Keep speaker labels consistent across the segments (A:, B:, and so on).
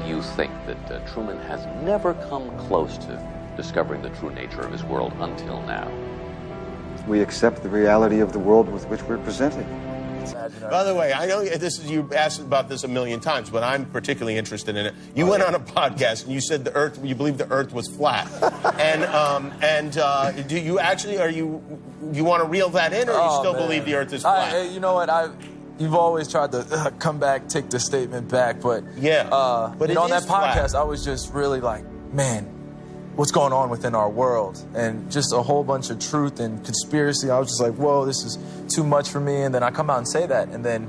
A: you think that Truman has never come close to discovering the true nature of his world until now?
B: We accept the reality of the world with which we're presented.
C: By the way, I know you've asked about this a million times, but I'm particularly interested in it. You went on a podcast and you said you believe the Earth was flat, and do you actually you want to reel that in, or you still believe the Earth is flat?
D: You know what You've always tried to come back, take the statement back, but
C: but
D: on that podcast,
C: flat.
D: I was just really like, man, what's going on within our world, and just a whole bunch of truth and conspiracy. I was just like, whoa, this is too much for me. And then I come out and say that, and then,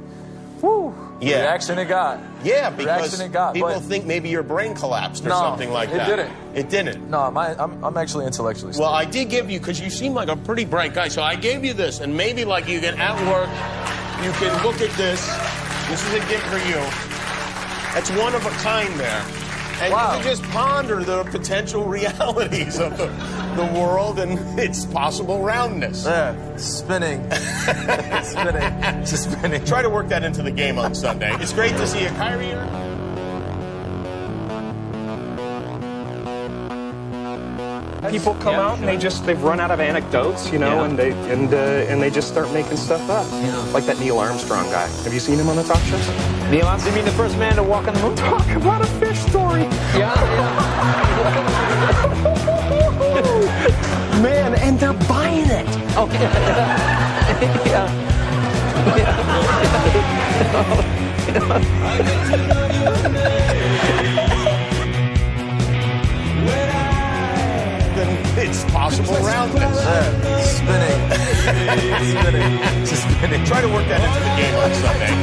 D: whoo, the reaction it got.
C: Yeah, because people think maybe your brain collapsed or something like that.
D: It didn't.
C: It didn't.
D: No, I'm actually intellectually stable.
C: Well, I did give you, because you seem like a pretty bright guy, so I gave you this, and maybe like you can, at work, you can look at this. This is a gift for you. That's one of a kind there. And you can just ponder the potential realities of the world and its possible roundness.
D: Yeah, spinning. Spinning. Just spinning.
C: Try to work that into the game on Sunday. It's great to see you, Kyrie.
E: People come out and they've run out of anecdotes, and they just start making stuff up. Like that Neil Armstrong guy. Have you seen him on the talk shows?
F: Neil Armstrong, you mean the first man to walk on the moon?
E: Talk about a fish story.
F: Yeah.
E: Man, and they're buying it.
F: Okay.
C: It's possible roundness.
D: Spinning. Spinning. Just spinning.
C: Try to work that into the game on Sunday.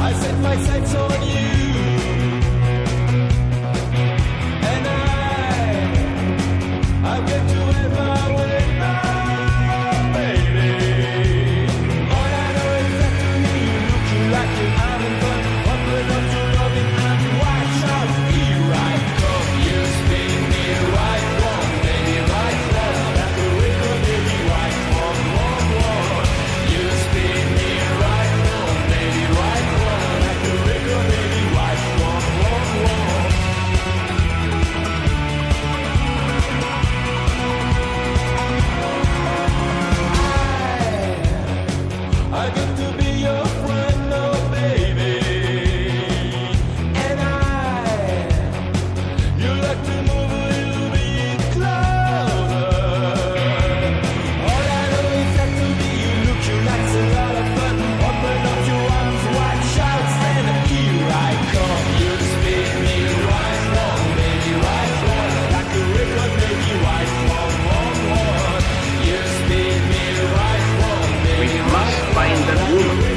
G: I set my sights on you, and I'll get to wherever I went now, baby. All I know is that to me you're looking like you're having fun, open up to loving and watch out. Here I come, you spin me right, wrong, baby, right, wrong, like a record, baby, right, wrong, wrong, wrong. You spin me right, wrong, baby, right, wrong, like a record, baby, right, wrong, wrong, wrong. I get to be your friend, oh baby, and you like to move a little bit closer. All I know is that to me you look like a lot of fun. Open up your arms, watch out, and here I come. You spin me right, wrong, baby, right, wrong, like a record, baby, right, wrong, wrong, wrong. You spin me right, wrong, baby.
F: We must find the woman.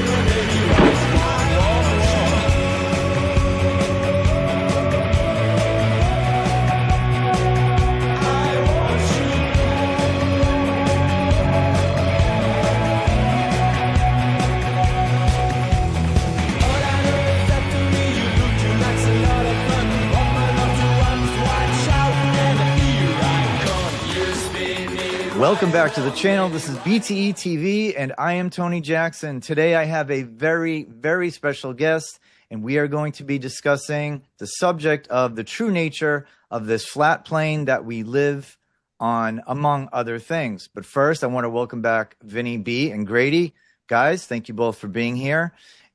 H: Welcome back to the channel. This is BTE TV, and I am Tony Jackson. Today I have a very, very special guest, and we are going to be discussing the subject of the true nature of this flat plane that we live on, among other things. But first, I want to welcome back Vinny B and Grady. Guys, thank you both for being here.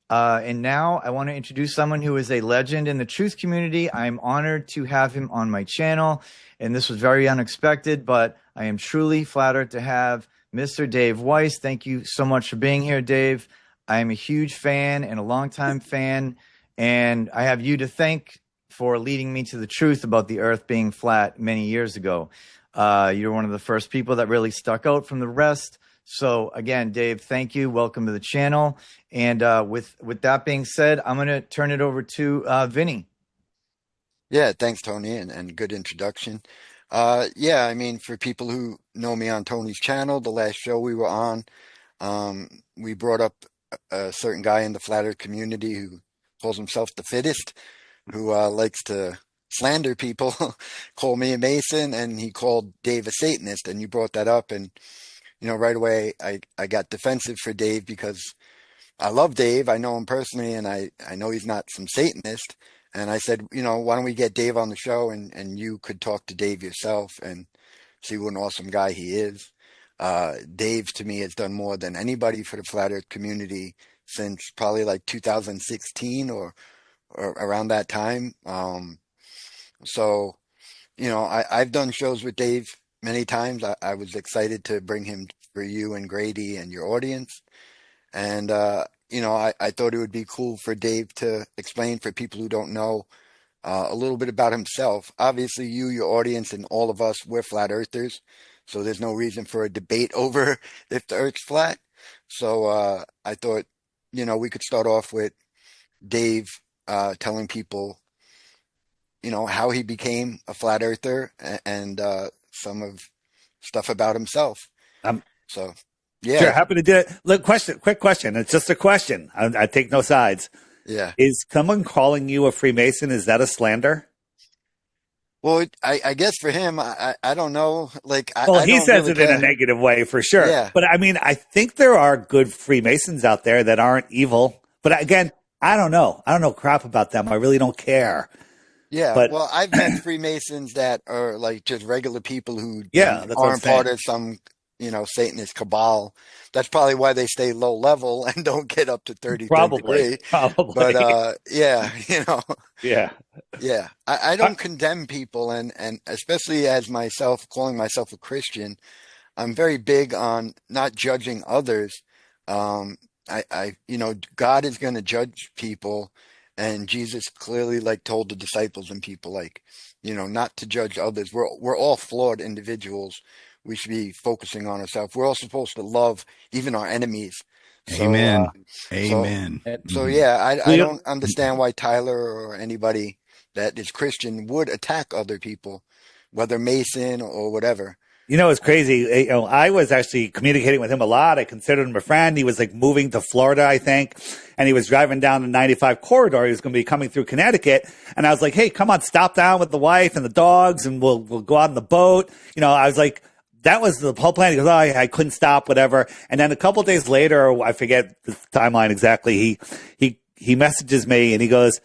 H: And now I want to introduce someone who is a legend in the truth community. I'm honored to have him on my channel, and this was very unexpected, but I am truly flattered to have Mr. Dave Weiss. Thank you so much for being here, Dave. I am a huge fan and a longtime fan, and I have you to thank for leading me to the truth about the Earth being flat many years ago. You're one of the first people that really stuck out from the rest. So again, Dave, thank you. Welcome to the channel. And with that being said, I'm going to turn it over to Vinny.
I: Yeah, thanks, Tony, and good introduction. Yeah, I mean, for people who know me on Tony's channel, the last show we were on, we brought up a certain guy in the flattered community who calls himself the fittest, who likes to slander people, call me a Mason, and he called Dave a Satanist, and you brought that up, and right away I got defensive for Dave because I love Dave. I know him personally, and I know he's not some Satanist. And I said, why don't we get Dave on the show and you could talk to Dave yourself and see what an awesome guy he is. Dave, to me, has done more than anybody for the Flat Earth community since probably like 2016 or around that time. So, I've done shows with Dave many times. I was excited to bring him for you and Grady and your audience. And, I thought it would be cool for Dave to explain for people who don't know a little bit about himself. Obviously, you, your audience, and all of us, we're flat earthers. So there's no reason for a debate over if the earth's flat. So I thought, we could start off with Dave telling people, how he became a flat earther and some of stuff about himself. So, yeah.
J: Sure, happy to do it. Look, quick question. It's just a question. I take no sides.
I: Yeah.
J: Is someone calling you a Freemason, is that a slander?
I: Well, I guess for him, I don't know. Like,
J: well, he
I: don't
J: says
I: really
J: it
I: care.
J: in a negative way for sure.
I: Yeah.
J: But I mean, I think there are good Freemasons out there that aren't evil. But again, I don't know. I don't know crap about them. I really don't care.
I: Yeah.
J: But,
I: well, I've met Freemasons that are like just regular people who
J: that's what I'm
I: aren't part of some, Satanist cabal. That's probably why they stay low level and don't get up to 33rd degree.
J: Probably.
I: But yeah,
J: Yeah.
I: Yeah. I don't condemn people, and especially as myself, calling myself a Christian, I'm very big on not judging others. God is going to judge people, and Jesus clearly told the disciples and people not to judge others. We're all flawed individuals. We should be focusing on ourselves. We're all supposed to love even our enemies. So,
K: Amen. Amen.
I: So yeah, I don't understand why Tyler or anybody that is Christian would attack other people, whether Mason or whatever.
J: It's crazy. I was actually communicating with him a lot. I considered him a friend. He was moving to Florida, I think, and he was driving down the 95 corridor. He was going to be coming through Connecticut, and I was like, "Hey, come on, stop down with the wife and the dogs, and we'll go out on the boat." I was like, that was the whole plan. He goes, "Oh, I couldn't stop, whatever." And then a couple of days later, I forget the timeline exactly. He messages me and he goes,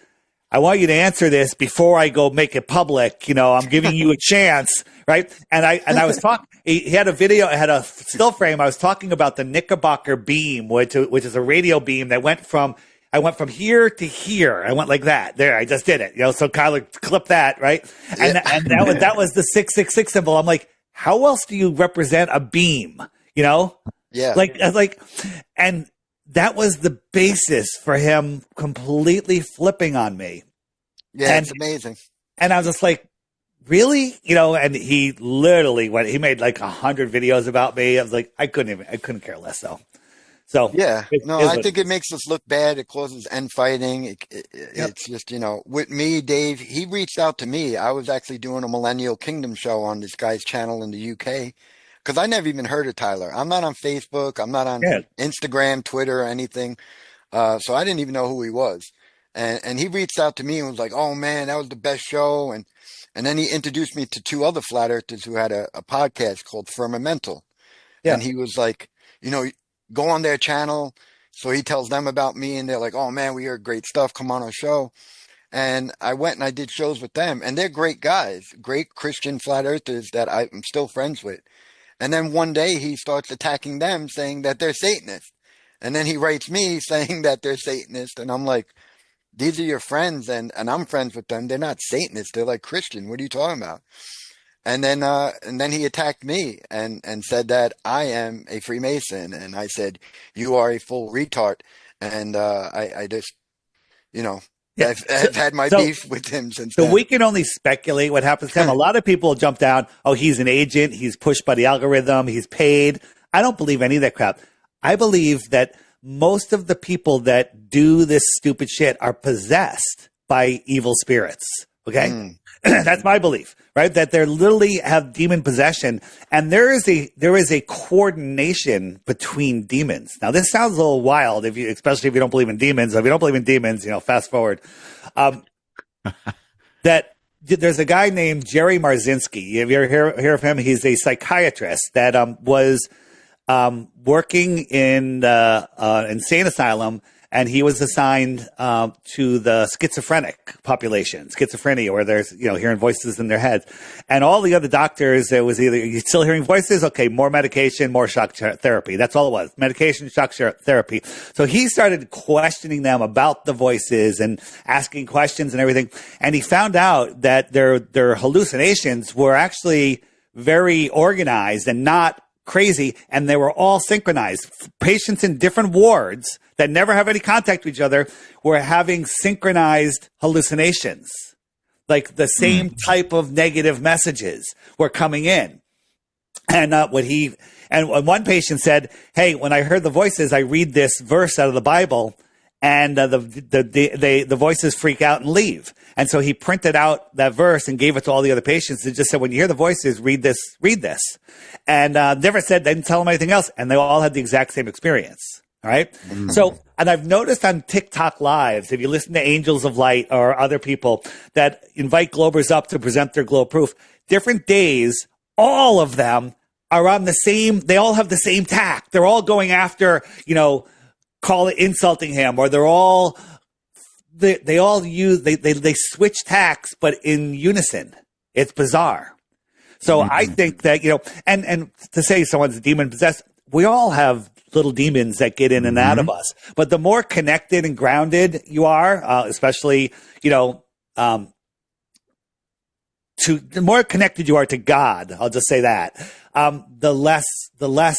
J: "I want you to answer this before I go make it public. I'm giving you a chance." Right. And I was talking, he had a video, I had a still frame. I was talking about the Knickerbocker beam, which is a radio beam that I went from here to here. I went like that. There, I just did it. So Kyler clip that. Right. And that was the 666 symbol. I'm like, how else do you represent a beam?
I: Yeah.
J: And that was the basis for him completely flipping on me.
I: Yeah, it's amazing.
J: And I was just like, really? And he literally he made 100 videos about me. I was like, I couldn't care less though. So
I: yeah, I think it makes us look bad. It causes infighting. It's just, with me, Dave, he reached out to me. I was actually doing a Millennial Kingdom show on this guy's channel in the UK because I never even heard of Tyler. I'm not on Facebook. I'm not on Instagram, Twitter, or anything. So I didn't even know who he was. And he reached out to me and was like, "Oh man, that was the best show." And then he introduced me to two other flat earthers who had a podcast called Firmamental. Yeah. And he was like, go on their channel. So he tells them about me and they're like, "Oh man, we heard great stuff. Come on our show." And I went and I did shows with them, and they're great guys, great Christian flat earthers that I'm still friends with. And then one day he starts attacking them, saying that they're Satanists. And then he writes me saying that they're Satanists. And I'm like, these are your friends, and I'm friends with them. They're not Satanists. They're Christian. What are you talking about? And then he attacked me and said that I am a Freemason. And I said, "You are a full retard." And I just, I've had my beef with him since then.
J: So we can only speculate what happens to him. A lot of people jump down, "Oh, he's an agent. He's pushed by the algorithm. He's paid." I don't believe any of that crap. I believe that most of the people that do this stupid shit are possessed by evil spirits. Okay. That's my belief, right? That they literally have demon possession, and there is a coordination between demons. Now, this sounds a little wild, especially if you don't believe in demons. If you don't believe in demons, fast forward. That there's a guy named Jerry Marzinski. Have you ever hear of him? He's a psychiatrist that was working in insane asylum, and he was assigned to the schizophrenic population, schizophrenia, where there's, hearing voices in their heads. And all the other doctors, it was either, you're still hearing voices? Okay, more medication, more shock therapy. That's all it was. Medication, shock therapy. So he started questioning them about the voices and asking questions and everything. And he found out that their hallucinations were actually very organized and not crazy, and they were all synchronized. Patients in different wards that never have any contact with each other were having synchronized hallucinations. Like the same type of negative messages were coming in. And one patient said, "Hey, when I heard the voices, I read this verse out of the Bible, and the voices freak out and leave." And so he printed out that verse and gave it to all the other patients and just said, "When you hear the voices, read this. And never said, they didn't tell them anything else. And they all had the exact same experience. All right. So, and I've noticed on TikTok lives, if you listen to Angels of Light or other people that invite Globers up to present their glow proof, different days, all of them are on the same, they all have the same tack. They're all going after, insulting him, or they're all, they all use, they switch tacks, but in unison. It's bizarre. So I think that, and to say someone's demon possessed, we all have little demons that get in and out of us. But the more connected and grounded you are, especially, the more connected you are to God, I'll just say that, the less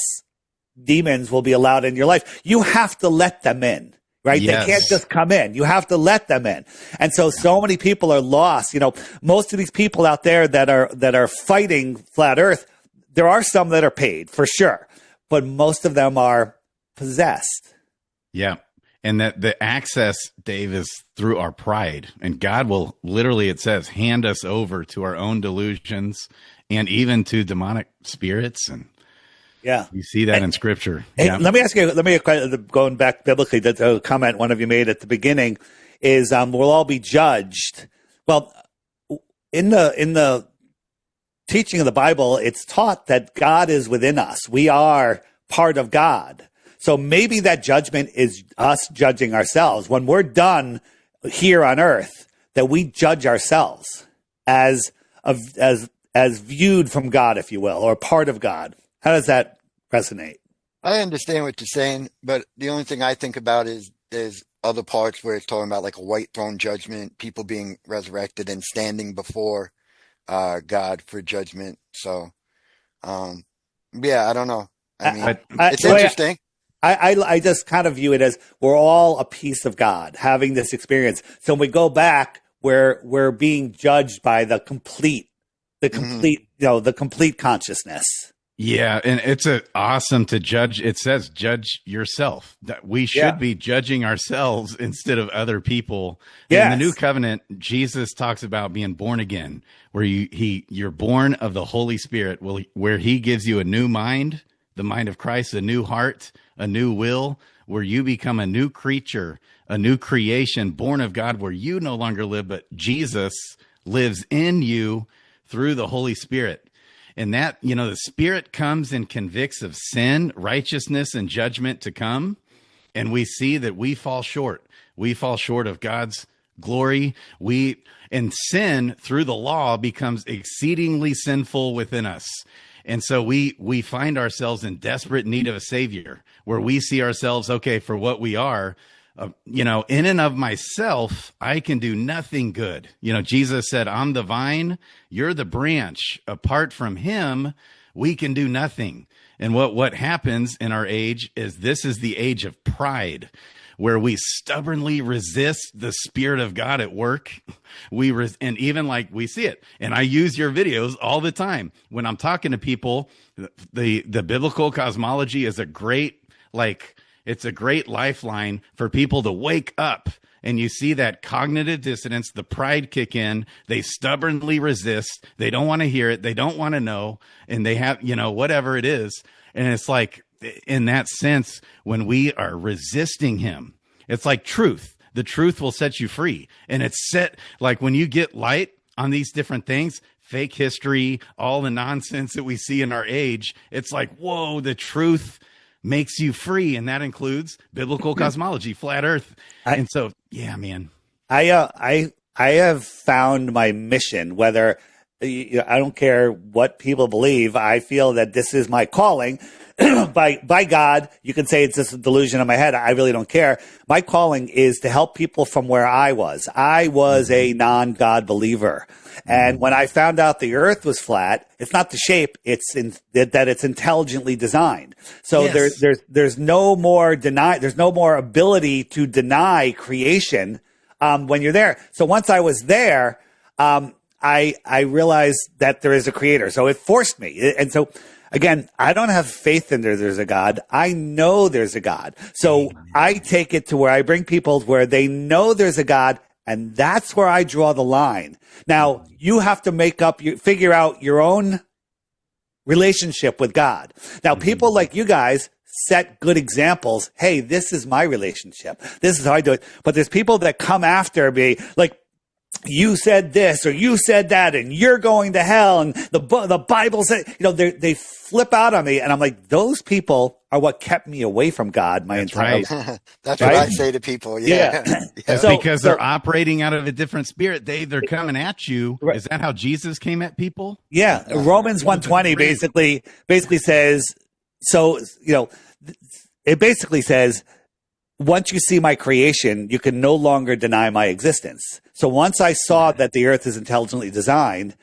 J: demons will be allowed in your life. You have to let them in. Right? Yes. They can't just come in. You have to let them in. And so many people are lost. Most of these people out there that are fighting flat earth, there are some that are paid for sure, but most of them are possessed.
K: Yeah. And that the access, Dave, is through our pride, and God will literally, it says, hand us over to our own delusions and even to demonic spirits. And yeah, you see that in Scripture.
J: Hey,
K: yeah.
J: Let me ask you, going back biblically, the comment one of you made at the beginning is, we'll all be judged. Well, in the teaching of the Bible, it's taught that God is within us. We are part of God. So maybe that judgment is us judging ourselves. When we're done here on earth, that we judge ourselves as viewed from God, if you will, or part of God. How does that resonate?
I: I understand what you're saying, but the only thing I think about is there's other parts where it's talking about like a white throne judgment, people being resurrected and standing before God for judgment. So, yeah, I don't know. I mean, it's interesting.
J: I just kind of view it as we're all a piece of God having this experience. So when we go back, we're being judged by the complete consciousness.
K: Yeah, and it's awesome to judge. It says judge yourself. That we should be judging ourselves instead of other people. Yes. In the New Covenant, Jesus talks about being born again, where you're born of the Holy Spirit, where He gives you a new mind, the mind of Christ, a new heart, a new will, where you become a new creature, a new creation, born of God, where you no longer live, but Jesus lives in you through the Holy Spirit. And that, the Spirit comes and convicts of sin, righteousness, and judgment to come. And we see that we fall short. We fall short of God's glory. And sin through the law becomes exceedingly sinful within us. And so we find ourselves in desperate need of a Savior, where we see ourselves, okay, for what we are. In and of myself, I can do nothing good. Jesus said, I'm the vine, you're the branch. Apart from Him, we can do nothing. And what happens in our age is this is the age of pride, where we stubbornly resist the Spirit of God at work. And even like we see it. And I use your videos all the time. When I'm talking to people, the biblical cosmology is a great, it's a great lifeline for people to wake up. And you see that cognitive dissonance, the pride kick in. They stubbornly resist. They don't want to hear it. They don't want to know. And they have, whatever it is. And it's like, in that sense, when we are resisting Him, it's like truth. The truth will set you free. And it's set, like when you get light on these different things, fake history, all the nonsense that we see in our age, it's like, whoa, the truth makes you free. And that includes biblical cosmology, flat earth. And so, yeah, man.
J: I have found my mission, whether I don't care what people believe. I feel that this is my calling by God. You can say it's just a delusion in my head. I really don't care. My calling is to help people from where I was. I was a non-God believer. And when I found out the earth was flat, it's not the shape, that it's intelligently designed. So yes. there's no more there's no more ability to deny creation when you're there. So once I was there, I realized that there is a creator. So it forced me. And so again, I don't have faith in there's a God. I know there's a God. So I take it to where I bring people where they know there's a God, and that's where I draw the line. Now, you have to figure out your own relationship with God. Now, people like you guys set good examples. Hey, this is my relationship. This is how I do it. But there's people that come after me like, you said this or you said that and you're going to hell and the Bible said, they flip out on me, and I'm like, those people are what kept me away from God my entire life.
I: That's what I say to people. Yeah.
K: That's because they're operating out of a different spirit. They're coming at you. Right. Is that how Jesus came at people?
J: Yeah. Romans 1:20 basically says, it basically says, once you see my creation, you can no longer deny my existence. So once I saw that the earth is intelligently designed,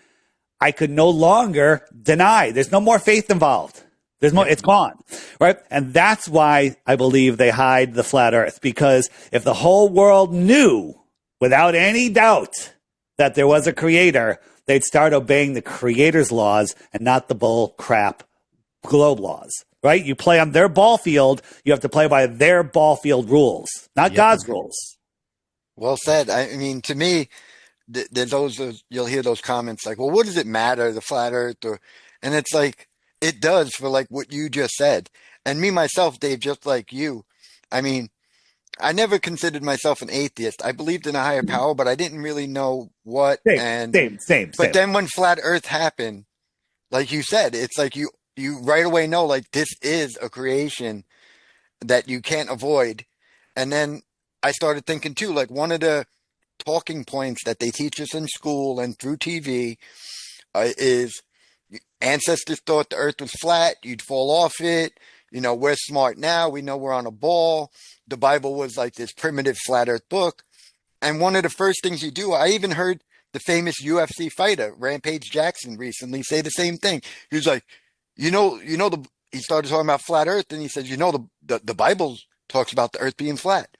J: I could no longer deny. There's no more faith involved. It's gone, right? And that's why I believe they hide the flat earth, because if the whole world knew without any doubt that there was a creator, they'd start obeying the creator's laws and not the bull crap globe laws. Right? You play on their ball field. You have to play by their ball field rules, not God's rules.
I: Well said. I mean, to me, there's you'll hear those comments like, well, what does it matter, the flat earth? And it's like, it does for like what you just said. And me, myself, Dave, just like you, I mean, I never considered myself an atheist. I believed in a higher power, but I didn't really know what.
J: Same.
I: But then when flat earth happened, like you said, it's like you right away know, like, this is a creation that you can't avoid. And then I started thinking too, like, one of the talking points that they teach us in school and through TV is ancestors thought the earth was flat. You'd fall off it. We're smart now. We know we're on a ball. The Bible was like this primitive flat earth book. And one of the first things you do, I even heard the famous UFC fighter, Rampage Jackson, recently say the same thing. He was like, he started talking about flat earth, and he said, the Bible talks about the earth being flat.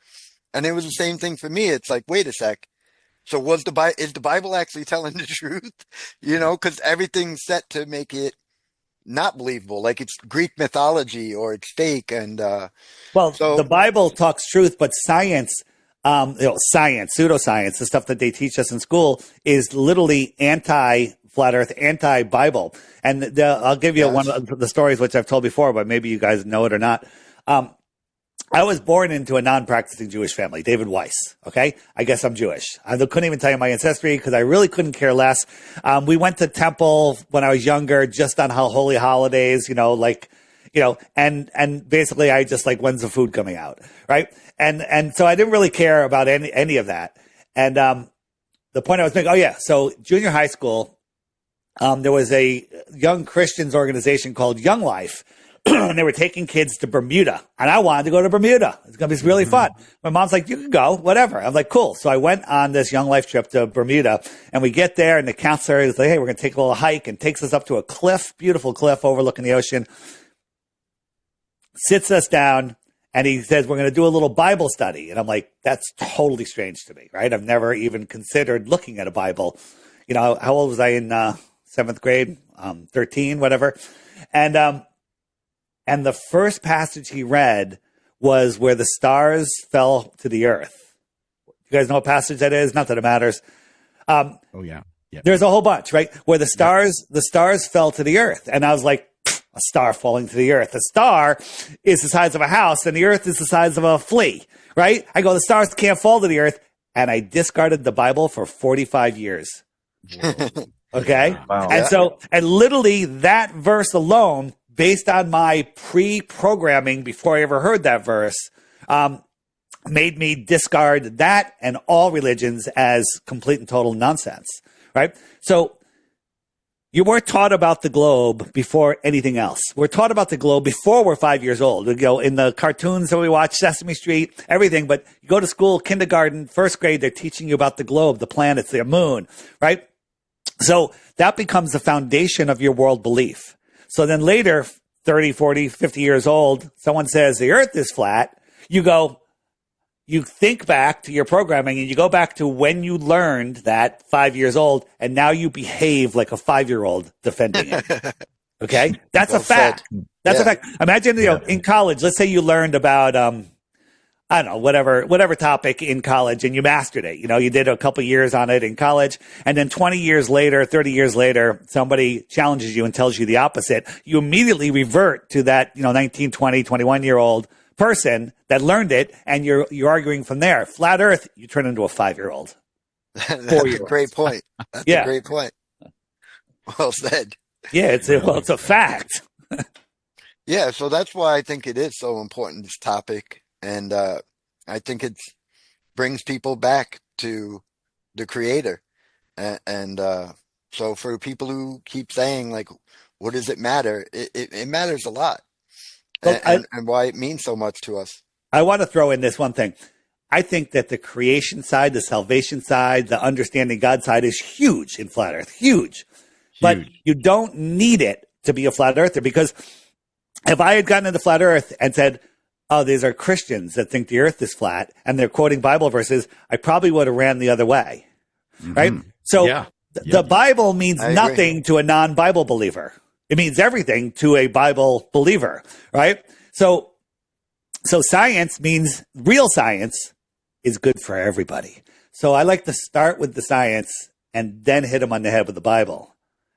I: And it was the same thing for me. It's like, wait a sec. So is the Bible actually telling the truth? Because everything's set to make it not believable. Like it's Greek mythology or it's fake. And,
J: the Bible talks truth, but science, pseudoscience, the stuff that they teach us in school is literally anti-flat earth, anti-Bible. And I'll give you one of the stories which I've told before, but maybe you guys know it or not. I was born into a non-practicing Jewish family, David Weiss. Okay. I guess I'm Jewish. I couldn't even tell you my ancestry because I really couldn't care less. We went to temple when I was younger, just on holy holidays, and basically I just like, when's the food coming out? Right. And so I didn't really care about any of that. And, the point I was making, so junior high school, there was a young Christians organization called Young Life, and they were taking kids to Bermuda, and I wanted to go to Bermuda. It's going to be really fun. My mom's like, you can go, whatever. I'm like, cool. So I went on this Young Life trip to Bermuda, and we get there, and the counselor is like, hey, we're going to take a little hike, and takes us up to a cliff, beautiful cliff overlooking the ocean, sits us down, and he says, we're going to do a little Bible study. And I'm like, that's totally strange to me, right? I've never even considered looking at a Bible. How old was I in seventh grade? 13, whatever. And the first passage he read was where the stars fell to the earth. You guys know what passage that is? Not that it matters. There's a whole bunch, right? Where the stars fell to the earth. And I was like, a star falling to the earth. A star is the size of a house, and the earth is the size of a flea, right? I go, the stars can't fall to the earth. And I discarded the Bible for 45 years. Okay.
H: Wow.
J: And literally that verse alone, based on my pre-programming before I ever heard that verse, made me discard that and all religions as complete and total nonsense. Right. So you weren't taught about the globe before anything else. We're taught about the globe before we're 5 years old. We go in the cartoons that we watch, Sesame Street, everything. But you go to school, kindergarten, first grade, they're teaching you about the globe, the planets, the moon, right? So that becomes the foundation of your world belief. So then later, 30, 40, 50 years old, someone says the earth is flat. You think back to your programming and you go back to when you learned that 5 years old, and now you behave like a 5-year-old defending it. Okay? That's a fact. That's a fact. Imagine, in college, let's say you learned about, I don't know, whatever topic in college, and you mastered it. You did a couple years on it in college, and then 20 years later, 30 years later, somebody challenges you and tells you the opposite. You immediately revert to that, 19, 20, 21-year-old person that learned it, and you're arguing from there. Flat Earth, you turn into a 5-year-old.
I: That's a great point. That's a great point. Well said.
J: Yeah, it's a fact.
I: Yeah, so that's why I think it is so important, this topic. And I think it brings people back to the creator. And so for people who keep saying, like, what does it matter? It matters a lot. And why it means so much to us.
J: I want to throw in this one thing. I think that the creation side, the salvation side, the understanding God side is huge in Flat Earth. Huge. But you don't need it to be a Flat Earther, because if I had gotten into Flat Earth and said, oh, these are Christians that think the earth is flat and they're quoting Bible verses, I probably would have ran the other way. Mm-hmm. Right? So the Bible means nothing to a non-Bible believer. It means everything to a Bible believer, right? So science means real science is good for everybody. So I like to start with the science and then hit them on the head with the Bible,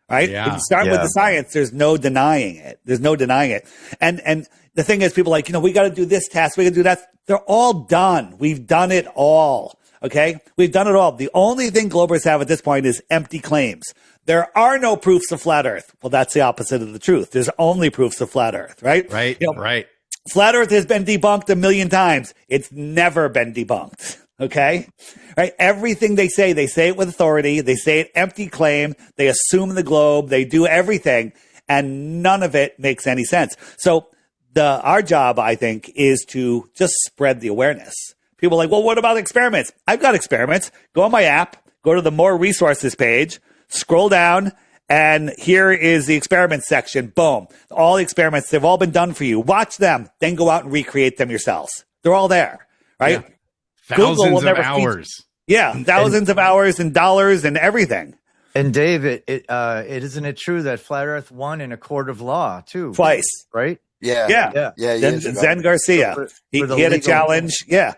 J: right?
K: Yeah.
J: If you start with the science, there's no denying it. There's no denying it. And the thing is, people are like, we got to do this task, we got to do that. They're all done. We've done it all. Okay? We've done it all. The only thing Globers have at this point is empty claims. There are no proofs of flat Earth. Well, that's the opposite of the truth. There's only proofs of flat Earth, right?
K: Right, right.
J: Flat Earth has been debunked 1 million times. It's never been debunked. Okay? Right? Everything they say it with authority. They say it empty claim. They assume the globe. They do everything. And none of it makes any sense. So our job, I think, is to just spread the awareness. People are like, well, what about experiments? I've got experiments. Go on my app, go to the more resources page, scroll down, and here is the experiment section. Boom. All the experiments, they've all been done for you. Watch them, then go out and recreate them yourselves. They're all there, right?
K: Yeah. Thousands of hours.
J: Thousands of hours and dollars and everything.
H: And Dave, isn't it true that Flat Earth won in a court of law too?
J: Twice.
H: Right?
J: Yeah. Zen Garcia. He had a challenge. Yeah.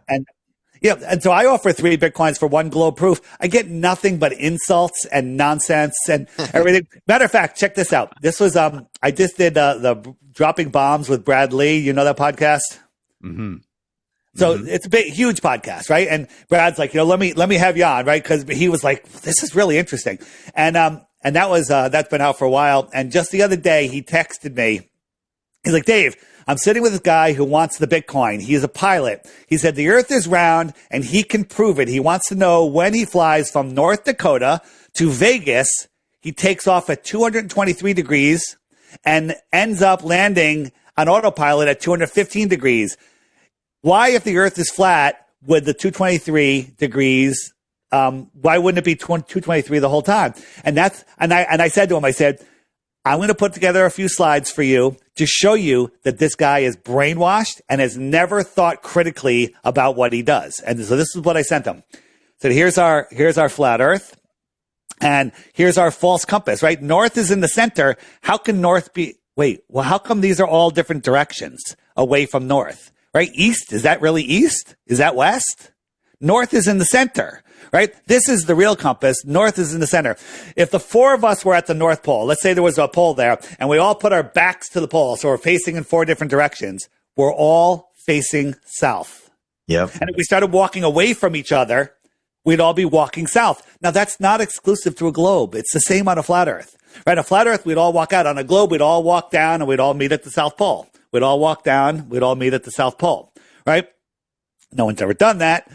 J: And so I offer 3 Bitcoins for 1 globe proof. I get nothing but insults and nonsense and everything. Matter of fact, check this out. This was I just did the Dropping Bombs with Brad Lee. You know that podcast? Mm-hmm. So it's a huge podcast, right? And Brad's like, let me have you on, right? Because he was like, this is really interesting. And that was that's been out for a while. And just the other day, he texted me. He's like, Dave, I'm sitting with this guy who wants the Bitcoin. He is a pilot. He said the earth is round and he can prove it. He wants to know when he flies from North Dakota to Vegas, he takes off at 223 degrees and ends up landing on autopilot at 215 degrees. Why, if the earth is flat, would the 223 degrees, why wouldn't it be 223 the whole time? And I said to him, I said, I'm going to put together a few slides for you to show you that this guy is brainwashed and has never thought critically about what he does. And so this is what I sent him. So here's our flat Earth, and here's our false compass, right? North is in the center. How can north be? How come these are all different directions away from north, right? East, is that really east? Is that west? North is in the center. Right? This is the real compass. North is in the center. If the 4 of us were at the North Pole, let's say there was a pole there, and we all put our backs to the pole, so we're facing in 4 different directions, we're all facing south.
H: Yep.
J: And if we started walking away from each other, we'd all be walking south. Now, that's not exclusive to a globe. It's the same on a flat Earth, right? A flat Earth, we'd all walk out. On a globe, we'd all walk down and we'd all meet at the South Pole. We'd all walk down. We'd all meet at the South Pole, right? No one's ever done that.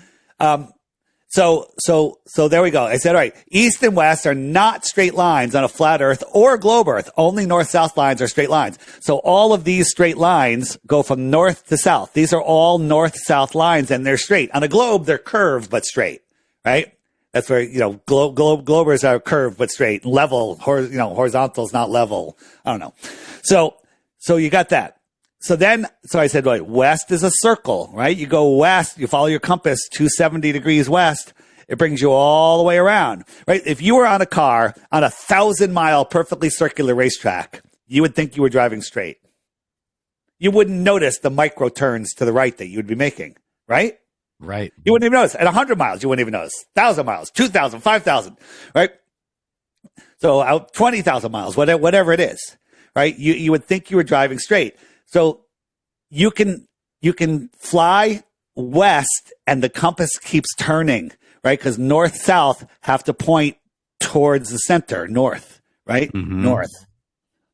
J: So there we go. I said, all right, east and west are not straight lines on a flat Earth or a globe Earth. Only north-south lines are straight lines. So all of these straight lines go from north to south. These are all north-south lines, and they're straight. On a globe, they're curved but straight, right? That's where, globers are curved but straight. Level, horizontal is not level. I don't know. So you got that. So I said, right, west is a circle, right? You go west, you follow your compass 270 degrees west. It brings you all the way around, right? If you were on a car on a 1,000-mile perfectly circular racetrack, you would think you were driving straight. You wouldn't notice the micro turns to the right that you would be making, right?
K: Right.
J: You wouldn't even notice. At 100 miles, you wouldn't even notice. 1,000 miles, 2,000, 5,000, right? So out 20,000 miles, whatever it is, right? You would think you were driving straight. So you can fly west and the compass keeps turning, right? Because north-south have to point towards the center, north, right? Mm-hmm.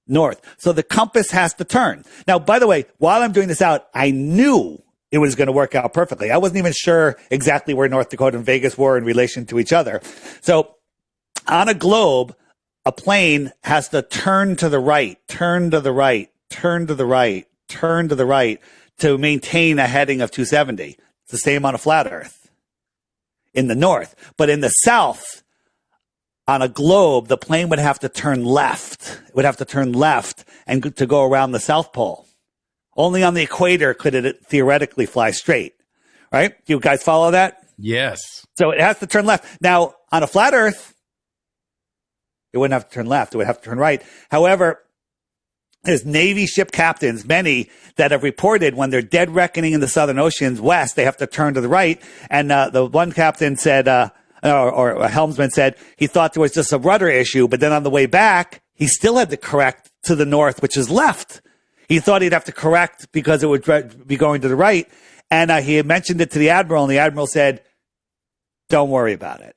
J: North. So the compass has to turn. Now, by the way, while I'm doing this out, I knew it was going to work out perfectly. I wasn't even sure exactly where North Dakota and Vegas were in relation to each other. So on a globe, a plane has to turn to the right, turn to the right, turn to the right, turn to the right to maintain a heading of 270. It's the same on a flat Earth in the north. But in the south, on a globe, the plane would have to turn left. It would have to turn left and to go around the South Pole. Only on the equator could it theoretically fly straight, right? You guys follow that?
K: Yes.
J: So it has to turn left. Now, on a flat Earth, it wouldn't have to turn left. It would have to turn right. However, there's Navy ship captains, many that have reported when they're dead reckoning in the Southern Oceans west, they have to turn to the right. And the one captain said, or a helmsman said, he thought there was just a rudder issue, but then on the way back, he still had to correct to the north, which is left. He thought he'd have to correct because it would be going to the right. And he had mentioned it to the admiral, and the admiral said, don't worry about it.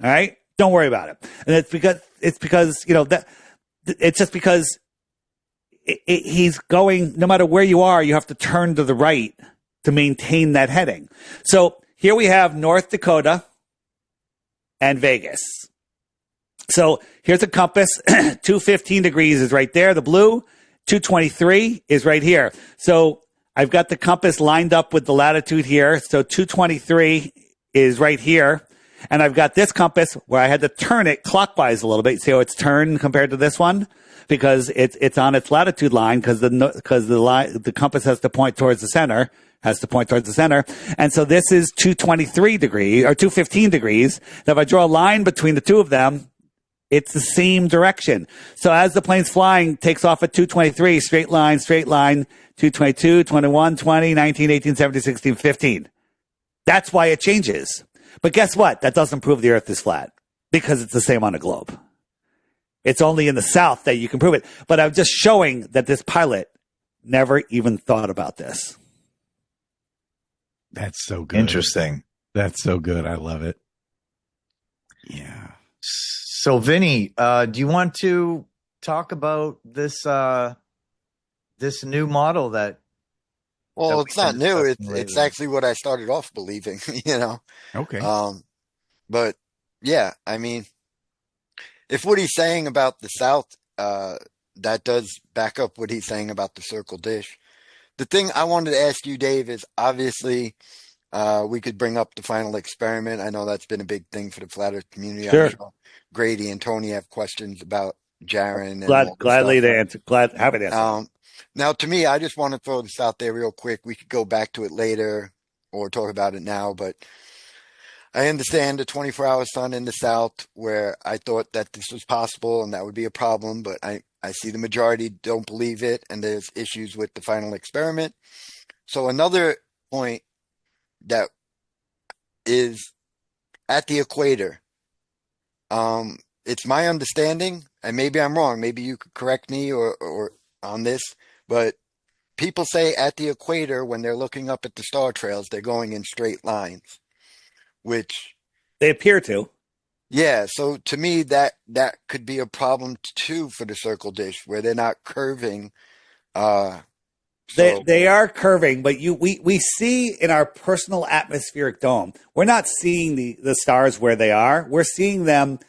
J: All right? Don't worry about it. And it's because it's just because he's going, no matter where you are, you have to turn to the right to maintain that heading. So here we have North Dakota and Vegas. So here's a compass. 215 degrees is right there, the blue. 223 is right here. So I've got the compass lined up with the latitude here. So 223 is right here. And I've got this compass where I had to turn it clockwise a little bit. See how it's turned compared to this one? Because it's on its latitude line because the compass has to point towards the center. And so this is 223 degrees or 215 degrees. Now if I draw a line between the two of them, it's the same direction. So as the plane's flying, takes off at 223, straight line, 222, 21, 20, 19, 18, 17, 16, 15. That's why it changes. But guess what? That doesn't prove the Earth is flat because it's the same on a globe. It's only in the south that you can prove it. But I'm just showing that this pilot never even thought about this.
K: That's so good.
H: Interesting.
K: That's so good. I love it. Yeah.
H: So, Vinny, do you want to talk about this this new model that?
I: Well, it's not new. It's actually what I started off believing.
K: Okay.
I: But yeah, I mean, if what he's saying about the South, that does back up what he's saying about the circle dish. The thing I wanted to ask you, Dave, is obviously we could bring up the final experiment. I know that's been a big thing for the flat Earth community.
J: Sure.
I: I'm sure Grady and Tony have questions about Jaron.
J: Gladly to answer. Happy to answer.
I: Now, to me, I just want to throw this out there real quick. We could go back to it later or talk about it now, but I understand the 24-hour sun in the South where I thought that this was possible and that would be a problem, but I see the majority don't believe it, and there's issues with the final experiment. So another point that is at the equator, it's my understanding, and maybe I'm wrong, maybe you could correct me or on this, but people say at the equator when they're looking up at the star trails, they're going in straight lines, which
J: They appear to.
I: Yeah, so to me that could be a problem too for the circle dish where they're not curving.
J: They are curving, but we see in our personal atmospheric dome, we're not seeing the stars where they are. We're seeing them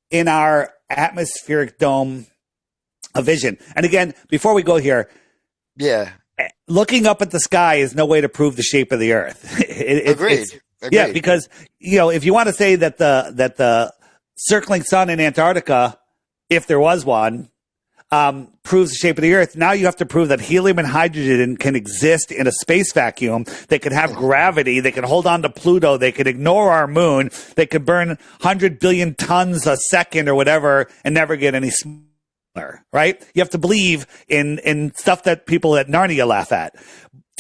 J: in our atmospheric dome of vision. And again, before we go here, looking up at the sky is no way to prove the shape of the Earth.
I: Agreed.
J: Yeah, because if you want to say that the circling sun in Antarctica, if there was one, proves the shape of the Earth. Now you have to prove that helium and hydrogen can exist in a space vacuum. They can have gravity. They can hold on to Pluto. They can ignore our moon. They can burn 100 billion tons a second or whatever and never get any smaller, right? You have to believe in stuff that people at Narnia laugh at.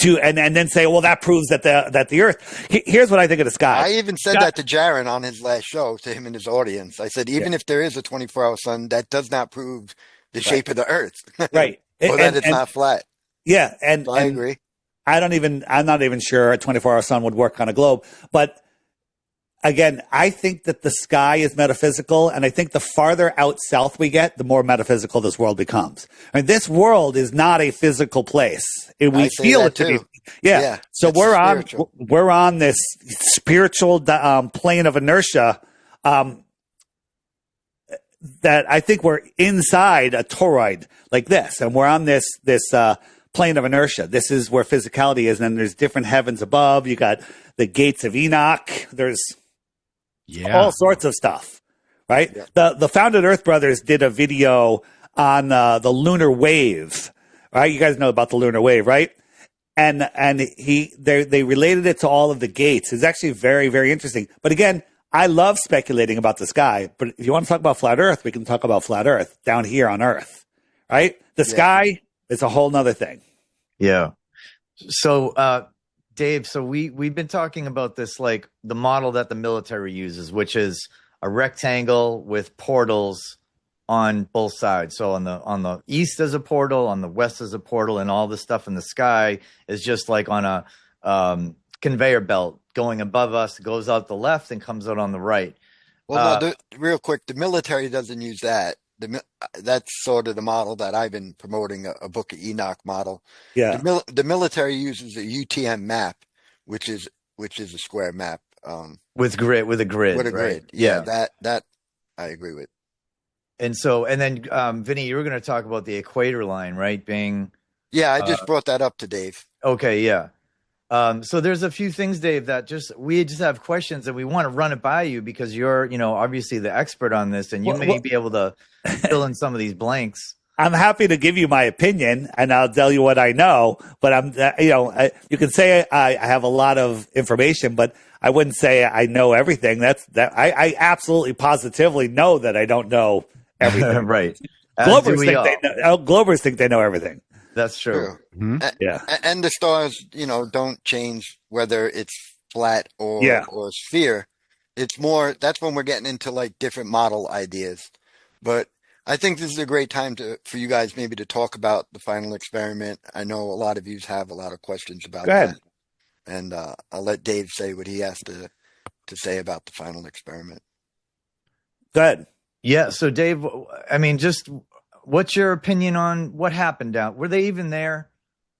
J: And then say, well, that proves that the Earth. Here's what I think of the sky.
I: I even said that to Jaron on his last show, to him and his audience. I said, even if there is a 24-hour sun, that does not prove the shape of the Earth,
J: right?
I: Or that it's not flat.
J: Yeah,
I: so I agree.
J: I'm not even sure a 24-hour sun would work on a globe. But again, I think that the sky is metaphysical, and I think the farther out south we get, the more metaphysical this world becomes. I mean, this world is not a physical place. We feel it to be. Yeah. So we're on this spiritual plane of inertia. That I think we're inside a toroid like this, and we're on this plane of inertia. This is where physicality is, and then there's different heavens above. You got the gates of Enoch. There's all sorts of stuff, right? Yeah. The Founded Earth Brothers did a video on the lunar wave, right? You guys know about the lunar wave, right? And they related it to all of the gates. It's actually very, very interesting. But again, I love speculating about the sky, but if you want to talk about flat Earth, we can talk about flat Earth down here on Earth, right? The sky is a whole nother thing.
H: Yeah. So, Dave, so we've been talking about this, like the model that the military uses, which is a rectangle with portals on both sides. So on the east is a portal, on the west is a portal, and all the stuff in the sky is just like on a conveyor belt going above us, goes out the left and comes out on the right.
I: Well, no, real quick, the military doesn't use that. That's sort of the model that I've been promoting, a Book of Enoch model.
J: Yeah.
I: The military uses a UTM map, which is a square map.
H: With a grid.
I: With a
H: right?
I: grid. Yeah. That I agree with.
H: And then, Vinny, you were going to talk about the equator line, right? Being.
I: Yeah, I just brought that up to Dave.
H: Okay. Yeah. So there's a few things, Dave, that we just have questions and we want to run it by you because you're, obviously the expert on this, and you may be able to fill in some of these blanks.
J: I'm happy to give you my opinion, and I'll tell you what I know. But you can say I have a lot of information, but I wouldn't say I know everything. I absolutely positively know that I don't know everything.
H: Right.
J: Globers think they know everything.
H: That's true.
J: Mm-hmm.
I: Yeah. And the stars, don't change whether it's flat or sphere. It's more, that's when we're getting into like different model ideas. But I think this is a great time for you guys maybe to talk about the final experiment. I know a lot of you have a lot of questions about that. And I'll let Dave say what he has to say about the final experiment.
J: Go ahead.
H: Yeah. So Dave, I mean, just what's your opinion on what happened down? Were they even there?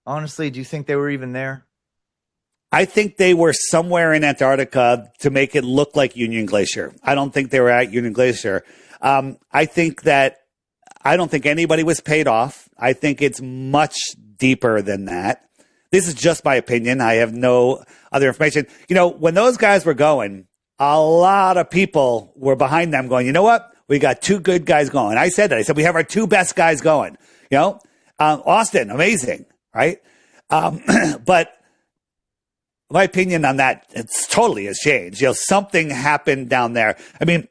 H: Honestly, do you think they were even there?
J: I think they were somewhere in Antarctica to make it look like Union Glacier. I don't think they were at Union Glacier. I don't think anybody was paid off. I think it's much deeper than that. This is just my opinion. I have no other information. When those guys were going, a lot of people were behind them going, you know what? We got two good guys going. I said that. I said, we have our two best guys going. Austin, amazing, right? But my opinion on that, it's totally has changed. Something happened down there. I mean,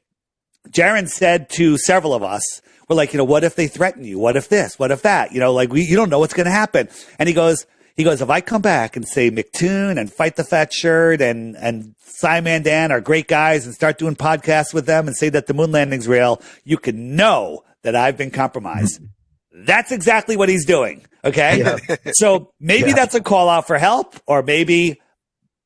J: Jaron said to several of us, we're like, what if they threaten you? What if this? What if that? You don't know what's going to happen. And he goes, if I come back and say McToon and Fight the Fat Shirt and Simon Dan are great guys and start doing podcasts with them and say that the moon landing's real, you can know that I've been compromised. That's exactly what he's doing. Okay. Yeah. So maybe that's a call out for help, or maybe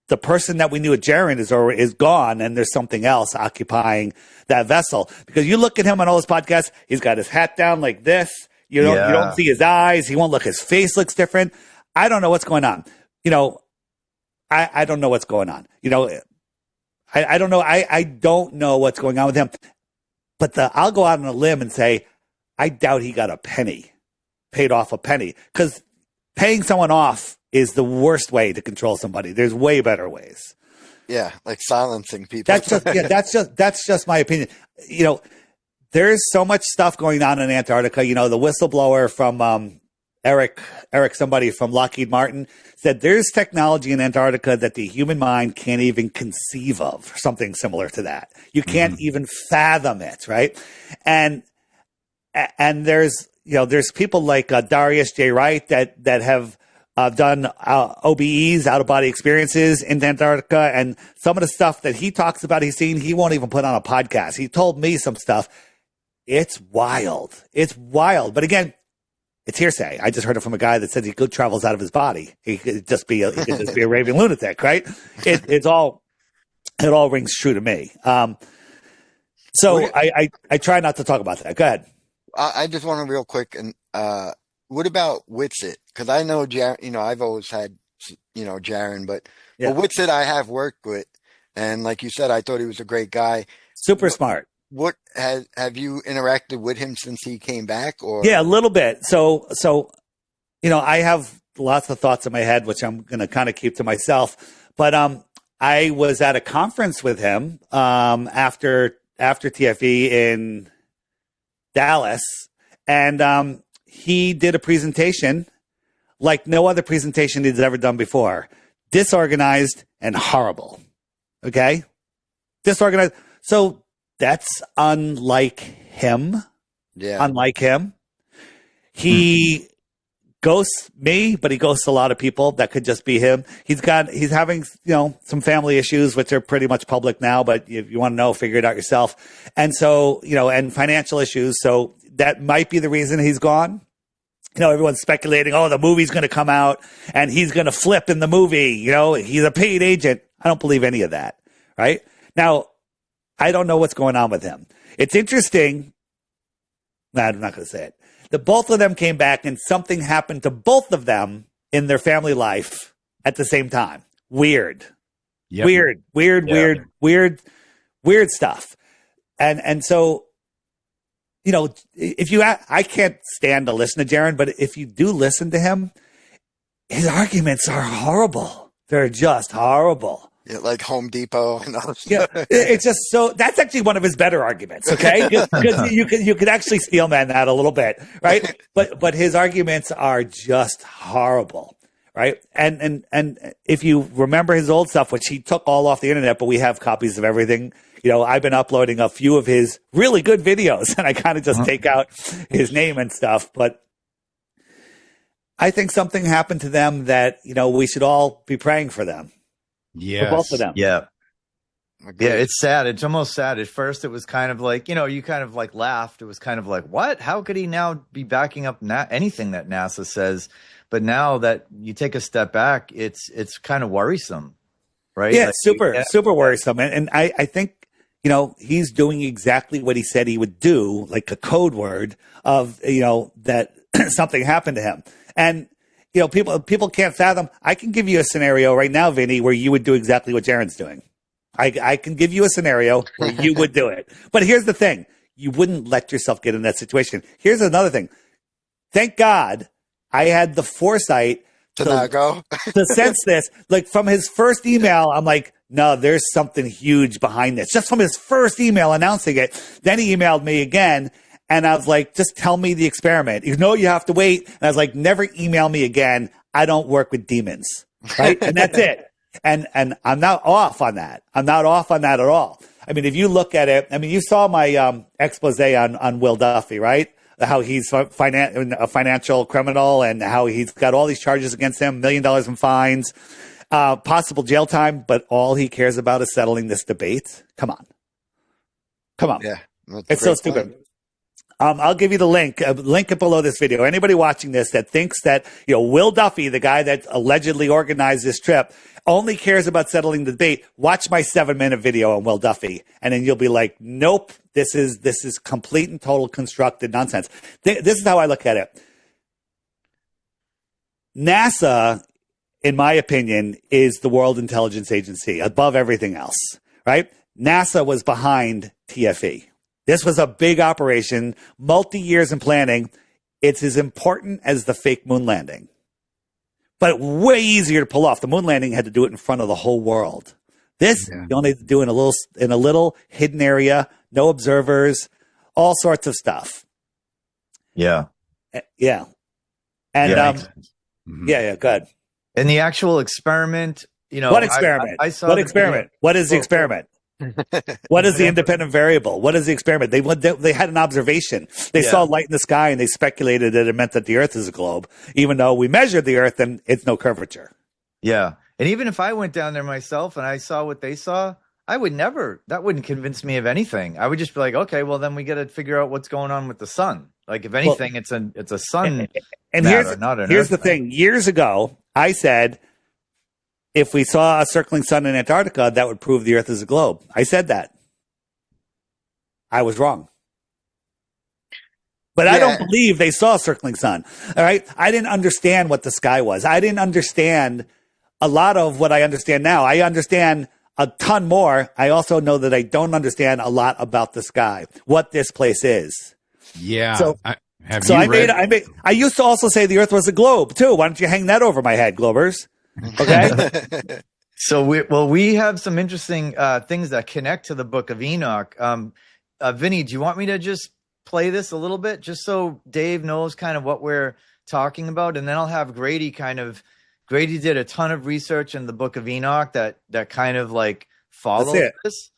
J: the person that we knew at Jaren is gone, and there's something else occupying that vessel. Because you look at him on all his podcasts, he's got his hat down like this. You don't see his eyes. He won't look. His face looks different. I don't know what's going on. I don't know what's going on. I don't know. I don't know what's going on with him. But I'll go out on a limb and say, I doubt he got paid off a penny, because paying someone off is the worst way to control somebody. There's way better ways.
I: Yeah, like silencing people.
J: That's just my opinion. There's so much stuff going on in Antarctica. The whistleblower from Eric, somebody from Lockheed Martin, said there's technology in Antarctica that the human mind can't even conceive of, something similar to that. You can't even fathom it, right? And there's people like Darius J. Wright that have done OBEs, out of body experiences in Antarctica, and some of the stuff that he talks about, he's seen, he won't even put on a podcast. He told me some stuff. It's wild. It's wild. But again, it's hearsay. I just heard it from a guy that says he travels out of his body. He could just be a raving lunatic, right? It all rings true to me. So I try not to talk about that. Go ahead.
I: I just want to real quick. And what about Witsit? Because I know I've always had Jaren, but Witsit I have worked with, and like you said, I thought he was a great guy.
J: Super smart.
I: What have you interacted with him since he came back? Or
J: yeah, a little bit. So I have lots of thoughts in my head, which I'm going to kind of keep to myself. But I was at a conference with him after TFE in Dallas, and he did a presentation like no other presentation he's ever done before. Disorganized and horrible. Okay? Disorganized. So that's unlike him.
I: Yeah.
J: Unlike him. He ghosts me, but he ghosts a lot of people. That could just be him. He's having, some family issues, which are pretty much public now, but if you want to know, figure it out yourself. And so, and financial issues. So that might be the reason he's gone. Everyone's speculating, the movie's going to come out and he's going to flip in the movie. He's a paid agent. I don't believe any of that. Right now, I don't know what's going on with him. It's interesting. No, I'm not going to say it. The both of them came back and something happened to both of them in their family life at the same time. Weird. Yep. Weird stuff. And so, I can't stand to listen to Jaren, but if you do listen to him, his arguments are horrible. They're just horrible.
I: Yeah, like Home Depot and all.
J: Yeah, it's just so. That's actually one of his better arguments. Okay, because you could actually steelman that a little bit, right? But his arguments are just horrible, right? And if you remember his old stuff, which he took all off the internet, but we have copies of everything. I've been uploading a few of his really good videos, and I kind of just take out his name and stuff. But I think something happened to them that we should all be praying for them.
K: Yes.
J: For both of them.
H: Yeah. Yeah, it's sad. It's almost sad. At first, it was kind of like, you kind of like laughed. It was kind of like, what? How could he now be backing up anything that NASA says? But now that you take a step back, it's kind of worrisome, right?
J: Yeah, super worrisome. And I think, he's doing exactly what he said he would do, like a code word of, that something happened to him. And people can't fathom. I can give you a scenario right now, Vinny, where you would do exactly what Jaren's doing. I can give you a scenario where you would do it. But here's the thing. You wouldn't let yourself get in that situation. Here's another thing. Thank God I had the foresight
I: to not go.
J: to sense this. Like from his first email, I'm like, no, there's something huge behind this. Just from his first email announcing it. Then he emailed me again. And I was like, just tell me the experiment. You have to wait. And I was like, never email me again. I don't work with demons. Right. And that's it. And I'm not off on that. I'm not off on that at all. I mean, if you look at it, you saw my expose on Will Duffy, right? How he's a financial criminal and how he's got all these charges against him, $1 million in fines, possible jail time. But all he cares about is settling this debate. Come on.
I: Yeah.
J: It's so stupid. I'll give you the link. Link it below this video. Anybody watching this that thinks that, Will Duffy, the guy that allegedly organized this trip, only cares about settling the debate, watch my 7-minute video on Will Duffy. And then you'll be like, nope, this is complete and total constructed nonsense. This is how I look at it. NASA, in my opinion, is the World Intelligence Agency above everything else, right? NASA was behind TFE. This was a big operation, multi-years in planning. It's as important as the fake moon landing, but way easier to pull off. The moon landing had to do it in front of the whole world. This, you only have to do in a little hidden area, no observers, all sorts of stuff.
H: Yeah.
J: Yeah. And, yeah, good.
H: And the actual experiment,
J: what experiment?
H: I saw
J: what experiment? What is the experiment? What is the independent variable? What is the experiment? They had an observation. They saw light in the sky and they speculated that it meant that the Earth is a globe, even though we measured the Earth and it's no curvature.
H: Yeah. And even if I went down there myself and I saw what they saw, that wouldn't convince me of anything. I would just be like, okay, well then we got to figure out what's going on with the sun. Like if anything, it's a sun.
J: And
H: matter,
J: here's the thing. Years ago, I said, if we saw a circling sun in Antarctica, that would prove the Earth is a globe. I said that. I was wrong. But I don't believe they saw a circling sun. All right. I didn't understand what the sky was. I didn't understand a lot of what I understand now. I understand a ton more. I also know that I don't understand a lot about the sky, what this place is.
K: Yeah.
J: So,
K: I
J: used to also say the Earth was a globe too. Why don't you hang that over my head, Globers? Okay.
H: So we have some interesting things that connect to the Book of Enoch. Vinny, do you want me to just play this a little bit just so Dave knows kind of what we're talking about? And then I'll have Grady Grady did a ton of research in the Book of Enoch that kind of like follows this.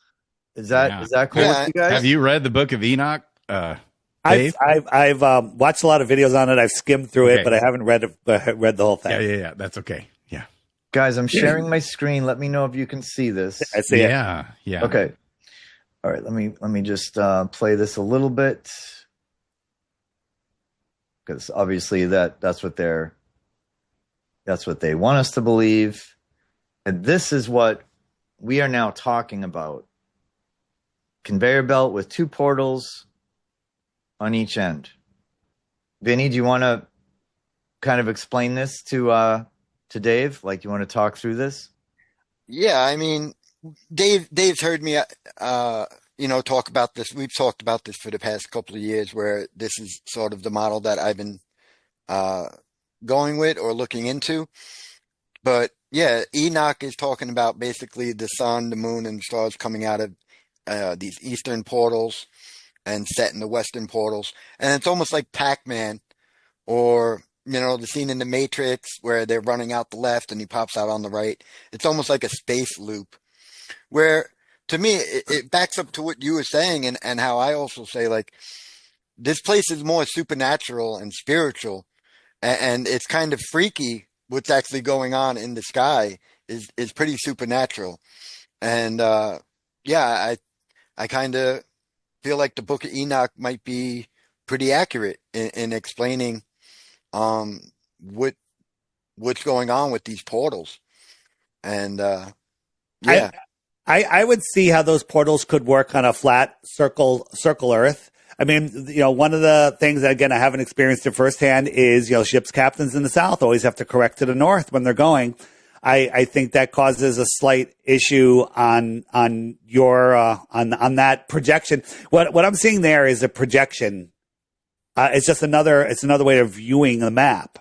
H: Is that cool with you guys?
K: Have you read the Book of Enoch?
J: I've watched a lot of videos on it. I've skimmed through it, but I haven't read the whole thing.
K: Yeah. That's okay. Yeah.
H: Guys, I'm sharing my screen. Let me know if you can see this.
J: I see it.
K: Yeah.
H: Okay. All right. Let me just play this a little bit, because obviously that's what they want us to believe, and this is what we are now talking about. Conveyor belt with 2 portals on each end. Vinny, do you want to kind of explain this to Dave? Like, you want to talk through this?
I: Yeah, I mean, Dave's heard me, talk about this. We've talked about this for the past couple of years, where this is sort of the model that I've been going with or looking into. But yeah, Enoch is talking about basically the sun, the moon, and the stars coming out of these eastern portals and set in the western portals. And it's almost like Pac-Man, or the scene in the Matrix where they're running out the left and he pops out on the right. It's almost like a space loop, where to me it backs up to what you were saying, and how I also say, like, this place is more supernatural and spiritual, and it's kind of freaky. What's actually going on in the sky is pretty supernatural. And I kind of feel like the Book of Enoch might be pretty accurate in explaining what's going on with these portals. And
J: I would see how those portals could work on a flat circle Earth. I mean, one of the things that, again, I haven't experienced it firsthand is, ships captains in the South always have to correct to the North when they're going. I think that causes a slight issue on your on that projection. What I'm seeing there is a projection. It's just another way of viewing the map.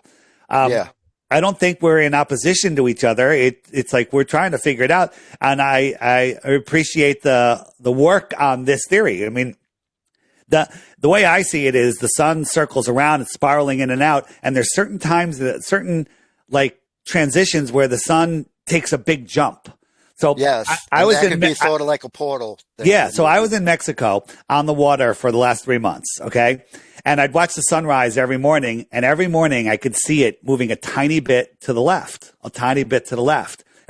J: I don't think we're in opposition to each other. It's like we're trying to figure it out, and I appreciate the work on this theory. I mean, the way I see it is the sun circles around, it's spiraling in and out, and there's certain times certain transitions where the sun takes a big jump. So
I: yes,
J: I was
I: that could be sort of like a portal.
J: So I was in Mexico on the water for the last 3 months. Okay. And I'd watch the sunrise every morning, and every morning I could see it moving a tiny bit to the left.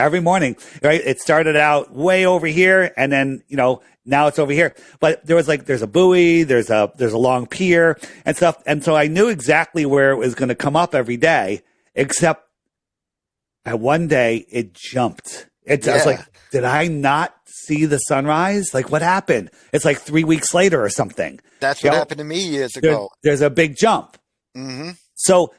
J: every morning, right? It started out way over here, and then, you know, now it's over here. But there was like, there's a buoy, there's a long pier and stuff. And so I knew exactly where it was going to come up every day, except at one day it jumped. I was like, did I not see the sunrise? Like, what happened? It's like 3 weeks later or something.
I: That's what happened to me years ago.
J: There's a big jump.
I: Mm-hmm.
J: So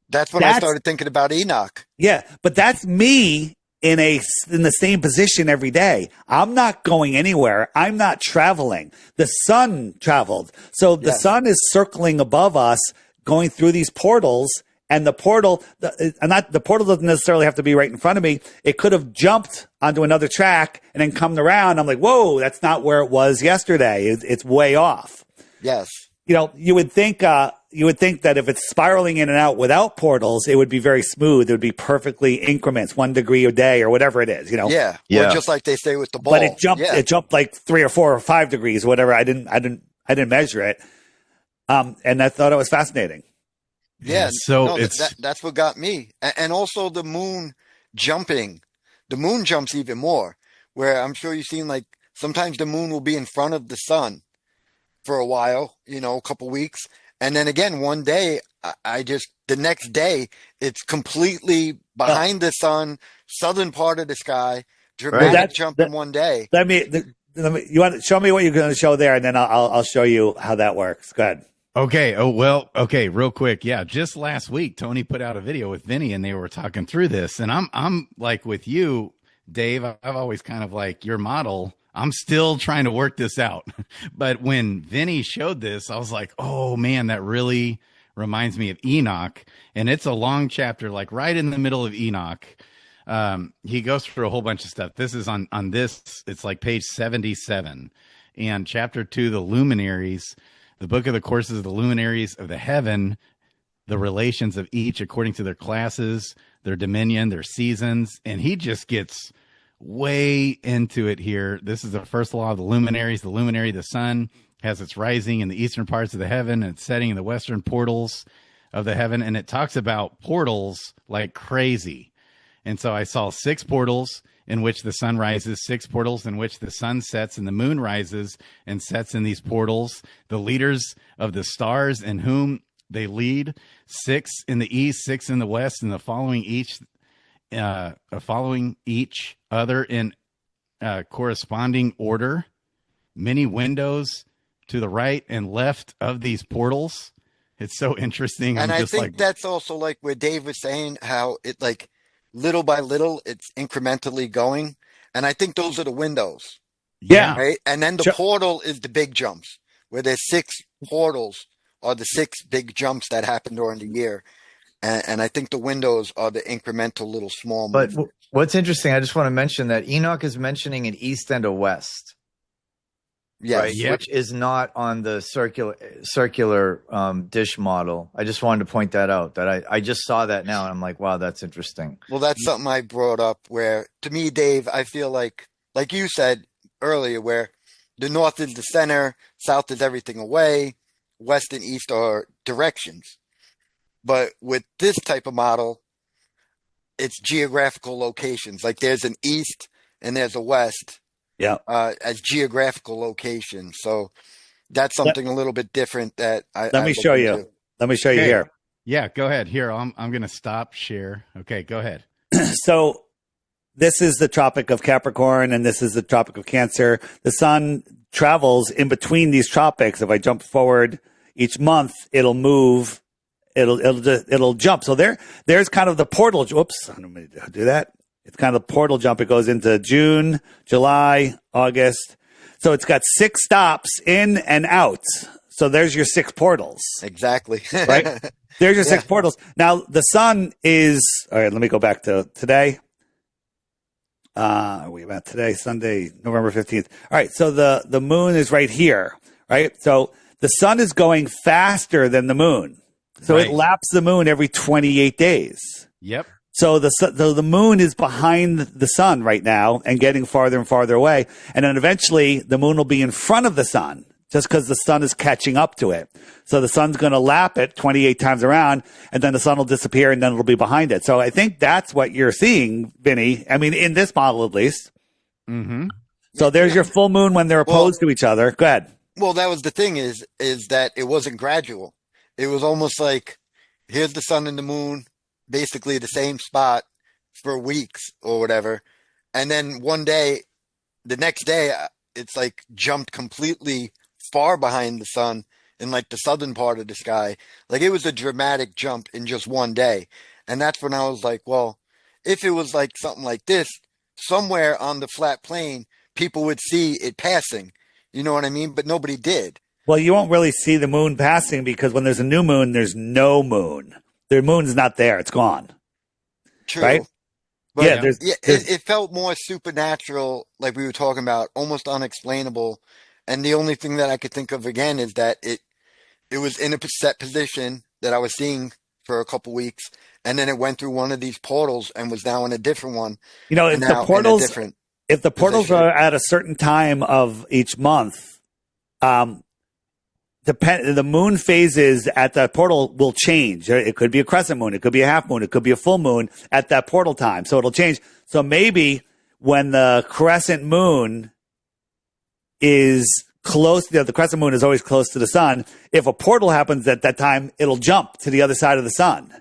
I: that's when I started thinking about Enoch.
J: Yeah, but that's me in the same position every day. I'm not going anywhere. I'm not traveling. The sun traveled. So the sun is circling above us, going through these portals. And the portal, the portal doesn't necessarily have to be right in front of me. It could have jumped onto another track and then come around. I'm like, whoa, that's not where it was yesterday. It's way off.
I: Yes.
J: You know, you would think that if it's spiraling in and out without portals, it would be very smooth. It would be perfectly increments, 1 degree a day or whatever it is. You know.
I: Yeah. Or just like they say with the ball.
J: But it jumped. Yeah. It jumped like 3 or 4 or 5 degrees, or whatever. I didn't measure it. And I thought it was fascinating.
I: Yeah,
K: so
I: that's what got me. And also the moon jumping. The moon jumps even more, where I'm sure you've seen, like, sometimes the moon will be in front of the sun for a while, you know, a couple weeks. And then again, one day, the next day, it's completely behind the sun, southern part of the sky, dramatic jump in one day.
J: You want to show me what you're going to show there, and then I'll show you how that works. Go ahead.
K: Okay. Oh, well, okay. Real quick. Yeah. Just last week, Tony put out a video with Vinny and they were talking through this. And I'm like with you, Dave, I've always kind of like your model. I'm still trying to work this out. But when Vinny showed this, I was like, oh man, that really reminds me of Enoch. And it's a long chapter, like right in the middle of Enoch. He goes through a whole bunch of stuff. This is on this. It's like page 77 and chapter 2, the luminaries. The book of the courses of the luminaries of the heaven, the relations of each according to their classes, their dominion, their seasons. And he just gets way into it here. This is the first law of the luminaries. The luminary, the sun, has its rising in the eastern parts of the heaven and its setting in the western portals of the heaven. And it talks about portals like crazy. And so I saw 6 portals in which the sun rises, 6 portals in which the sun sets and the moon rises and sets in these portals, the leaders of the stars in whom they lead, 6 in the east, 6 in the west, and the following each other in corresponding order, many windows to the right and left of these portals. It's so interesting.
I: And I think that's also like where Dave was saying how it, like, little by little, it's incrementally going. And I think those are the windows.
J: Yeah.
I: Right. And then the portal is the big jumps, where there's 6 portals are the 6 big jumps that happen during the year. And I think the windows are the incremental little small movements.
H: But what's interesting, I just want to mention that Enoch is mentioning an east and a west.
I: Yes.
H: Right,
K: Yep.
H: which is not on the circular dish model. I just wanted to point that out. That I just saw that now, and I'm like, wow, that's interesting.
I: Well, that's something I brought up where, to me, Dave, I feel like you said earlier, where the north is the center, south is everything away, west and east are directions. But with this type of model, it's geographical locations. Like there's an east and there's a west.
J: Yeah.
I: As geographical locations. So that's something a little bit different that
J: Let me show you. Let me show you here.
K: Yeah, go ahead. Here, I'm going to stop share. Okay, go ahead.
J: So this is the Tropic of Capricorn and this is the Tropic of Cancer. The sun travels in between these tropics. If I jump forward each month, it'll move. It'll jump. So there's kind of the portal. Whoops, I don't mean to do that. It's kind of the portal jump. It goes into June, July, August. So it's got 6 stops in and out. So there's your 6 portals.
I: Exactly.
J: Right? There's your 6 portals. Now the sun is, all right, let me go back to today. We about today, Sunday, November 15th. All right. So the moon is right here, right? So the sun is going faster than the moon. So it laps the moon every 28 days.
K: Yep.
J: So the moon is behind the sun right now and getting farther and farther away. And then eventually the moon will be in front of the sun just because the sun is catching up to it. So the sun's going to lap it 28 times around, and then the sun will disappear, and then it'll be behind it. So I think that's what you're seeing, Vinny. I mean, in this model at least.
K: Mm-hmm.
J: So there's your full moon when they're opposed to each other. Go ahead.
I: Well, that was the thing is that it wasn't gradual. It was almost like, here's the sun and the moon, basically the same spot for weeks or whatever. And then one day, the next day, it's like jumped completely far behind the sun in like the southern part of the sky. Like it was a dramatic jump in just one day. And that's when I was like, well, if it was like something like this, somewhere on the flat plane, people would see it passing. You know what I mean? But nobody did.
J: Well, you won't really see the moon passing because when there's a new moon, there's no moon. The moon's not there. It's gone.
I: True.
J: Right?
I: But
J: yeah,
I: it felt more supernatural, like we were talking about, almost unexplainable. And the only thing that I could think of again is that it was in a set position that I was seeing for a couple weeks, and then it went through one of these portals and was now in a different one.
J: You know, if the portals are at a certain time of each month, the moon phases at that portal will change. It could be a crescent moon, it could be a half moon, it could be a full moon at that portal time. So it'll change. So maybe when the crescent moon is close, the crescent moon is always close to the sun. If a portal happens at that time, it'll jump to the other side of the sun.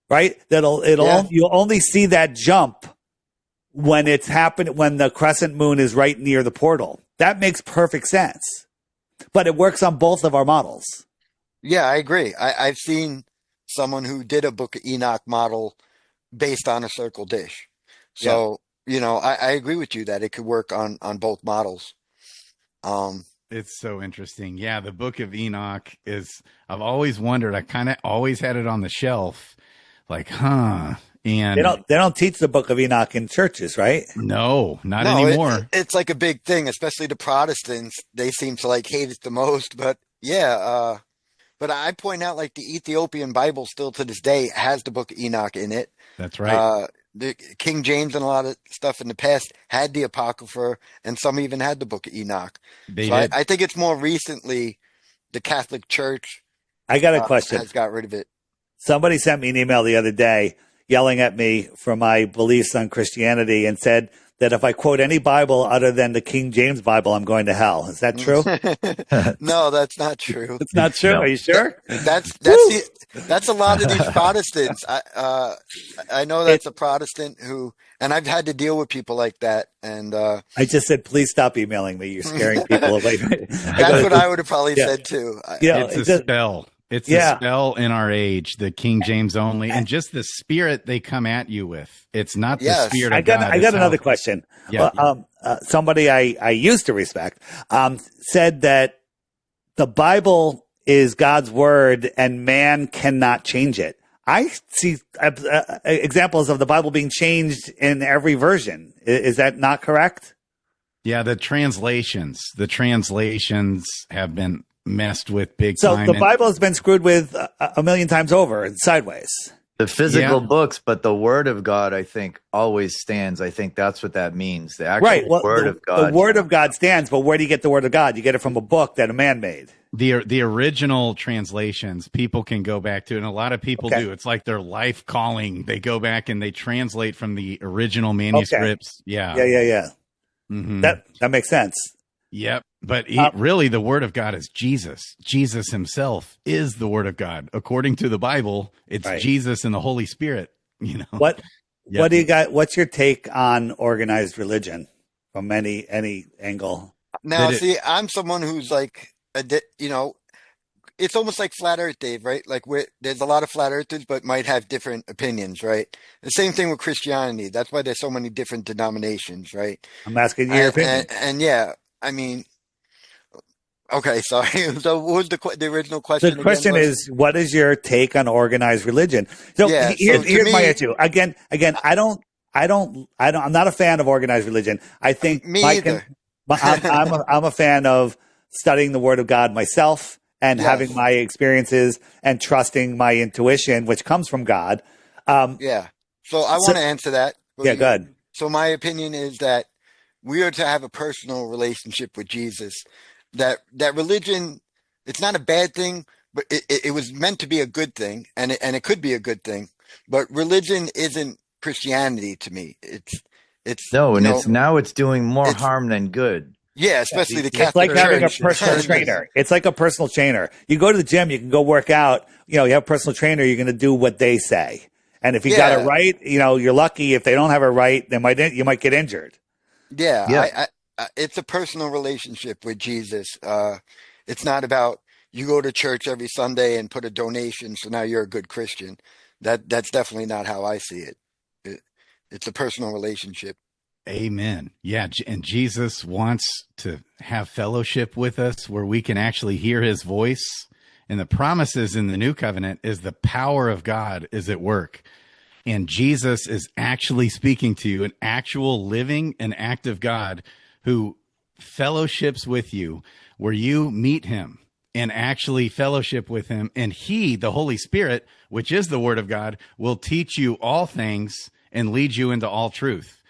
J: Right? You'll only see that jump when it's happened, when the crescent moon is right near the portal. That makes perfect sense. But it works on both of our models.
I: Yeah, I agree. I've seen someone who did a Book of Enoch model based on a circle dish. So, you know, I agree with you that it could work on both models.
K: It's so interesting. Yeah, the Book of Enoch is, I've always wondered, I kind of always had it on the shelf. Like, and
J: they don't teach the Book of Enoch in churches, right?
K: No, not anymore.
I: It's like a big thing, especially the Protestants. They seem to like hate it the most. But yeah, but I point out like the Ethiopian Bible still to this day has the Book of Enoch in it.
K: That's right.
I: The King James and a lot of stuff in the past had the Apocrypha, and some even had the Book of Enoch. I think it's more recently the Catholic Church.
J: I got a question.
I: Has got rid of it.
J: Somebody sent me an email the other day yelling at me for my beliefs on Christianity and said that if I quote any Bible other than the King James Bible, I'm going to hell. Is that true?
I: No, that's not true.
J: It's not true. No. Are you sure?
I: That's a lot of these Protestants. I know that's a Protestant who, and I've had to deal with people like that. And
J: I just said, please stop emailing me. You're scaring people away.
I: That's what I would have probably said too.
K: It's a spell. It's a spell in our age, the King James only, and just the spirit they come at you with. It's not the spirit of God.
J: I got another question.
K: Yeah.
J: Somebody I used to respect said that the Bible is God's word and man cannot change it. I see examples of the Bible being changed in every version. Is that not correct?
K: Yeah, the translations have been messed with big
J: time.
K: So
J: the Bible has been screwed with a million times over and sideways.
H: The physical books, but the word of God, I think, always stands. I think that's what that means. The actual word of God.
J: The word of God stands, but where do you get the word of God? You get it from a book that a man made.
K: The original translations, people can go back to, and a lot of people do. It's like their life calling. They go back and they translate from the original manuscripts. Yeah.
J: Mm-hmm. That makes sense.
K: Yep. But really, the word of God is Jesus. Jesus himself is the word of God. According to the Bible, it's Jesus and the Holy Spirit. You know
J: what do you got? What's your take on organized religion from any angle?
I: Now, see, I'm someone who's like, it's almost like flat Earth, Dave, right? Like there's a lot of flat earthers, but might have different opinions, right? The same thing with Christianity. That's why there's so many different denominations, right?
J: I'm asking your opinion.
I: And yeah, I mean. Okay, sorry. So what was the original question?
J: The question is, what is your take on organized religion? So here's my issue. Again, I'm not a fan of organized religion. I think
I: either.
J: I'm a fan of studying the Word of God myself and having my experiences and trusting my intuition, which comes from God.
I: So I want to answer that.
J: Yeah, go ahead.
I: So my opinion is that we are to have a personal relationship with Jesus. that religion, it's not a bad thing, but it was meant to be a good thing, and it could be a good thing. But religion isn't Christianity to me. It's
H: no, and it's doing more harm than good.
I: Yeah, especially the
J: Catholic Church. It's like having a personal trainer. It's like a personal trainer. You go to the gym, you can go work out. You know, you have a personal trainer, you're going to do what they say. And if you got it right, you know, you're lucky. If they don't have it right, you might get injured.
I: Yeah. It's a personal relationship with Jesus. It's not about you go to church every Sunday and put a donation, so now you're a good Christian. That's definitely not how I see it. It's a personal relationship.
K: Amen. Yeah, and Jesus wants to have fellowship with us where we can actually hear his voice. And the promises in the new covenant is the power of God is at work. And Jesus is actually speaking to you, an actual living and active God who fellowships with you, where you meet him and actually fellowship with him. And he, the Holy Spirit, which is the word of God, will teach you all things and lead you into all truth.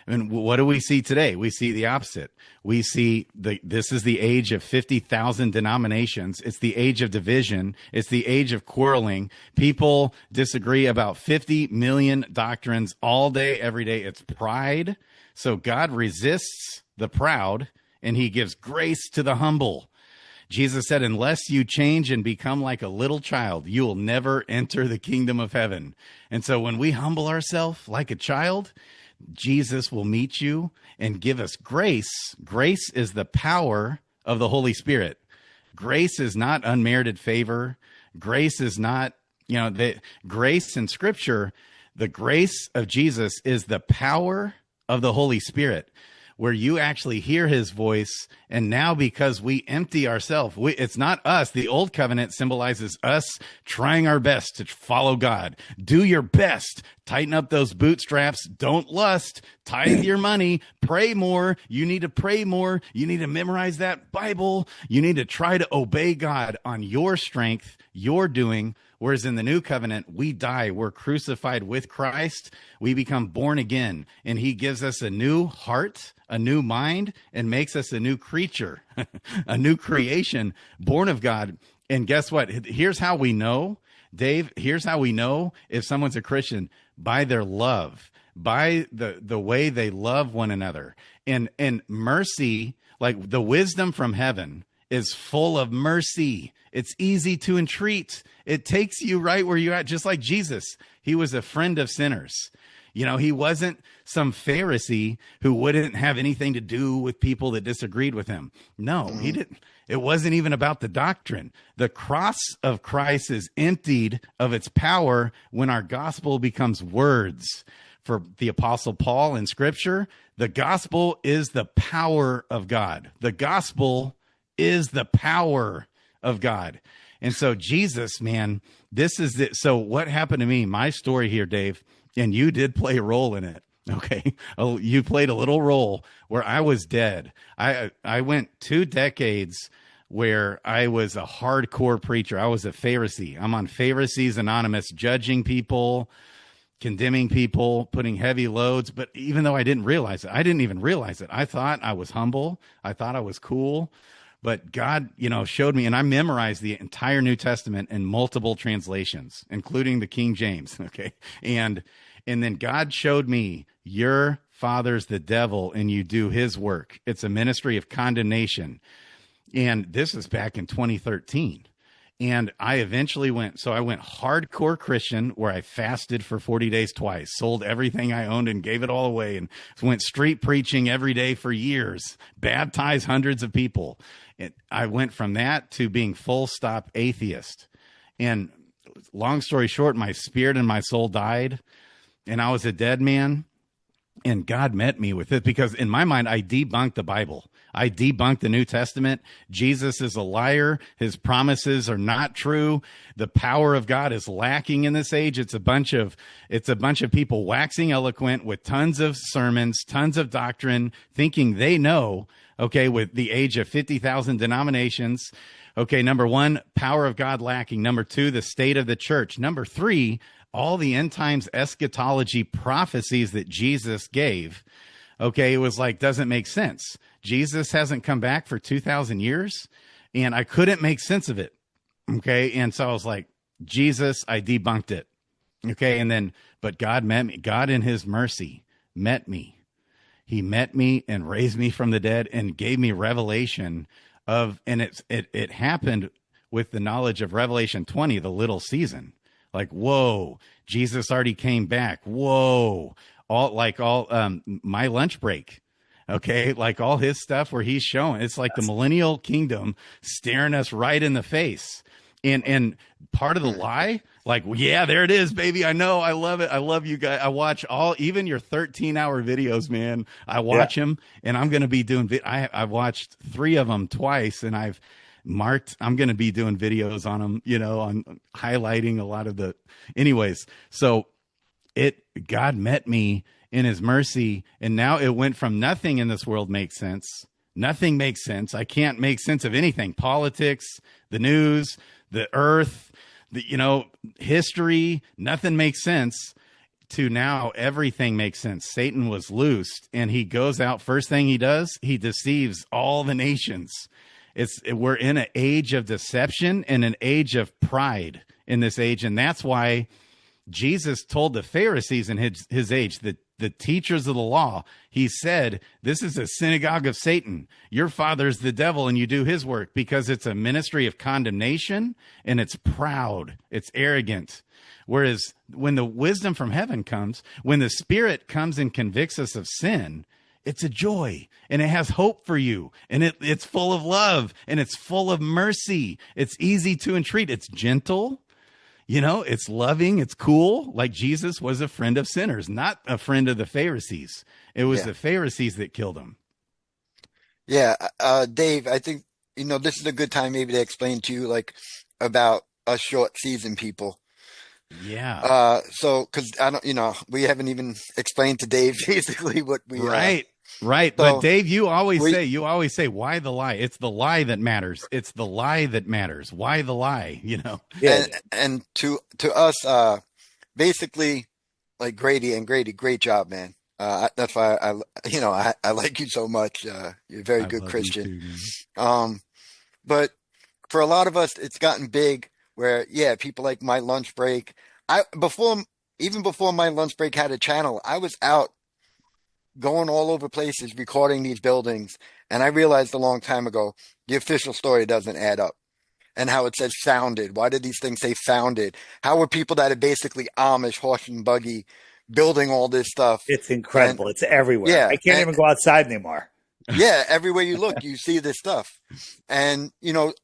K: And what do we see today? We see the opposite. We see this is the age of 50,000 denominations. It's the age of division. It's the age of quarreling. People disagree about 50 million doctrines all day, every day. It's pride. So God resists the proud and he gives grace to the humble. Jesus said, unless you change and become like a little child, you will never enter the kingdom of heaven. And so when we humble ourselves like a child, Jesus will meet you and give us grace. Grace is the power of the Holy Spirit. Grace is not unmerited favor. Grace is not, the grace in Scripture. The grace of Jesus is the power of the Holy Spirit, where you actually hear his voice. And now because we empty ourselves, it's not us. The old covenant symbolizes us trying our best to follow God. Do your best. Tighten up those bootstraps. Don't lust. Tithe your money. Pray more. You need to pray more. You need to memorize that Bible. You need to try to obey God on your strength, your doing. Whereas in the new covenant, we die. We're crucified with Christ. We become born again. And he gives us a new heart, a new mind, and makes us a new creature, a new creation, born of God. And guess what? Here's how we know, Dave, here's how we know if someone's a Christian: by their love, by the way they love one another. And mercy, like the wisdom from heaven, is full of mercy. It's easy to entreat. It takes you right where you're at, just like Jesus. He was a friend of sinners. He wasn't some Pharisee who wouldn't have anything to do with people that disagreed with him. No, he didn't. It wasn't even about the doctrine. The cross of Christ is emptied of its power when our gospel becomes words. For the Apostle Paul in Scripture, the gospel is the power of God. The gospel is the power of God. And so Jesus, man, this is it. So what happened to me, my story here, Dave, and you did play a role in it. Okay. Oh, you played a little role where I was dead. I went 2 decades where I was a hardcore preacher. I was a Pharisee. I'm on Pharisees Anonymous, judging people, condemning people, putting heavy loads. But even though I didn't realize it, I didn't even realize it. I thought I was humble. I thought I was cool. But God, showed me, and I memorized the entire New Testament in multiple translations, including the King James. Okay. And then God showed me, your father's the devil and you do his work. It's a ministry of condemnation. And this is back in 2013. And I eventually went hardcore Christian, where I fasted for 40 days twice, sold everything I owned and gave it all away, and went street preaching every day for years, baptized hundreds of people. I went from that to being full stop atheist. And long story short, my spirit and my soul died, and I was a dead man. And God met me with it, because in my mind, I debunked the Bible. I debunked the New Testament. Jesus is a liar. His promises are not true. The power of God is lacking in this age. It's a bunch of people waxing eloquent with tons of sermons, tons of doctrine, thinking they know, okay, with the age of 50,000 denominations. Okay, number 1, power of God lacking. Number 2, the state of the church. Number 3, all the end times eschatology prophecies that Jesus gave. Okay. It was like, doesn't make sense. Jesus hasn't come back for 2,000 years, and I couldn't make sense of it. Okay. And so I was like, Jesus, I debunked it. Okay. And then, but God met me. God in his mercy met me. He met me and raised me from the dead and gave me revelation of, and it happened with the knowledge of Revelation 20, the little season. Like, whoa, Jesus already came back. Whoa. My lunch break. Okay. Like all his stuff where he's showing, it's like the millennial kingdom staring us right in the face. And part of the lie, like, yeah, there it is, baby. I know. I love it. I love you guys. I watch even your 13-hour videos, man. I watch them, and I'm going to be doing, I've watched 3 of them twice, and I've marked, I'm going to be doing videos on them, on highlighting a lot of anyways. So God met me in his mercy, and now it went from nothing in this world makes sense. Nothing makes sense. I can't make sense of anything. Politics, the news, the earth, history, nothing makes sense, to now everything makes sense. Satan was loosed, and he goes out. First thing he does, he deceives all the nations. We're in an age of deception and an age of pride in this age. And that's why Jesus told the Pharisees in his age, the teachers of the law, he said, this is a synagogue of Satan. Your father's the devil and you do his work, because it's a ministry of condemnation and it's proud. It's arrogant. Whereas when the wisdom from heaven comes, when the Spirit comes and convicts us of sin, it's a joy and it has hope for you. And it's full of love and it's full of mercy. It's easy to entreat. It's gentle. It's loving, it's cool. Like Jesus was a friend of sinners, not a friend of the Pharisees. It was the Pharisees that killed him.
I: Yeah. Dave, I think, this is a good time maybe to explain to you, like, about us short season people.
K: Yeah.
I: So, cause we haven't even explained to Dave basically what we,
K: Right.
I: So
K: But Dave, you always say, why the lie? It's the lie that matters. It's the lie that matters. Why the lie?
I: Yeah. And to us, basically, like Grady, great job, man. That's why I like you so much. You're a very good Christian. But for a lot of us, it's gotten big where, people like my lunch break. Even before my lunch break had a channel, I was out going all over places, recording these buildings. And I realized a long time ago, the official story doesn't add up. And how it says founded. Why did these things say founded? How were people that are basically Amish, horse and buggy, building all this stuff?
J: It's incredible. It's everywhere.
I: Yeah,
J: I can't even go outside anymore.
I: Yeah, everywhere you look, you see this stuff. And,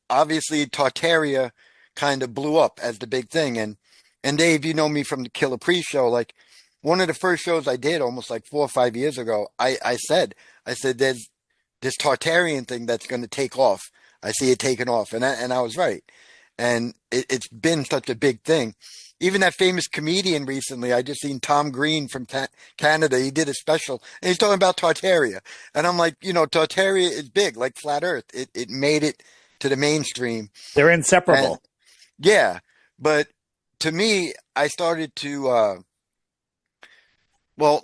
I: obviously Tartaria kind of blew up as the big thing. And Dave, you know me from the Killer Pre-show, like, one of the first shows I did almost like 4 or 5 years ago, I said, there's this Tartarian thing that's going to take off. I see it taking off. And I was right. And it's been such a big thing. Even that famous comedian recently, I just seen Tom Green from Canada. He did a special and he's talking about Tartaria. And I'm like, Tartaria is big, like flat earth. It made it to the mainstream.
J: They're inseparable.
I: And, but to me, I started to,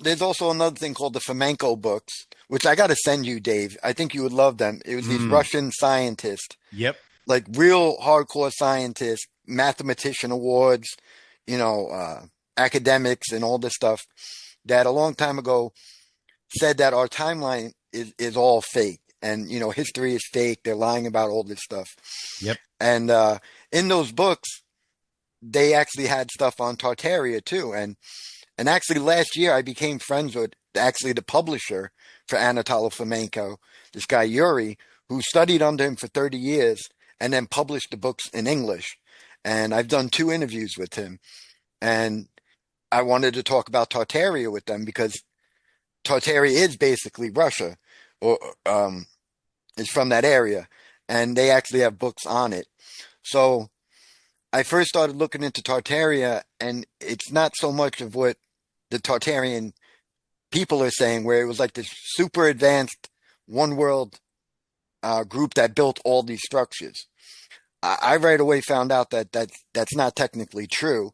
I: there's also another thing called the Flamenco books, which I got to send you, Dave. I think you would love them. It was these Russian scientists.
K: Yep.
I: Like real hardcore scientists, mathematician awards, academics and all this stuff that a long time ago said that our timeline is all fake. And, history is fake. They're lying about all this stuff.
K: Yep.
I: And in those books, they actually had stuff on Tartaria too. And actually last year I became friends with actually the publisher for Anatoly Flamenco, this guy Yuri, who studied under him for 30 years and then published the books in English. And I've done 2 interviews with him. And I wanted to talk about Tartaria with them because Tartaria is basically Russia, or is from that area. And they actually have books on it. So I first started looking into Tartaria, and it's not so much of what the Tartarian people are saying, where it was like this super advanced one world group that built all these structures. I right away found out that that's not technically true.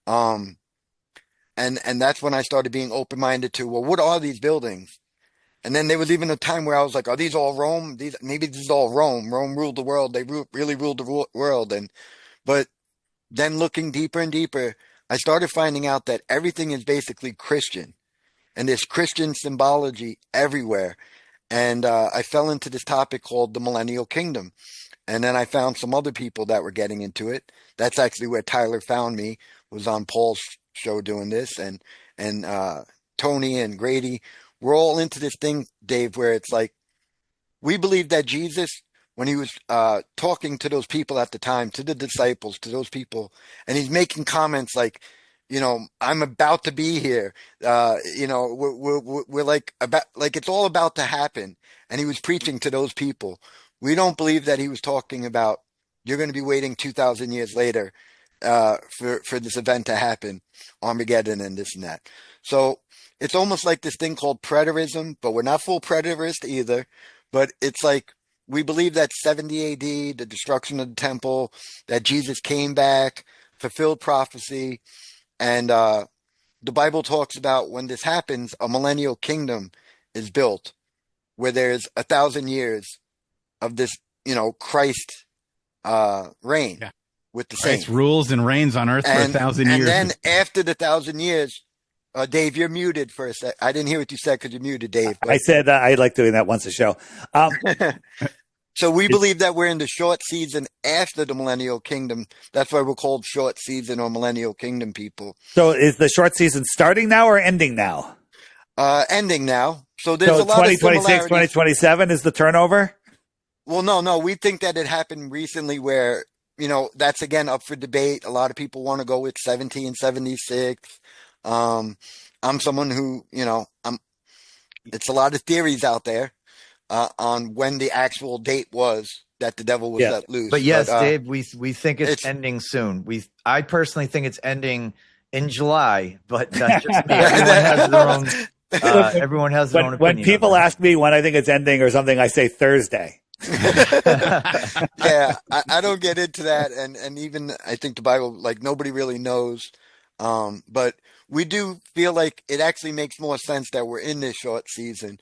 I: And that's when I started being open-minded to, well, what are these buildings? And then there was even a time where I was like, are these all Rome? Maybe this is all Rome. Rome ruled the world. They really ruled the world. But then looking deeper and deeper, I started finding out that everything is basically Christian, and there's Christian symbology everywhere. And I fell into this topic called the Millennial Kingdom. And then I found some other people that were getting into it. That's actually where Tyler found me, was on Paul's show doing this. And Tony and Grady, we're all into this thing, Dave, where it's like, we believe that Jesus, when he was talking to those people at the time, to the disciples, to those people, and he's making comments like, I'm about to be here. We're like it's all about to happen. And he was preaching to those people. We don't believe that he was talking about, you're going to be waiting 2,000 years later for this event to happen, Armageddon and this and that. So it's almost like this thing called preterism, but we're not full preterist either. But it's like, we believe that 70 AD, the destruction of the temple, that Jesus came back, fulfilled prophecy. And the Bible talks about when this happens, a millennial kingdom is built where there's 1,000 years of this, Christ reign with the saints.
K: Christ rules and reigns on earth for 1,000 years.
I: And then after the 1,000 years, Dave, you're muted for a sec. I didn't hear what you said because you're muted, Dave.
J: I said I like doing that once a show.
I: So we believe that we're in the short season after the millennial kingdom. That's why we're called short season or millennial kingdom people.
J: So is the short season starting now or ending now?
I: Ending now. So there's a lot
J: 2026,
I: of similarities.
J: 2027 is the turnover?
I: Well, no. We think that it happened recently where, that's again up for debate. A lot of people want to go with 1776. I'm someone who, it's a lot of theories out there on when the actual date was that the devil was let loose.
H: But yes, Dave, we think it's ending soon. I personally think it's ending in July, but that's just me. Everyone has their own opinion.
J: When people ask me when I think it's ending or something, I say Thursday.
I: Yeah, I don't get into that, and even I think the Bible, like, nobody really knows. But we do feel like it actually makes more sense that we're in this short season.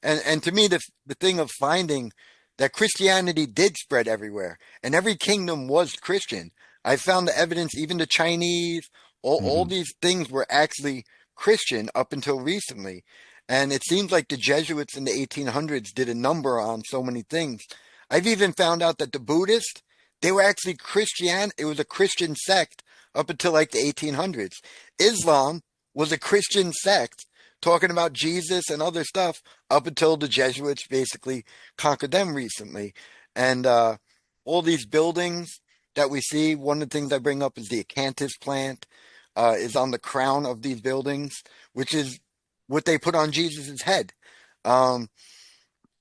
I: And to me, the thing of finding that Christianity did spread everywhere, and every kingdom was Christian. I found the evidence, even the Chinese, all these things were actually Christian up until recently. And it seems like the Jesuits in the 1800s did a number on so many things. I've even found out that the Buddhists, they were actually Christian. It was a Christian sect up until like the 1800s. Islam was a Christian sect talking about Jesus and other stuff up until the Jesuits basically conquered them recently. And all these buildings that we see, one of the things I bring up is the acanthus plant is on the crown of these buildings, which is what they put on Jesus's head. A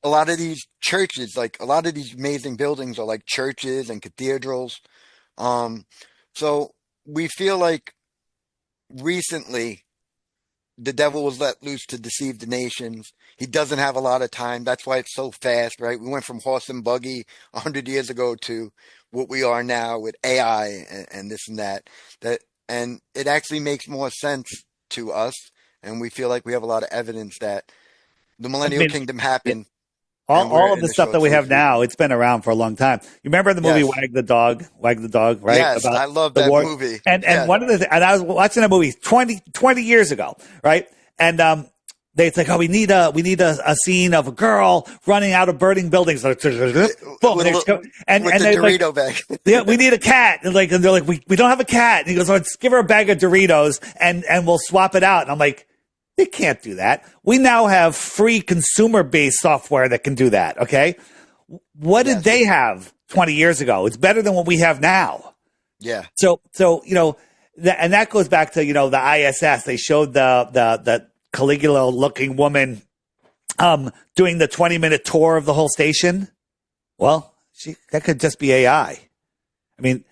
I: lot of these churches, like a lot of these amazing buildings are like churches and cathedrals. So we feel like recently the devil was let loose to deceive the nations. He doesn't have a lot of time. That's why it's so fast, right? We went from horse and buggy 100 years ago to what we are now with AI and this and that. And it actually makes more sense to us. And we feel like we have a lot of evidence that the millennial kingdom happened.
J: All of the stuff that we have now, it's been around for a long time. You remember the movie Wag the Dog, right?
I: Yes, I love that movie.
J: And one of the and I was watching that movie 20 years ago, right? And it's like, we need a scene of a girl running out of burning buildings. Boom,
I: with the Dorito bag.
J: Yeah, we need a cat. And they're like, we don't have a cat. And he goes, let's give her a bag of Doritos and we'll swap it out. And I'm like, they can't do that. We now have free consumer-based software that can do that, okay? What did they have 20 years ago? It's better than what we have now.
I: Yeah.
J: So and that goes back to, the ISS. They showed the Caligula-looking woman doing the 20-minute tour of the whole station. Well, that could just be AI. I mean,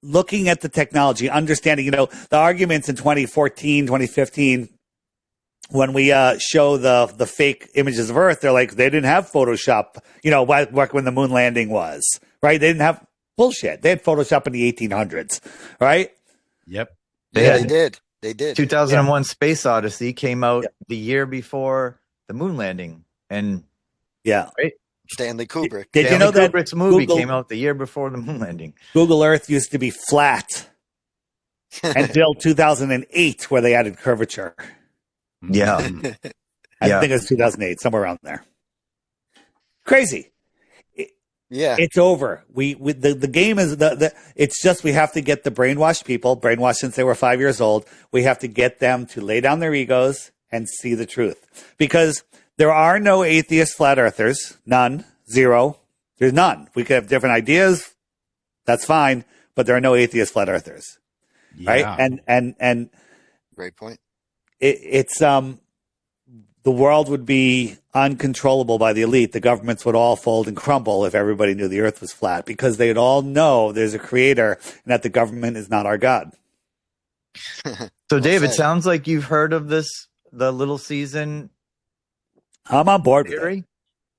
J: looking at the technology, understanding, the arguments in 2014, 2015, when we show the fake images of Earth, they're like, they didn't have Photoshop, back when the moon landing was, right? They didn't have bullshit. They had Photoshop in the 1800s, right?
K: Yep.
I: They did. They did.
H: 2001 Space Odyssey came out the year before the moon landing. And right?
I: Stanley Kubrick.
J: Did you know that
H: Kubrick's movie came out the year before the moon landing?
J: Google Earth used to be flat until 2008, where they added curvature.
H: Yeah.
J: I think it was 2008, somewhere around there. Crazy. It's over. The game is it's just we have to get the brainwashed people, brainwashed since they were 5 years old. We have to get them to lay down their egos and see the truth, because there are no atheist flat earthers. None. Zero. There's none. We could have different ideas. That's fine, but there are no atheist flat earthers. Right? And
I: great point.
J: It's the world would be uncontrollable by the elite. The governments would all fold and crumble if everybody knew the earth was flat, because they'd all know there's a creator and that the government is not our God.
H: So, Dave, it sounds like you've heard of this, the little season.
J: I'm on board
H: theory.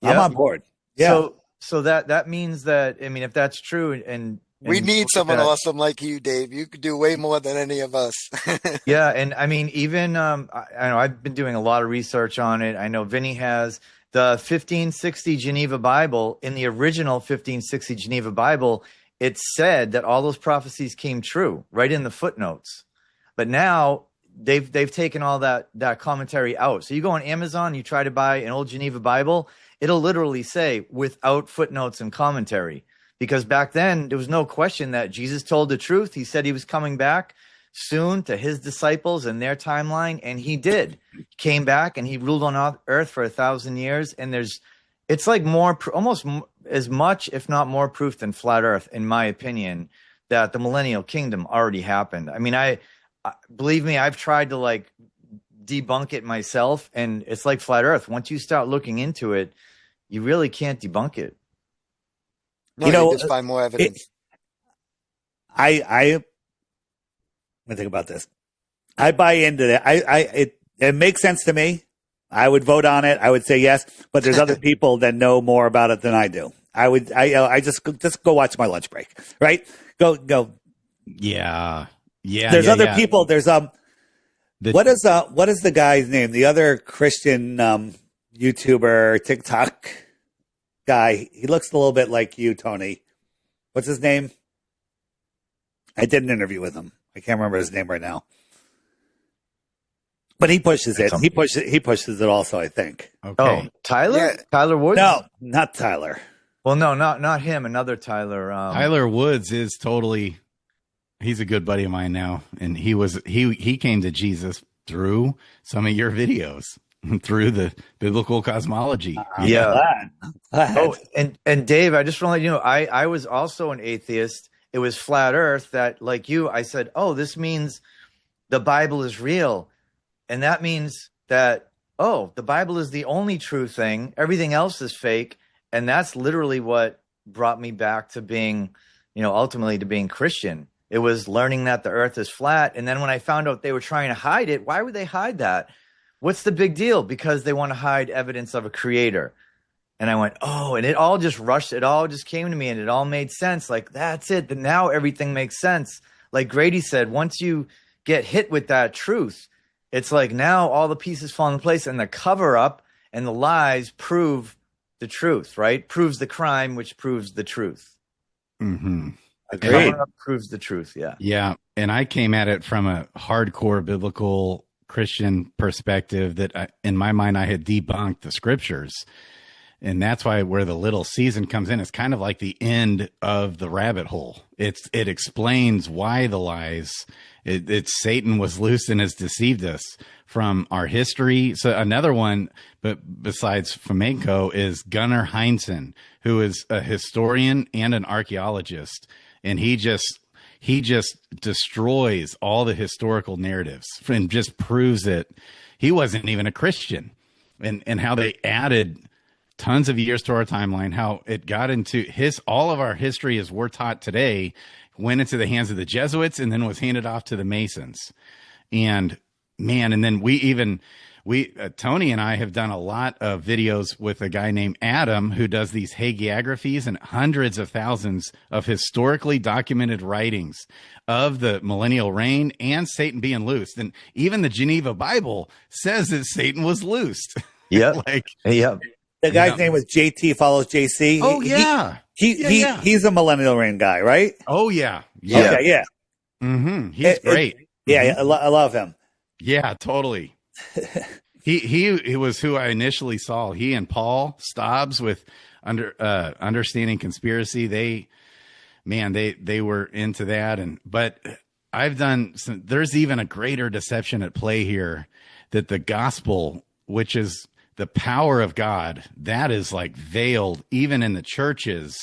J: With it. I'm on board. Yeah.
H: So that means that, I mean, if that's true, and
I: we need someone awesome like you, Dave. You could do way more than any of us.
H: Yeah, and I mean, even I know I've been doing a lot of research on it. I know Vinny has the 1560 Geneva Bible. In the original 1560 Geneva Bible, it said that all those prophecies came true, right in the footnotes. But now they've taken all that commentary out. So you go on Amazon, you try to buy an old Geneva Bible, it'll literally say without footnotes and commentary. Because back then, there was no question that Jesus told the truth. He said he was coming back soon to his disciples and their timeline, and he did. He came back, and he ruled on earth for 1,000 years. And it's like almost as much, if not more proof than flat earth, in my opinion, that the millennial kingdom already happened. I mean, believe me, I've tried to like debunk it myself, and it's like flat earth. Once you start looking into it, you really can't debunk it.
I: No, you just find more evidence.
J: Let me think about this. I buy into that. It makes sense to me. I would vote on it. I would say yes, but there's other people that know more about it than I do. I just go watch my lunch break, right? Go.
K: Yeah.
J: There's other people. There's what is the guy's name? The other Christian YouTuber, TikTok guy. He looks a little bit like you, Tony. What's his name? I did an interview with him. I can't remember his name right now. But he pushes it. He pushes it also, I think.
H: Okay. Oh, Tyler? Yeah. Tyler Woods?
J: No, not Tyler.
H: Well, no, not him. Another Tyler.
K: Tyler Woods is totally. He's a good buddy of mine now, and he came to Jesus through some of your videos, through the biblical cosmology.
H: Yeah. Oh, and Dave, I just want to let you know, I was also an atheist. It was flat Earth that, like you, I said, oh, this means the Bible is real, and that means that the Bible is the only true thing. Everything else is fake, and that's literally what brought me back to being, ultimately to being Christian. It was learning that the earth is flat. And then when I found out they were trying to hide it, why would they hide that? What's the big deal? Because they want to hide evidence of a creator. And I went, and it all just rushed. It all just came to me and it all made sense. Like, that's it. Then now everything makes sense. Like Grady said, once you get hit with that truth, it's like now all the pieces fall into place and the cover up and the lies prove the truth, right? Proves the crime, which proves the truth.
K: Mm-hmm.
H: Agreed. Proves the truth, yeah.
K: Yeah, and I came at it from a hardcore biblical Christian perspective that in my mind I had debunked the scriptures. And that's why where the little season comes in, it's kind of like the end of the rabbit hole. It explains why the lies. It's Satan was loose and has deceived us from our history. So another one, but besides Flamenco, is Gunnar Heinzen, who is a historian and an archaeologist. And he just destroys all the historical narratives and just proves that he wasn't even a Christian, and how they added tons of years to our timeline, how it got into all of our history as we're taught today went into the hands of the Jesuits and then was handed off to the Masons. And man, and then Tony and I have done a lot of videos with a guy named Adam who does these hagiographies and hundreds of thousands of historically documented writings of the millennial reign and Satan being loosed. And even the Geneva Bible says that Satan was loosed.
H: Yeah.
J: The guy's name was JT follows JC.
K: Oh, yeah.
J: He's a millennial reign guy, right?
K: Oh, yeah.
J: Okay, yeah.
K: Mm-hmm. He's great.
J: Yeah, I love him.
K: Yeah, totally. He was who I initially saw. He and Paul Stobbs with Understanding Conspiracy. They were into that. But I've done there's even a greater deception at play here, that the gospel, which is the power of God, that is like veiled even in the churches.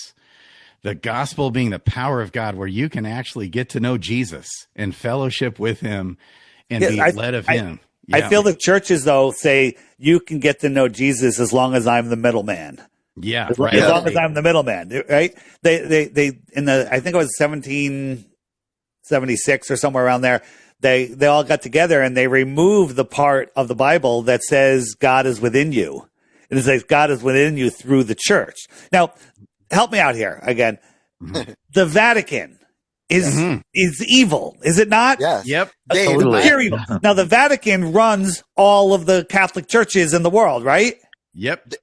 K: The gospel being the power of God, where you can actually get to know Jesus and fellowship with him and be led of him.
J: I feel the churches, though, say you can get to know Jesus as long as I'm the middleman.
K: Yeah,
J: as long as I'm the middleman, right? They in the, I think it was 1776 or somewhere around there. They all got together and they removed the part of the Bible that says God is within you, and it says God is within you through the church. Now, help me out here again. The Vatican is evil, is it not?
I: Yes.
K: Yep.
J: Totally. Pure evil. Now, the Vatican runs all of the Catholic churches in the world, right?
K: Yep.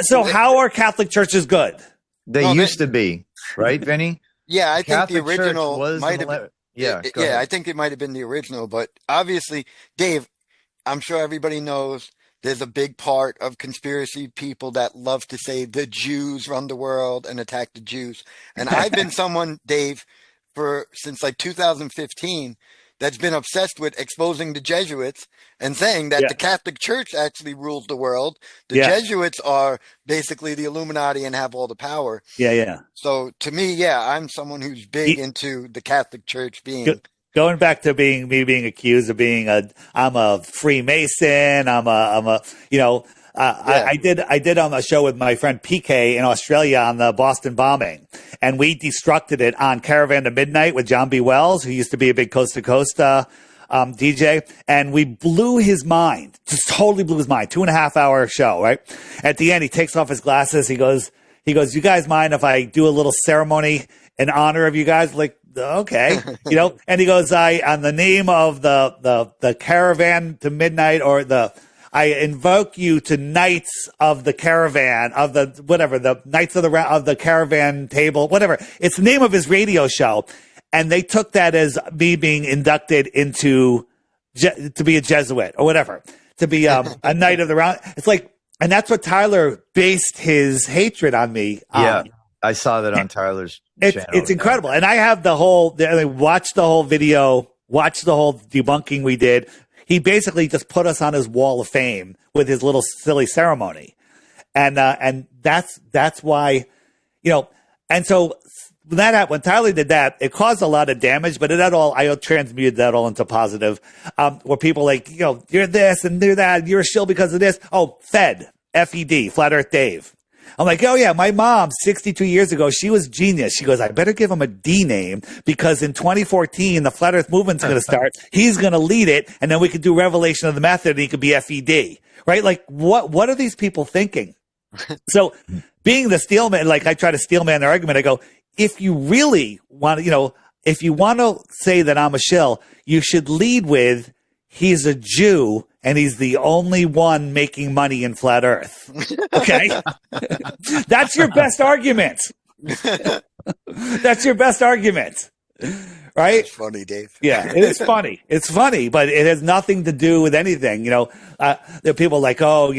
J: So how are Catholic churches good?
H: They used to be, right, Vinny?
I: Yeah, I think
H: Catholic
I: the original might have been.
H: Yeah,
I: I think it might have been the original, but obviously, Dave, I'm sure everybody knows there's a big part of conspiracy people that love to say the Jews run the world and attack the Jews. And I've been someone, Dave, since like 2015, that's been obsessed with exposing the Jesuits and saying that the Catholic Church actually rules the world. The Jesuits are basically the Illuminati and have all the power.
J: Yeah.
I: So to me, I'm someone who's big into the Catholic Church being...
J: Going back to being accused of being I'm a Freemason. I did a show with my friend PK in Australia on the Boston bombing, and we destructed it on Caravan to Midnight with John B. Wells, who used to be a big Coast to Coast DJ, and we blew his mind, just totally blew his mind. 2.5 hour show, right? At the end, he takes off his glasses. He goes, "You guys mind if I do a little ceremony in honor of you guys?" Like, okay, and he goes, on the name of the Caravan to Midnight, or I invoke you to Knights of the Caravan, of the Knights of the Caravan Table, whatever. It's the name of his radio show. And they took that as me being inducted into, to be a Jesuit or whatever, to be a Knight of the Round. It's like, and that's what Tyler based his hatred on me.
H: Yeah. I saw that on Tyler's channel.
J: It's incredible. And I have watched the whole video, watched the whole debunking we did. He basically just put us on his wall of fame with his little silly ceremony. And that's why, and so when Tyler did that, it caused a lot of damage, but I transmuted that all into positive, where people like, you're this and you're that, you're a shill because of this. Oh, FED, Flat Earth Dave. I'm like, oh yeah, my mom 62 years ago, she was genius. She goes, I better give him a D name because in 2014, the Flat Earth movement's going to start. He's going to lead it. And then we could do Revelation of the Method and he could be FED, right? Like what are these people thinking? So being the steelman, like I try to steelman their argument. I go, if you really want to, if you want to say that I'm a shill, you should lead with, he's a Jew and he's the only one making money in flat Earth. Okay? That's your best argument. That's your best argument. Right?
I: It's funny, Dave.
J: Yeah, it is funny. It's funny, but it has nothing to do with anything. There are people like, oh,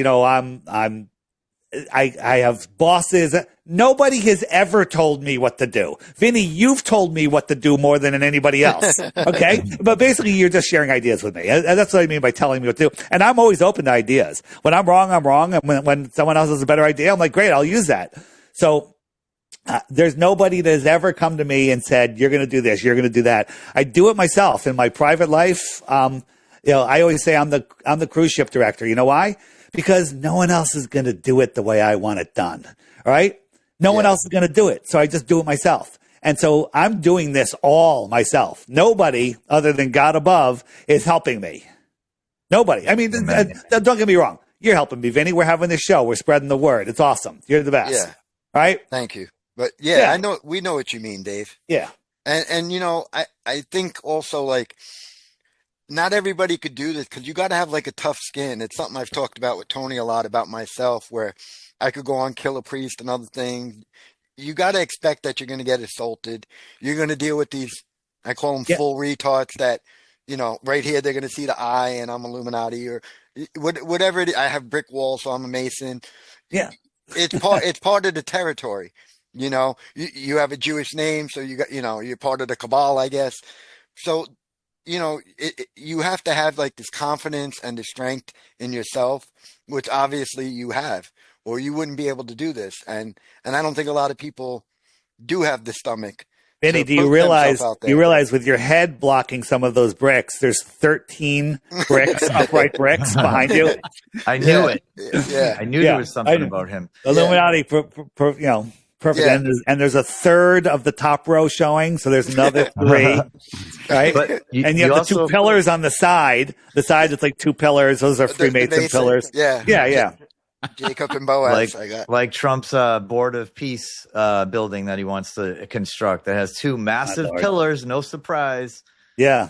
J: I have bosses. Nobody has ever told me what to do. Vinny, you've told me what to do more than anybody else. Okay? But basically, you're just sharing ideas with me. And that's what I mean by telling me what to do. And I'm always open to ideas. When I'm wrong, I'm wrong. And when someone else has a better idea, I'm like, great, I'll use that. So there's nobody that has ever come to me and said, you're going to do this, you're going to do that. I do it myself in my private life. I always say I'm the cruise ship director. You know why? Because no one else is going to do it the way I want it done. All right? No one else is going to do it. So I just do it myself. And so I'm doing this all myself. Nobody other than God above is helping me. Nobody. I mean, don't get me wrong. You're helping me, Vinny. We're having this show. We're spreading the word. It's awesome. You're the best.
I: Yeah.
J: Right?
I: Thank you. But yeah, I know, we know what you mean, Dave.
J: Yeah.
I: And you know, I think also, like, not everybody could do this, because you got to have like a tough skin. It's something I've talked about with Tony a lot about myself, where I could go on Kill a Priest and other things. You got to expect that you're going to get assaulted. You're going to deal with these, I call them full retards that, you know, right here, they're going to see the eye and I'm Illuminati, or whatever it is. I have brick walls, so I'm a Mason.
J: Yeah.
I: It's part of the territory. You know, you have a Jewish name, so you're part of the Cabal, I guess. So, you know, you have to have like this confidence and the strength in yourself, which obviously you have, or you wouldn't be able to do this. And I don't think a lot of people do have the stomach.
J: Vinny, do you realize with your head blocking some of those bricks, there's 13 bricks, upright bricks behind you?
H: I knew it.
I: Yeah.
H: I knew there was something about him.
J: Illuminati, you know, perfect.
I: Yeah.
J: And there's a third of the top row showing, so there's another 3, right?
H: But
J: you have the 2 pillars on the side. The side, it's like 2 pillars. Those are Freemason pillars. Yeah.
I: Jacob and Boaz.
H: Like Trump's Board of Peace building that he wants to construct that has 2 massive pillars. No surprise.
J: Yeah.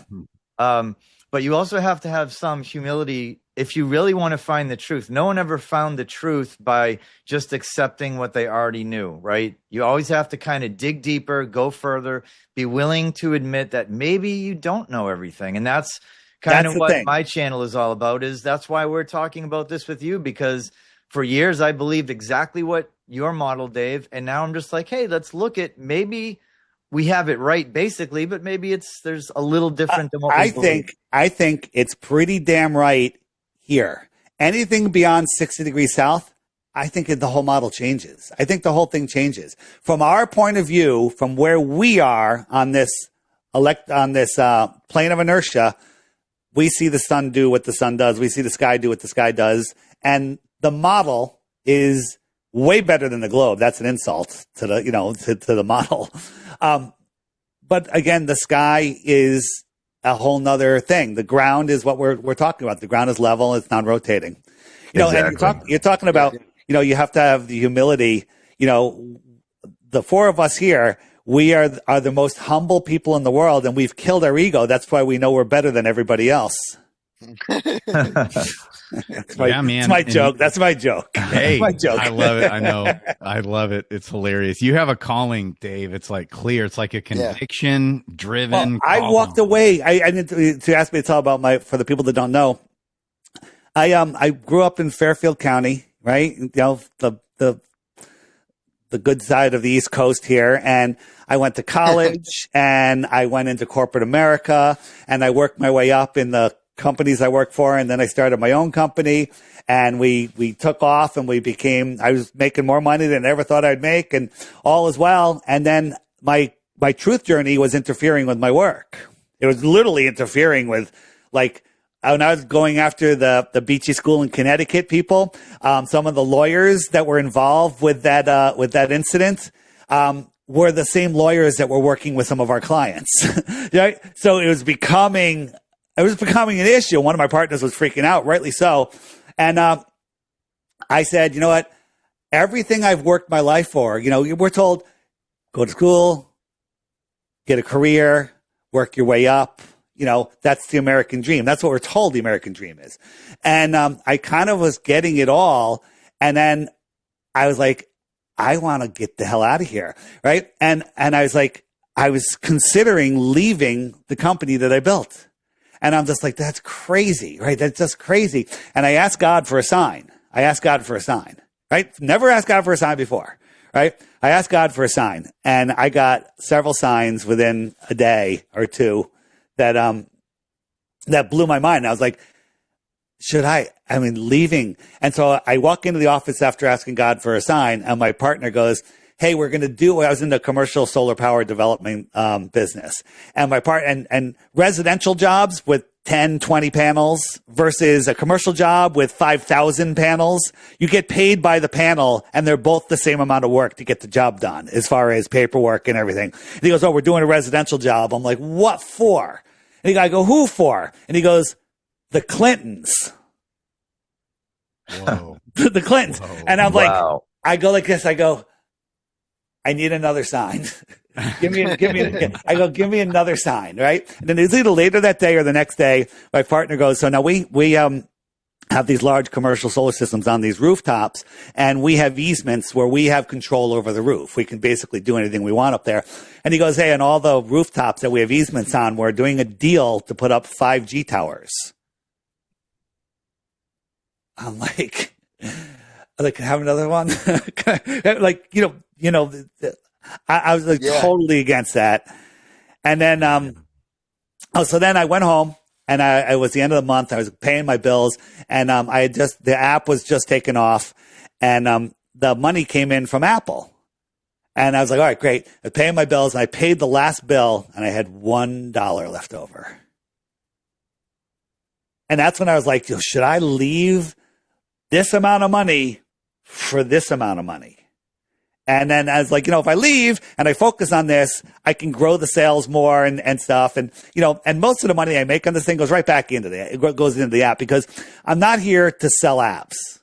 H: But you also have to have some humility if you really want to find the truth. No one ever found the truth by just accepting what they already knew, right? You always have to kind of dig deeper, go further, be willing to admit that maybe you don't know everything. And that's kind of what my channel is all about. That's why we're talking about this with you, because for years I believed exactly what your model, Dave, and now I'm just like, hey, let's look at, maybe we have it right basically, but maybe there's a little different than what we believe.
J: I think it's pretty damn right here. Anything beyond 60 degrees south, I think the whole model changes. I think the whole thing changes. From our point of view, from where we are on this plane of inertia, we see the sun do what the sun does. We see the sky do what the sky does. And the model is way better than the globe. That's an insult to the, to the model. But again, the sky is a whole nother thing. The ground is what we're talking about. The ground is level. It's non-rotating. And you're talking about, you have to have the humility. The 4 of us here, we are the most humble people in the world, and we've killed our ego. That's why we know we're better than everybody else. That's my joke. That's my joke.
K: Hey,
J: my joke.
K: I love it. I know. I love it. It's hilarious. You have a calling, Dave. It's like clear. It's like a conviction driven.
J: I walked away. I need to ask me to tell about for the people that don't know. I grew up in Fairfield County, right? The good side of the East Coast here. And I went to college and I went into corporate America, and I worked my way up in the companies I worked for. And then I started my own company, and we took off, and I was making more money than I ever thought I'd make, and all is well. And then my truth journey was interfering with my work. It was literally interfering with, like, when I was going after the Beachy School in Connecticut people, some of the lawyers that were involved with that incident, were the same lawyers that were working with some of our clients. Right? So it was becoming an issue. One of my partners was freaking out, rightly so. And I said, you know what? Everything I've worked my life for, we're told, go to school, get a career, work your way up. That's the American dream. That's what we're told the American dream is. And I kind of was getting it all. And then I was like, I want to get the hell out of here. Right. And I was like, I was considering leaving the company that I built. And I'm just like, that's crazy, right? That's just crazy. And I asked God for a sign. Right? Never asked God for a sign before, right? I asked God for a sign, and I got several signs within a day or two that blew my mind. I was like, leaving. And so I walk into the office after asking God for a sign, and my partner goes, hey, I was in the commercial solar power development business, and and residential jobs with 10, 20 panels versus a commercial job with 5,000 panels. You get paid by the panel, and they're both the same amount of work to get the job done as far as paperwork and everything. And he goes, oh, we're doing a residential job. I'm like, what for? And I go, who for? And he goes, the Clintons.
K: Whoa.
J: The Clintons.
K: Whoa.
J: And I'm like, I go like this. I go, I need another sign. give me another sign, right? And then it's either later that day or the next day, my partner goes, so now we have these large commercial solar systems on these rooftops, and we have easements where we have control over the roof. We can basically do anything we want up there. And he goes, hey, on all the rooftops that we have easements on, we're doing a deal to put up 5G towers. I'm like, have another one? Like, I was like totally against that. And then, so then I went home, and I was the end of the month. I was paying my bills, and the app was just taken off, and the money came in from Apple. And I was like, all right, great. I was paying my bills, and I paid the last bill, and I had $1 left over. And that's when I was like, should I leave this amount of money for this amount of money? And then I was like, if I leave and I focus on this, I can grow the sales more and stuff. And, and most of the money I make on this thing goes right back into goes into the app, because I'm not here to sell apps.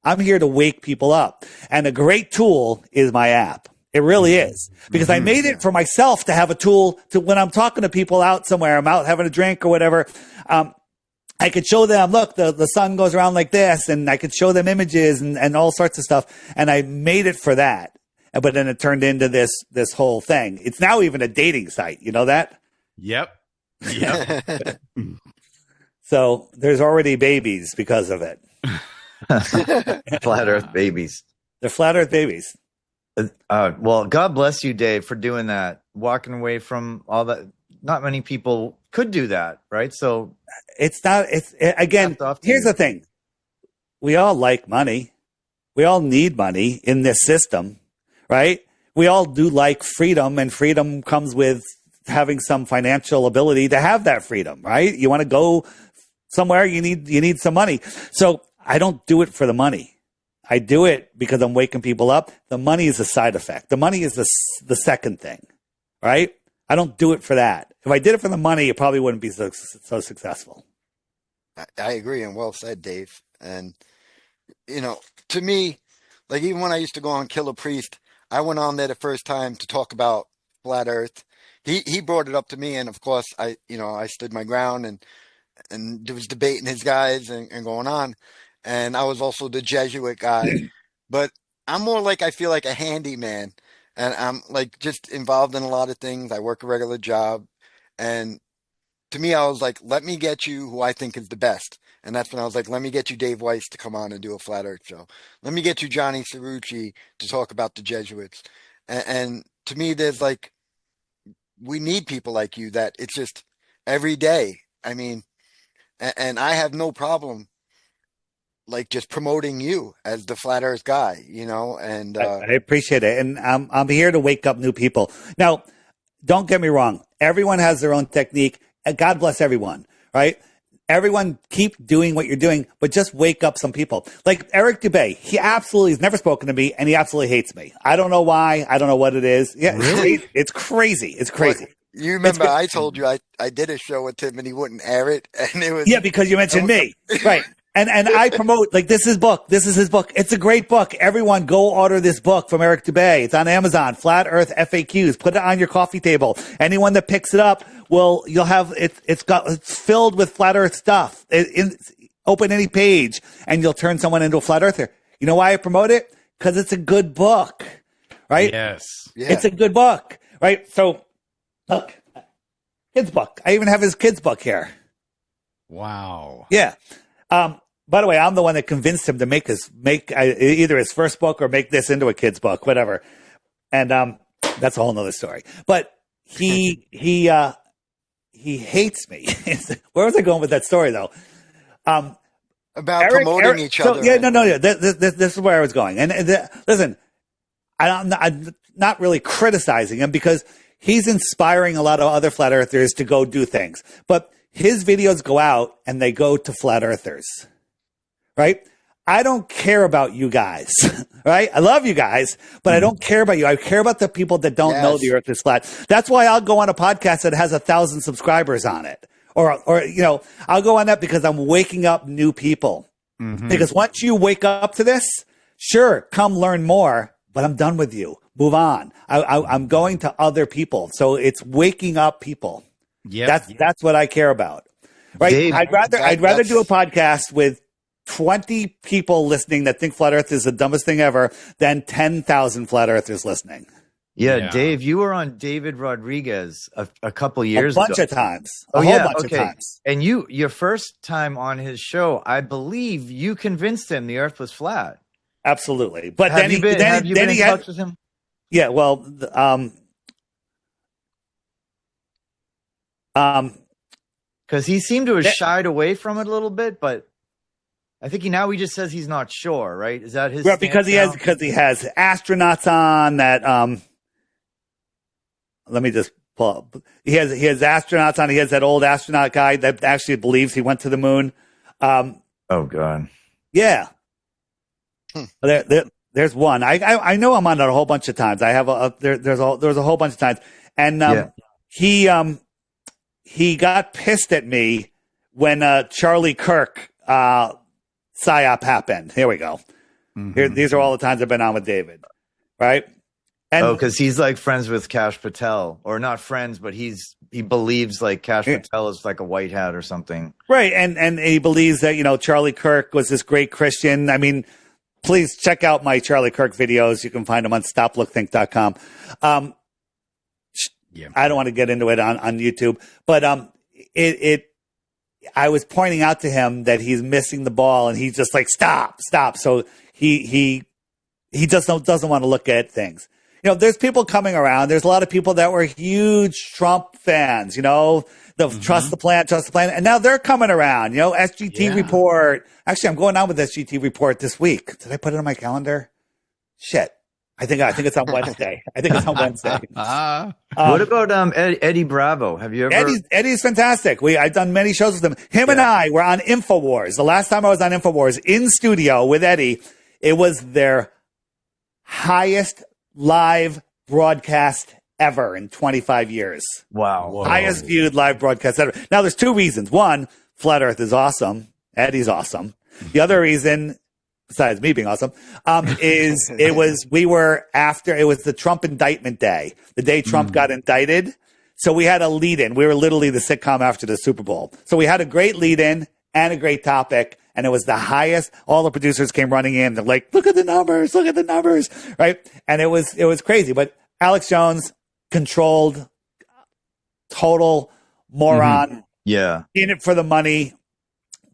J: I'm here to wake people up. And a great tool is my app. It really is, because I made it for myself to have a tool to, when I'm talking to people out somewhere, I'm out having a drink or whatever. I could show them, look, the sun goes around like this, and I could show them images and all sorts of stuff. And I made it for that. But then it turned into this whole thing. It's now even a dating site. You know that?
K: Yep.
J: So there's already babies because of it.
H: Flat Earth babies.
J: They're flat Earth babies.
H: Well, God bless you, Dave, for doing that. Walking away from all that. Not many people could do that, right? So
J: here's the thing. We all like money. We all need money in this system, right? We all do like freedom, and freedom comes with having some financial ability to have that freedom, right? You want to go somewhere, you need some money. So I don't do it for the money. I do it because I'm waking people up. The money is a side effect. The money is the second thing, right? I don't do it for that. If I did it for the money, it probably wouldn't be so successful.
I: I agree, and well said, Dave. And, to me, like even when I used to go on Killer Priest, I went on there the first time to talk about flat Earth. He brought it up to me, and of course I stood my ground, and there was debating his guys and going on. And I was also the Jesuit guy, but I'm more like, I feel like a handyman. And I'm like just involved in a lot of things. I work a regular job. And to me, I was like, let me get you who I think is the best. And that's when I was like, let me get you Dave Weiss to come on and do a Flat Earth show. Let me get you Johnny Cerrucci to talk about the Jesuits. And to me, there's like, we need people like you that it's just every day. I mean, and I have no problem like just promoting you as the Flat Earth guy, and
J: I appreciate it. And I'm here to wake up new people. Now, don't get me wrong. Everyone has their own technique, and God bless everyone, right? Everyone keep doing what you're doing, but just wake up some people. Like Eric Dubay, he absolutely has never spoken to me, and he absolutely hates me. I don't know why. I don't know what it is. Yeah, really? It's crazy. It's crazy.
I: Well, you remember I told you I did a show with him and he wouldn't air it, and it was
J: because you mentioned me, right? And I promote, like, this is his book. This is his book. It's a great book. Everyone go order this book from Eric Dubay. It's on Amazon, Flat Earth FAQs. Put it on your coffee table. Anyone that picks it up you'll have, it's filled with Flat Earth stuff. Open any page and you'll turn someone into a Flat Earther. You know why I promote it? Because it's a good book, right?
K: Yes.
I: Yeah.
J: It's a good book, right? So look, kid's book. I even have his kid's book here.
K: Wow.
J: Yeah. By the way, I'm the one that convinced him to make either his first book or make this into a kid's book, whatever. And that's a whole nother story. But he hates me. Where was I going with that story, though?
I: About promoting each other.
J: No. This is where I was going. And listen, I'm not really criticizing him because he's inspiring a lot of other flat earthers to go do things. But his videos go out and they go to flat earthers, right? I don't care about you guys, right? I love you guys, but I don't care about you. I care about the people that don't know the earth is flat. That's why I'll go on a podcast that has 1,000 subscribers on it, or I'll go on that because I'm waking up new people. Mm-hmm. Because once you wake up to this, sure, come learn more, but I'm done with you. Move on. I'm going to other people. So it's waking up people. Yeah, that's what I care about. Right? Dave, I'd rather do a podcast with 20 people listening that think flat Earth is the dumbest thing ever than 10,000 flat Earthers listening.
H: Yeah, Dave, you were on David Rodriguez a couple years ago.
J: A bunch of times. A whole bunch of times.
H: And your first time on his show, I believe you convinced him the Earth was flat.
J: Absolutely. But
H: have you been in touch with him?
J: Yeah, well,
H: because he seemed to have shied away from it a little bit, but I think he just says he's not sure, right? Is that his?
J: Right, because he has astronauts on that. Let me just pull up. He has astronauts on. He has that old astronaut guy that actually believes he went to the moon.
H: Oh God.
J: Yeah. There's one. I know I'm on it a whole bunch of times. I have there's a whole bunch of times, and he got pissed at me when Charlie Kirk psyop happened. Here we go. Mm-hmm. These are all the times I've been on with David, right? And
H: because he's like friends with Kash Patel, or not friends, but he believes like Kash Patel is like a white hat or something,
J: right? And he believes that Charlie Kirk was this great Christian. I mean, please check out my Charlie Kirk videos. You can find them on stoplookthink.com. I don't want to get into it on YouTube, but I was pointing out to him that he's missing the ball, and he's just like, stop. So he just doesn't want to look at things. There's people coming around. There's a lot of people that were huge Trump fans, trust the plan. And now they're coming around, SGT report. Actually, I'm going on with SGT report this week. Did I put it on my calendar? Shit. I think it's on Wednesday.
H: What about Eddie Bravo? Have you ever?
J: Eddie's fantastic. I've done many shows with him. Him and I were on InfoWars. The last time I was on InfoWars in studio with Eddie, it was their highest live broadcast ever in 25 years.
H: Wow. Whoa.
J: Highest viewed live broadcast ever. Now, there's two reasons. One, Flat Earth is awesome. Eddie's awesome. The other reason, besides me being awesome, is it was the Trump indictment day, the day Trump got indicted. So we had a lead-in. We were literally the sitcom after the Super Bowl. So we had a great lead-in and a great topic, and it was the highest. All the producers came running in. They're like, look at the numbers, right? And it was crazy. But Alex Jones, controlled, total moron.
H: Mm-hmm. Yeah.
J: In it for the money,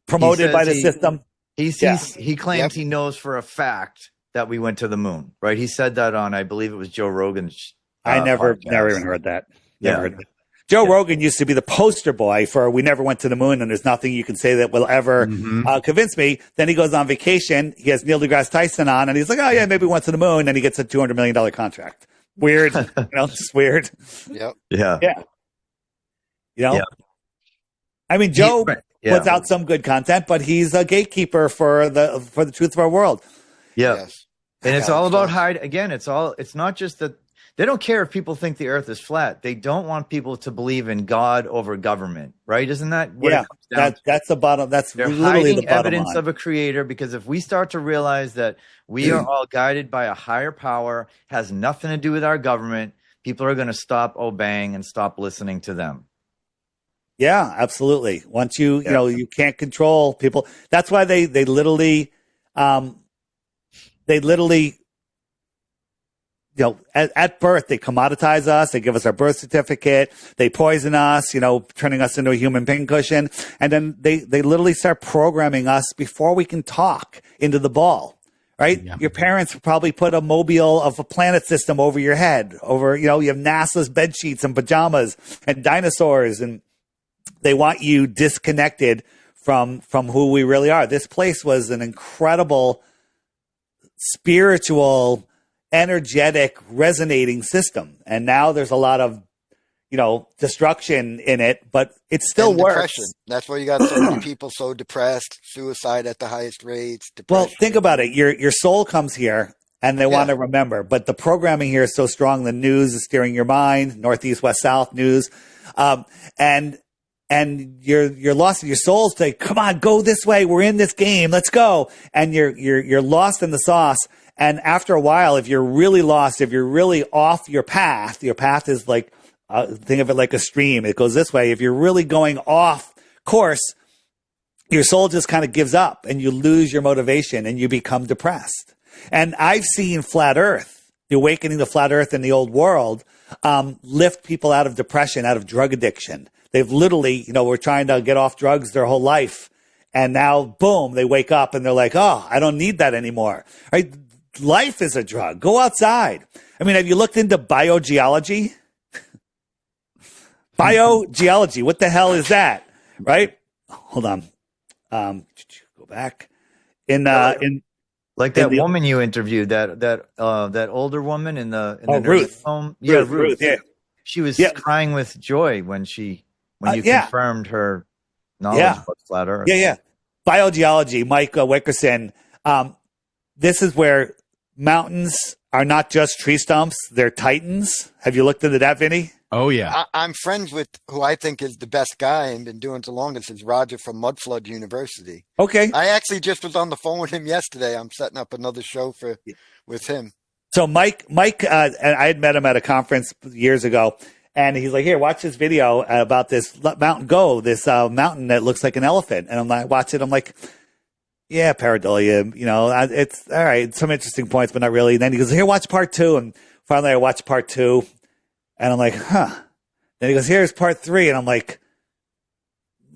J: promoted by the system.
H: He claims he knows for a fact that we went to the moon, right? He said that on, I believe it was Joe Rogan's
J: I never even heard that. Never heard that. Joe Rogan used to be the poster boy for we never went to the moon, and there's nothing you can say that will ever convince me. Then he goes on vacation. He has Neil deGrasse Tyson on, and he's like, oh, yeah, maybe we went to the moon. And he gets a $200 million contract. Weird. Just weird.
I: Yep.
H: Yeah.
J: Yeah. I mean, Joe puts out some good content, but he's a gatekeeper for the truth of our world.
H: Yeah. Yes. And it's all about hide. Again, it's not just that. They don't care if people think the earth is flat. They don't want people to believe in God over government, right? Isn't that what it comes down to?
J: That's the bottom. That's
H: They're
J: literally the
H: hiding
J: bottom
H: evidence
J: line.
H: of a creator, because if we start to realize that we are all guided by a higher power, has nothing to do with our government, people are going to stop obeying and stop listening to them.
J: Yeah, absolutely. Once you can't control people. That's why they literally at birth, they commoditize us. They give us our birth certificate. They poison us, turning us into a human pincushion. And then they literally start programming us before we can talk into the ball, right? Yeah. Your parents probably put a mobile of a planet system over your head, you have NASA's bed sheets and pajamas and dinosaurs, and they want you disconnected from who we really are. This place was an incredible spiritual, energetic, resonating system. And now there's a lot of, destruction in it, but it still works.
I: Depression. That's why you got so many people so depressed, suicide at the highest rates. Depression.
J: Well, think about it. Your soul comes here and they want to remember, but the programming here is so strong. The news is steering your mind, northeast, west, south news. And and you're lost in your soul's like, come on, go this way. We're in this game. Let's go. And you're lost in the sauce. And after a while, if you're really lost, if you're really off your path is like, think of it like a stream. It goes this way. If you're really going off course, your soul just kind of gives up and you lose your motivation and you become depressed. And I've seen flat earth, the awakening to flat earth in the old world, lift people out of depression, out of drug addiction. They've literally, were trying to get off drugs their whole life. And now, boom, they wake up and they're like, oh, I don't need that anymore. Right? Life is a drug. Go outside. I mean, have you looked into biogeology? Biogeology. What the hell is that? Right? Hold on. Go back.
H: Like that woman you interviewed, that older woman in the
J: Ruth
H: home.
J: Ruth. Yeah.
H: She was crying with joy when you confirmed her knowledge about flat Earth.
J: Yeah. Biogeology, Mike Wickerson. This is where mountains are not just tree stumps; they're titans. Have you looked into that, Vinny?
K: Oh yeah.
I: I'm friends with who I think is the best guy and been doing it the longest is Roger from Mudflood University.
J: Okay.
I: I actually just was on the phone with him yesterday. I'm setting up another show with him.
J: So Mike, and I had met him at a conference years ago, and he's like, "Here, watch this video about this mountain this mountain that looks like an elephant." And I'm like, watch it. I'm like, yeah, pareidolia, it's all right. Some interesting points, but not really. And then he goes, "Here, watch part 2." And finally, I watched part 2, and I'm like, huh. Then he goes, "Here's part 3," and I'm like,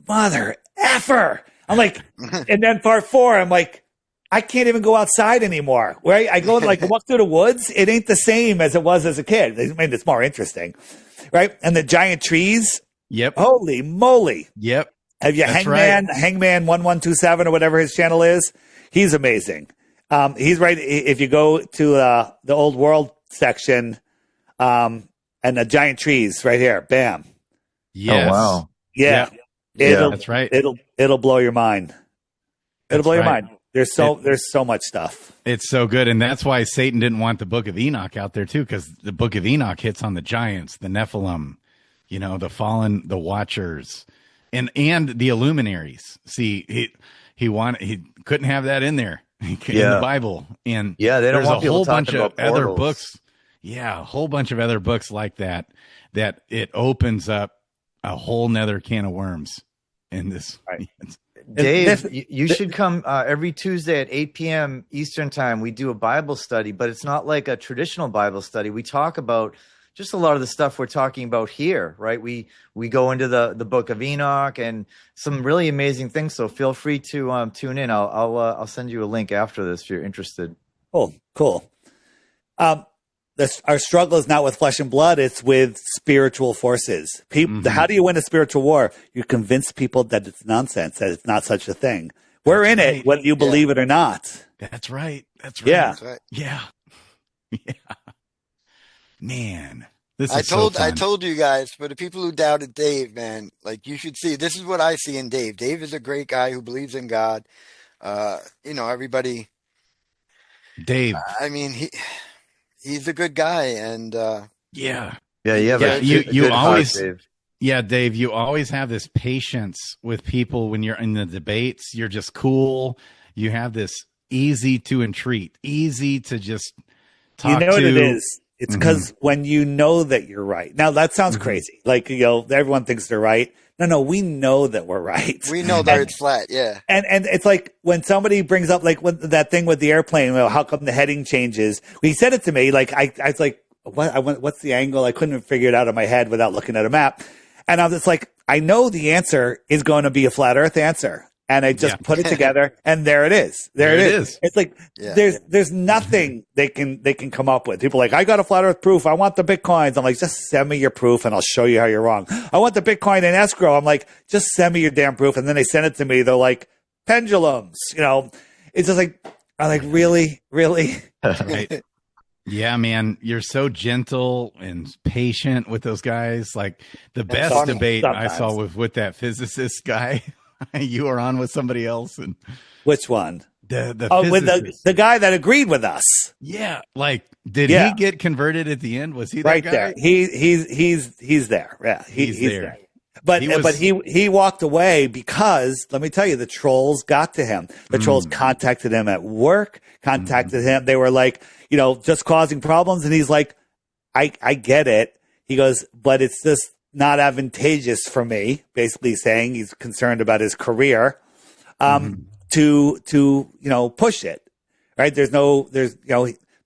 J: mother effer. I'm like, and then part 4, I'm like, I can't even go outside anymore. Right? I go walk through the woods. It ain't the same as it was as a kid. I mean, it's more interesting, right? And the giant trees.
K: Yep.
J: Holy moly.
K: Yep.
J: Have you Hangman 1127 or whatever his channel is? He's amazing. He's right. If you go to the old world section, and the giant trees right here, bam.
K: Yes.
H: Oh wow.
J: Yeah.
K: That's right.
J: It'll blow your mind. It'll blow your mind. There's so much stuff.
K: It's so good. And that's why Satan didn't want the Book of Enoch out there too, because the Book of Enoch hits on the giants, the Nephilim, the fallen, the watchers, and the illuminaries. See, he couldn't have that in there in the Bible. And
H: they don't want people
K: talking about other
H: portals.
K: books. Yeah, a whole bunch of other books like that it opens up a whole nother can of worms in this.
J: Right.
H: Dave, you should come every Tuesday at 8 p.m. Eastern time. We do a Bible study, but it's not like a traditional Bible study. We talk about just a lot of the stuff we're talking about here, right? We go into the Book of Enoch and some really amazing things. So feel free to tune in. I'll send you a link after this if you're interested.
J: Cool. Our struggle is not with flesh and blood; it's with spiritual forces. How do you win a spiritual war? You convince people that it's nonsense, that it's not such a thing. We're in it, whether you believe it or not.
K: That's right.
J: Yeah.
I: That's right.
K: Yeah. Man,
I: I told you guys, for the people who doubted Dave, man, like you should see. This is what I see in Dave. Dave is a great guy who believes in God. Everybody.
K: Dave.
I: I mean, he's a good guy, and
K: Dave, you always have this patience with people when you're in the debates. You're just cool. You have this easy to entreat, easy to just talk to.
J: What it is? It's because when you know that you're right. Now that sounds crazy. Like, everyone thinks they're right. No, we know that we're right.
I: We know that it's flat. Yeah.
J: And it's like when somebody brings up that thing with the airplane, how come the heading changes? He said it to me. Like, I was like, what's the angle? I couldn't figure it out in my head without looking at a map. And I was just like, I know the answer is going to be a flat earth answer. And I just put it together, and there it is. There it is. It's like there's nothing they can come up with. People are like, I got a flat Earth proof. I want the Bitcoins. I'm like, just send me your proof, and I'll show you how you're wrong. I want the Bitcoin in escrow. I'm like, just send me your damn proof. And then they send it to me. They're like, pendulums. It's just like, I'm like, really.
K: Right. Yeah, man, you're so gentle and patient with those guys. Like the best debate I saw was with that physicist guy. You were on with somebody else, and
J: which one?
K: With
J: the guy that agreed with us.
K: Yeah, like did he get converted at the end? Was he that
J: right
K: guy?
J: there? He's there. Yeah, he's there. But he walked away because, let me tell you, the trolls got to him. The trolls contacted him at work, contacted him. They were like, just causing problems. And he's like, I get it. He goes, but it's just not advantageous for me, basically saying he's concerned about his career, to push it, right? There's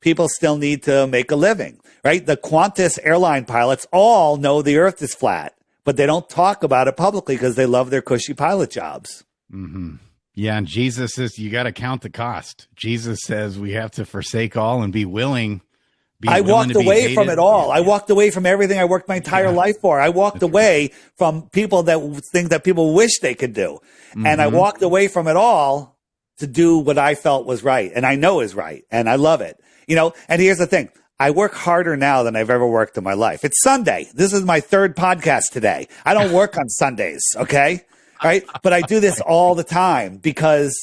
J: people still need to make a living, right? The Qantas airline pilots all know the earth is flat, but they don't talk about it publicly because they love their cushy pilot jobs.
K: Yeah, and Jesus says you got to count the cost. Jesus says we have to forsake all and be willing.
J: I walked away from it all. I walked away from everything I worked my entire life for. I walked away from people that think that people wish they could do. And I walked away from it all to do what I felt was right and I know is right. And I love it. And here's the thing. I work harder now than I've ever worked in my life. It's Sunday. This is my third podcast today. I don't work on Sundays. Okay. Right. But I do this all the time because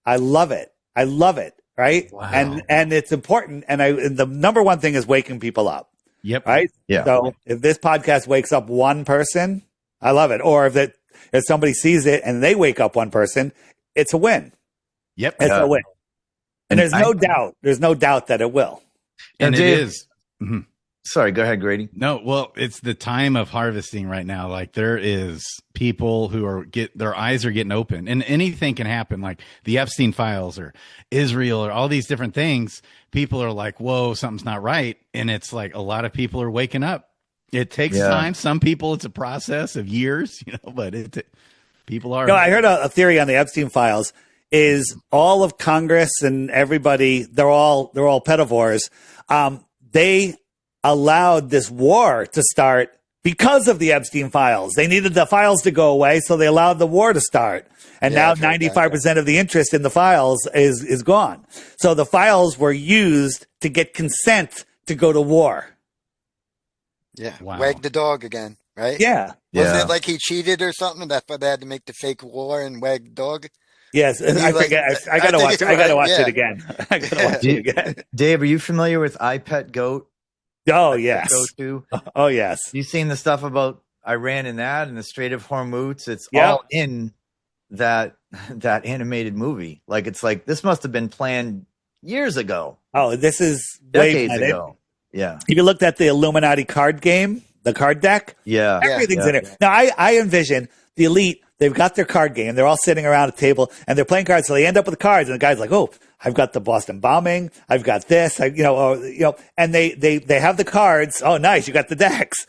J: I love it. I love it. Right. Wow. And it's important. And the number one thing is waking people up.
K: Yep.
J: Right.
H: Yeah.
J: So if this podcast wakes up one person, I love it. Or if somebody sees it and they wake up one person, it's a win.
K: Yep.
J: It's a win. And there's no doubt that it will.
K: And it is.
H: Sorry, go ahead, Grady.
K: No, well, it's the time of harvesting right now. Like there is people who their eyes are getting open and anything can happen. Like the Epstein files or Israel or all these different things. People are like, whoa, something's not right. And it's like a lot of people are waking up. It takes time. Some people, it's a process of years, but people are.
J: I heard a theory on the Epstein files is all of Congress and everybody, they're all pedivores. They allowed this war to start because of the Epstein files. They needed the files to go away, so they allowed the war to start. And now 95% of the interest in the files is gone. So the files were used to get consent to go to war.
I: Yeah.
K: Wow.
I: Wag the dog again, right?
J: Yeah.
I: Wasn't it like he cheated or something? That's why they had to make the fake war and wag the dog?
J: Yes, I forget. I gotta watch it again. I gotta watch it again.
H: Dave, are you familiar with iPetGoat?
J: Oh, yes.
H: Go-to?
J: Oh, yes.
H: You seen the stuff about Iran and that and the Strait of Hormuz? It's all in that animated movie. Like, it's like, this must have been planned years ago.
J: Oh, this is
H: decades ago. Yeah.
J: If you looked at the Illuminati card game, the card deck, everything's in it. Now, I envision the elite. They've got their card game. They're all sitting around a table and they're playing cards. So they end up with the cards, and the guy's like, "Oh, I've got the Boston bombing. I've got this. And they have the cards. Oh, nice, you got the decks."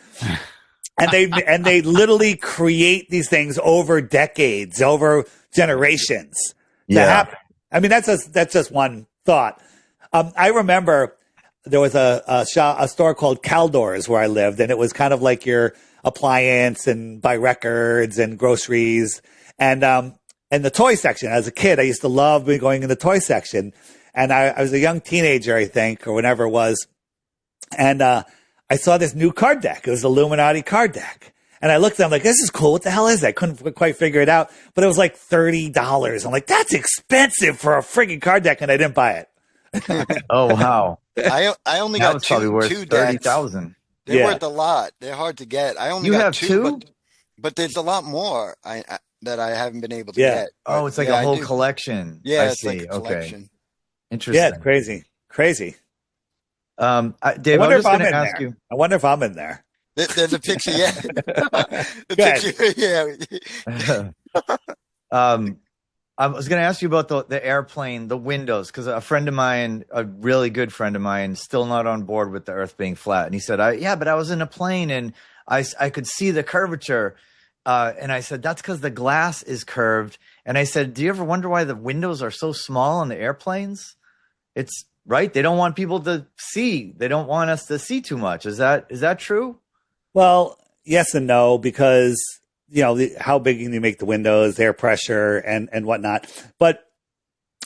J: And they literally create these things over decades, over generations to happen. I mean, that's just one thought. I remember there was a store called Caldor's where I lived, and it was kind of like your appliance and buy records and groceries and the toy section. As a kid, I used to love going in the toy section, and I was a young teenager, I think, or whenever it was. And I saw this new card deck. It was the Illuminati card deck. And I looked at it, I'm like, this is cool. What the hell is that? I couldn't quite figure it out, but it was like $30. I'm like, that's expensive for a freaking card deck. And I didn't buy it.
H: Oh, wow.
I: I only
H: that
I: got
H: was probably worth
I: two
H: 30,000.
I: They're worth a lot. They're hard to get. I only got two? But there's a lot more that I haven't been able to get.
H: Oh, it's like a whole collection.
I: Yeah,
H: I
I: it's
H: see.
I: like a collection.
H: Okay. Interesting.
J: Yeah, it's crazy.
H: Dave, I was just going to ask you.
J: I wonder if I'm in there.
I: There's a picture, yeah.
H: I was going to ask you about the airplane, the windows, because a friend of mine, a really good friend of mine, still not on board with the Earth being flat. And he said, but I was in a plane and I could see the curvature. And I said, that's because the glass is curved. And I said, do you ever wonder why the windows are so small on the airplanes? It's right. They don't want people to see. They don't want us to see too much. Is that true?
J: Well, yes and no, because how big can you make the windows, air pressure and whatnot. But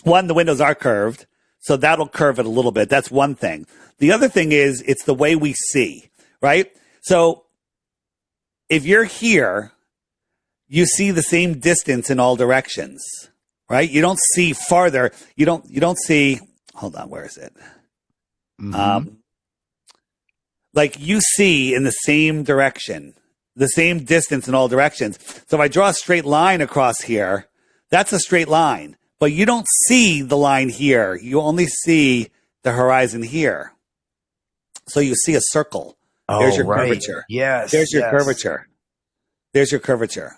J: one, the windows are curved, so that'll curve it a little bit. That's one thing. The other thing is it's the way we see, right? So if you're here, you see the same distance in all directions, right? You don't see farther. You don't see, hold on, where is it?
K: Mm-hmm.
J: Like you see in the same direction. the same distance in all directions. So if I draw a straight line across here, that's a straight line. But you don't see the line here. You only see the horizon here. So you see a circle. There's your curvature.
H: Yes.
J: There's your curvature. There's your curvature.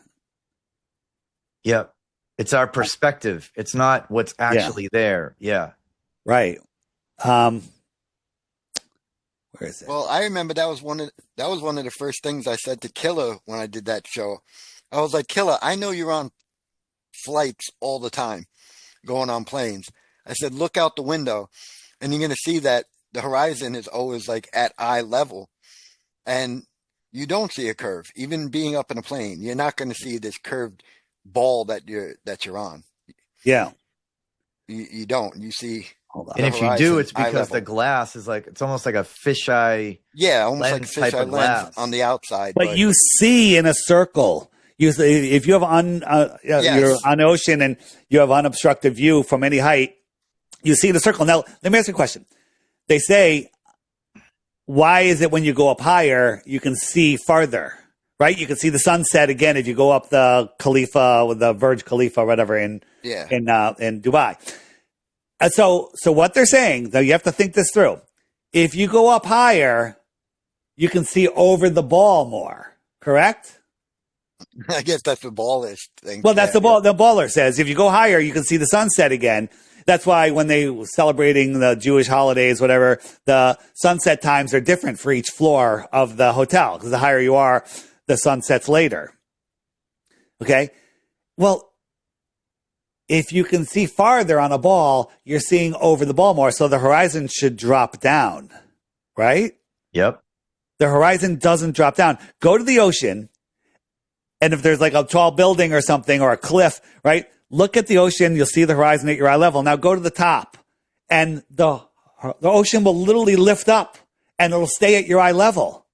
H: Yep. It's our perspective. It's not what's actually there. Yeah.
J: Right. Where is it?
I: Well, I remember that was one of the first things I said to Killer when I did that show. I was like, Killer, I know you're on flights all the time, going on planes. I said, look out the window, and you're going to see that the horizon is always like at eye level, and you don't see a curve. Even being up in a plane, you're not going to see this curved ball that you're on.
J: Yeah,
I: you don't. You see.
H: And if you do, it's because the glass is like, it's almost like a fisheye.
I: Yeah, almost like a fisheye lens on the outside.
J: But you see in a circle. If you have you're on ocean and you have unobstructed view from any height, you see the circle. Now, let me ask you a question. They say, why is it when you go up higher, you can see farther, right? You can see the sunset again if you go up the Khalifa, with the Burj Khalifa, whatever, in Dubai. So what they're saying, though, you have to think this through. If you go up higher, you can see over the ball more, correct?
I: I guess that's the ballers thing.
J: Well, that's the baller says. If you go higher, you can see the sunset again. That's why when they were celebrating the Jewish holidays, whatever, the sunset times are different for each floor of the hotel, because the higher you are, the sun sets later. Okay? Well, if you can see farther on a ball, you're seeing over the ball more, so the horizon should drop down, right?
H: Yep.
J: The horizon doesn't drop down. Go to the ocean, and if there's like a tall building or something or a cliff, right? Look at the ocean. You'll see the horizon at your eye level. Now go to the top, and the ocean will literally lift up, and it'll stay at your eye level.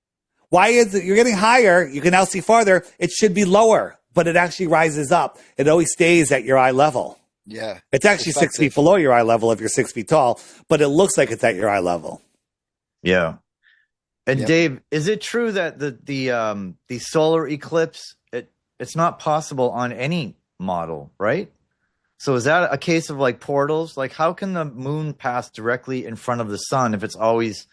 J: Why is it? You're getting higher. You can now see farther. It should be lower, but it actually rises up. It always stays at your eye level.
I: Yeah.
J: It's actually 6 feet below your eye level if you're 6 feet tall, but it looks like it's at your eye level.
H: Yeah. And Dave, is it true that the solar eclipse, it's not possible on any model, right? So is that a case of like portals? Like, how can the moon pass directly in front of the sun if it's always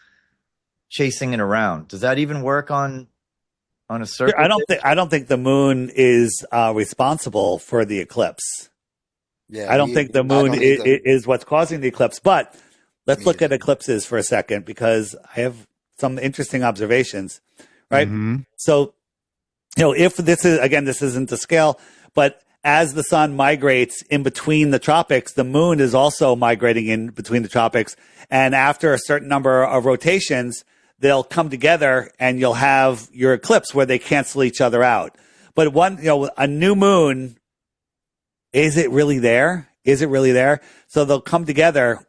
H: chasing it around? Does that even work on a circle?
J: I don't think the moon is responsible for the eclipse.
I: Yeah,
J: I don't think the moon is what's causing the eclipse. But let's look at eclipses for a second, because I have some interesting observations, right? Mm-hmm. So, if this isn't to scale, but as the sun migrates in between the tropics, the moon is also migrating in between the tropics. And after a certain number of rotations, they'll come together and you'll have your eclipse where they cancel each other out. But a new moon, is it really there? Is it really there? So they'll come together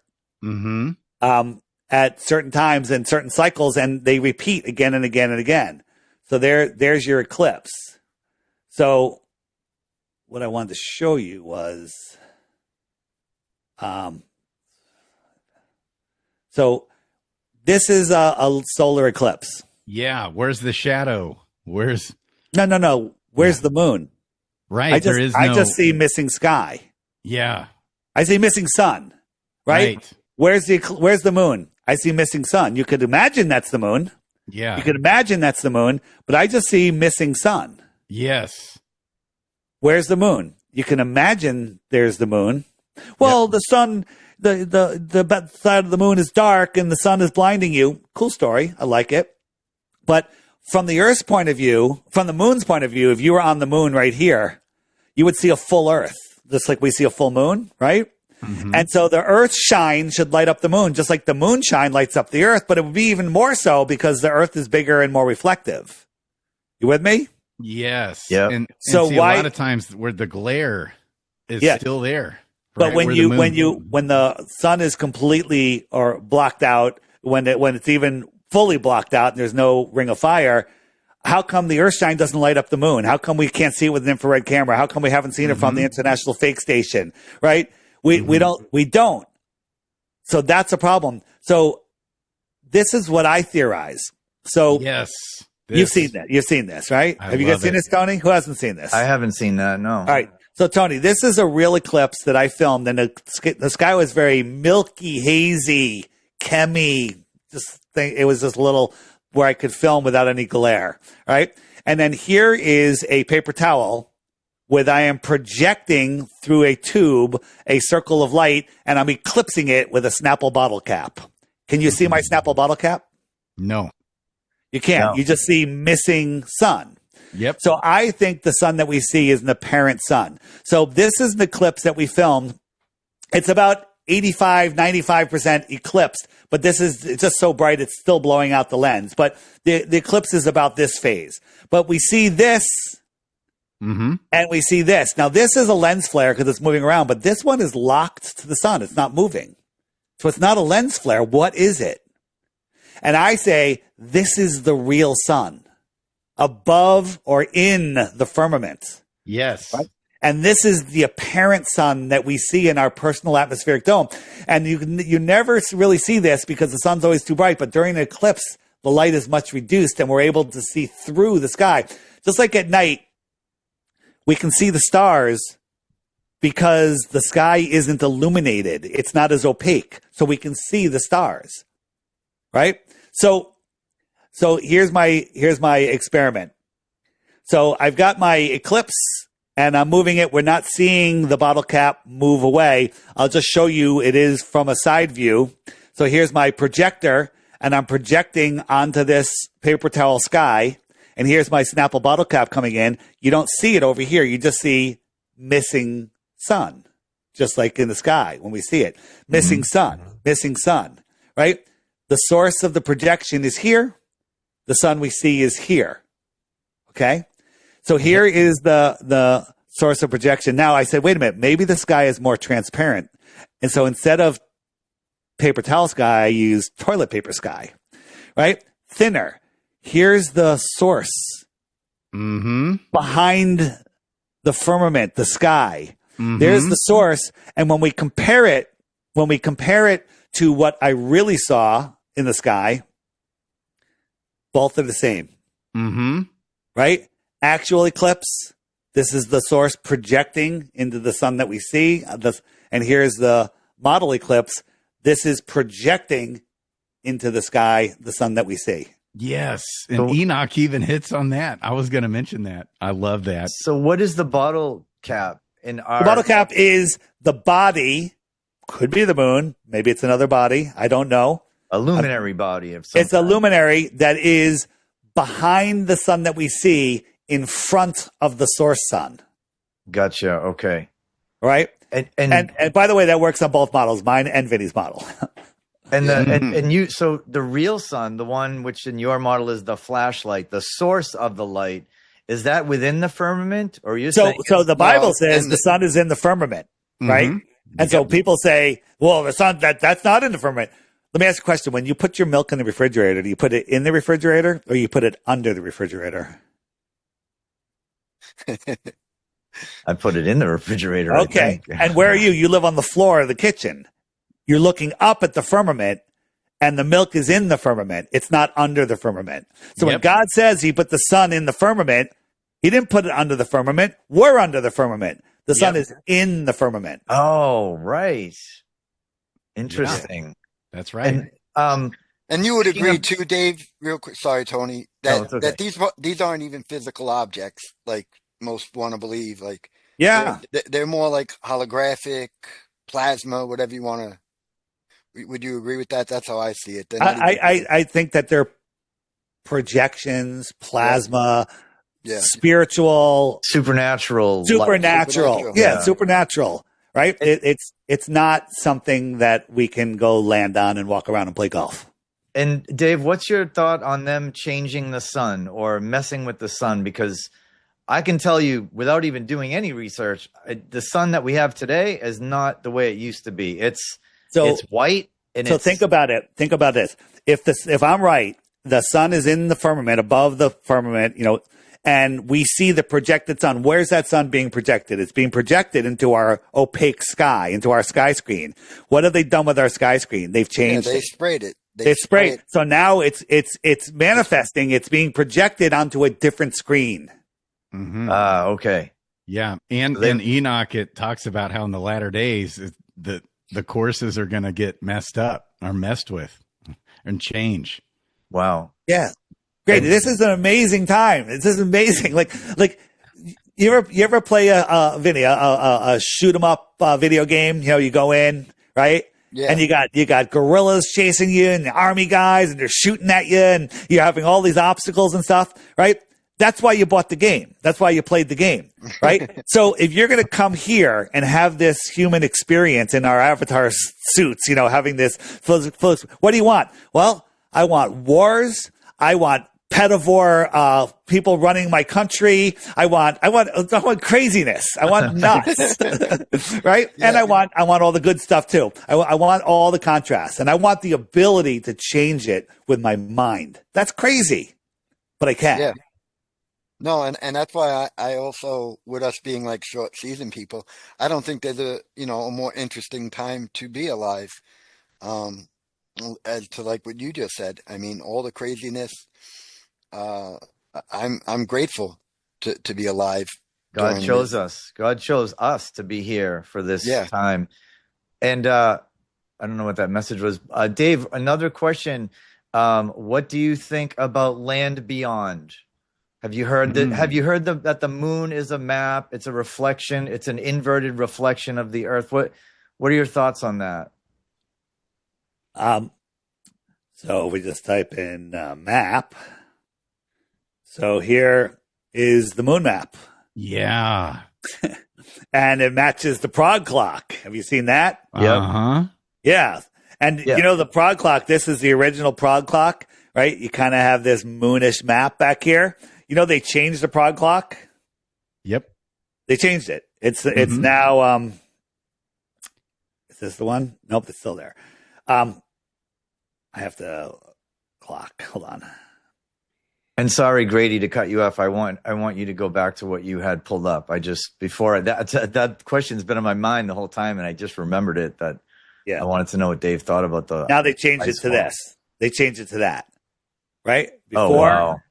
J: at certain times and certain cycles, and they repeat again and again and again. So there's your eclipse. So what I wanted to show you was, so this is a solar eclipse.
K: Yeah. Where's the shadow? Where's
J: no? Where's the moon?
K: Right.
J: I just see missing sky.
K: Yeah.
J: I see missing sun. Right. Where's the moon? I see missing sun. You could imagine that's the moon.
K: Yeah.
J: You could imagine that's the moon, but I just see missing sun.
K: Yes.
J: Where's the moon? You can imagine there's the moon. Well, the sun, the side of the moon is dark and the sun is blinding you. Cool story. I like it. But from the Earth's point of view, from the moon's point of view, if you were on the moon right here, you would see a full Earth, just like we see a full moon, right? Mm-hmm. And so the Earth's shine should light up the moon, just like the moonshine lights up the Earth, but it would be even more so because the Earth is bigger and more reflective. You with me?
K: Yes.
H: Yeah.
K: And
J: so
K: see, a lot of times where the glare is still there.
J: But
K: right?
J: when the sun is completely or blocked out, when it's even fully blocked out and there's no ring of fire, how come the Earth shine doesn't light up the moon? How come we can't see it with an infrared camera? How come we haven't seen it from the International Fake Station? Right? We don't. So that's a problem. So this is what I theorize. So
K: yes.
J: You've seen that. You've seen this, right? Have you guys seen this, Tony? Who hasn't seen this?
H: I haven't seen that, no.
J: All right. So, Tony, this is a real eclipse that I filmed, and the sky was very milky, hazy, chemy. It was just little where I could film without any glare, right? And then here is a paper towel where I am projecting through a tube a circle of light, and I'm eclipsing it with a Snapple bottle cap. Can you see my Snapple bottle cap?
K: No.
J: You can't.
H: No.
J: You just see missing sun.
K: Yep.
J: So I think the sun that we see is an apparent sun. So this is an eclipse that we filmed. It's about 85, 95% eclipsed, but it's just so bright it's still blowing out the lens. But the eclipse is about this phase. But we see this and we see this. Now this is a lens flare because it's moving around, but this one is locked to the sun. It's not moving. So it's not a lens flare. What is it? And I say, this is the real sun. Above or in the firmament.
K: Yes.
J: Right? And this is the apparent sun that we see in our personal atmospheric dome. And you never really see this because the sun's always too bright. But during the eclipse, the light is much reduced and we're able to see through the sky. Just like at night, we can see the stars because the sky isn't illuminated. It's not as opaque. So we can see the stars. Right? So here's my experiment. So I've got my eclipse and I'm moving it. We're not seeing the bottle cap move away. I'll just show you it is from a side view. So here's my projector and I'm projecting onto this paper towel sky. And here's my Snapple bottle cap coming in. You don't see it over here. You just see missing sun, just like in the sky when we see it. Missing sun, right? The source of the projection is here. The sun we see is here. Okay? So here is the source of projection. Now I said, wait a minute, maybe the sky is more transparent. And so instead of paper towel sky, I use toilet paper sky. Right? Thinner. Here's the source. Behind the firmament, the sky. There's the source. And when we compare it to what I really saw in the sky, both are the same. Right? Actual eclipse. This is the source projecting into the sun that we see. And here's the model eclipse. This is projecting into the sky, the sun that we see.
K: Yes. And Enoch even hits on that. I was going to mention that. I love that.
H: So what is the bottle cap in our...
J: The bottle cap is the body. Could be the moon. Maybe it's another body. I don't know.
H: A luminary body of some
J: It's a luminary that is behind the sun that we see in front of the source sun.
H: Gotcha. Okay.
J: Right? And by the way, that works on both models, mine and Vinny's model.
H: So the real sun, the one which in your model is the flashlight, the source of the light, is that within the firmament? Or you
J: so the Bible says the sun is in the firmament, right? And so people say, well, the sun, that's not in the firmament. Let me ask you a question. When you put your milk in the refrigerator, do you put it in the refrigerator or you put it under the refrigerator?
H: I put it in the refrigerator.
J: Okay. And where are you? You live on the floor of the kitchen. You're looking up at the firmament and the milk is in the firmament. It's not under the firmament. So when God says he put the sun in the firmament, he didn't put it under the firmament. We're under the firmament. The sun is in the firmament.
H: Oh, right. Interesting.
K: Yeah. That's right.
I: And you would agree too, Dave, real quick. Sorry, Tony, that
H: okay.
I: that these aren't even physical objects like most want to believe. Like, they're more like holographic, plasma, whatever you want to. Would you agree with that? That's how I see it.
J: I think that they're projections, plasma, spiritual,
H: supernatural.
J: Yeah, supernatural. Right? It's not something that we can go land on and walk around and play golf.
H: And Dave, what's your thought on them changing the sun or messing with the sun? Because I can tell you, without even doing any research, the sun that we have today is not the way it used to be. It's white. And
J: so think about it. Think about this. If I'm right, the sun is in the firmament, above the firmament, and we see the projected sun. Where's that sun being projected? It's being projected into our opaque sky, into our sky screen. What have they done with our sky screen? They've changed
I: they sprayed it.
J: It's sprayed. So now it's manifesting. It's being projected onto a different screen.
K: Mm-hmm.
H: Okay.
K: Yeah, and in Enoch, it talks about how in the latter days the courses are going to get messed with, and change.
H: Wow.
J: Yeah, great. This is an amazing time. This is amazing. Like you ever play a shoot 'em up video game? You know, you go in, right? Yeah. And you got gorillas chasing you and the army guys, and they're shooting at you, and you're having all these obstacles and stuff, right? That's why you bought the game. That's why you played the game, right? So if you're going to come here and have this human experience in our avatar suits, you know, having this, what do you want? Well, I want wars. I want pedivore people running my country. I want craziness. I want nuts, right? Yeah. And I want all the good stuff too. I want all the contrast, and I want the ability to change it with my mind. That's crazy, but I can.
I: Yeah. No, and that's why I also, with us being like short season people, I don't think there's a more interesting time to be alive. As to like what you just said, I mean, all the craziness. I'm grateful to be alive.
H: God chose us. God chose us to be here for this time. And I don't know what that message was. Dave, another question. What do you think about land beyond? Have you heard that? Have you heard that the moon is a map? It's a reflection. It's an inverted reflection of the Earth. What are your thoughts on that?
J: So we just type in map. So here is the moon map.
K: Yeah.
J: And it matches the prog clock. Have you seen that?
K: Uh-huh.
J: Yeah. And you know, the prog clock, this is the original prog clock, right? You kind of have this moonish map back here. You know, they changed the prog clock.
K: Yep.
J: They changed it. It's now, is this the one? Nope, it's still there. I have to clock. Hold on.
H: And sorry, Grady, to cut you off. I want you to go back to what you had pulled up. That question's been on my mind the whole time, and I just remembered it. I wanted to know what Dave thought about the.
J: Now they changed it to this. They changed it to that, right?
H: Before, oh wow.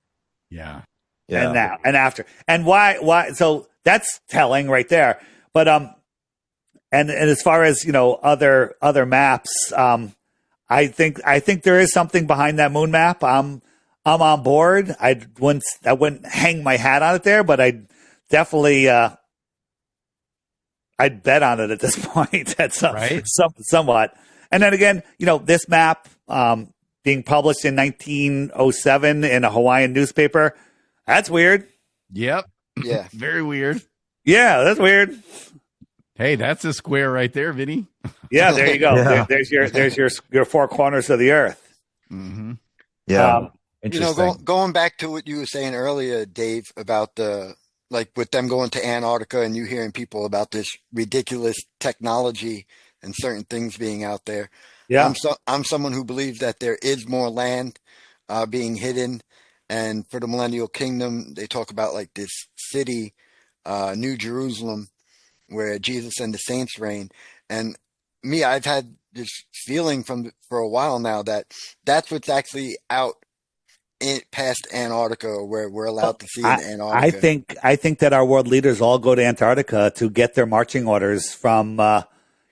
K: Yeah.
J: And now and after, and why? So that's telling right there. But and as far as other maps, I think there is something behind that moon map. I'm on board. I wouldn't hang my hat on it there, but I'd definitely I'd bet on it at this point. That's right? Somewhat. And then again, this map being published in 1907 in a Hawaiian newspaper. That's weird.
K: Yep.
I: Yeah.
K: Very weird.
J: Yeah, that's weird.
K: Hey, that's a square right there, Vinny.
J: Yeah, there you go. Yeah. There's your four corners of the earth.
K: Mm-hmm.
H: Yeah. Interesting.
I: Going back to what you were saying earlier, Dave, about with them going to Antarctica and you hearing people about this ridiculous technology and certain things being out there.
J: Yeah.
I: I'm someone who believes that there is more land being hidden. And for the Millennial Kingdom, they talk about like this city, New Jerusalem, where Jesus and the saints reign. And I've had this feeling for a while now that's what's actually out past Antarctica, where we're allowed to see in Antarctica.
J: I think that our world leaders all go to Antarctica to get their marching orders from the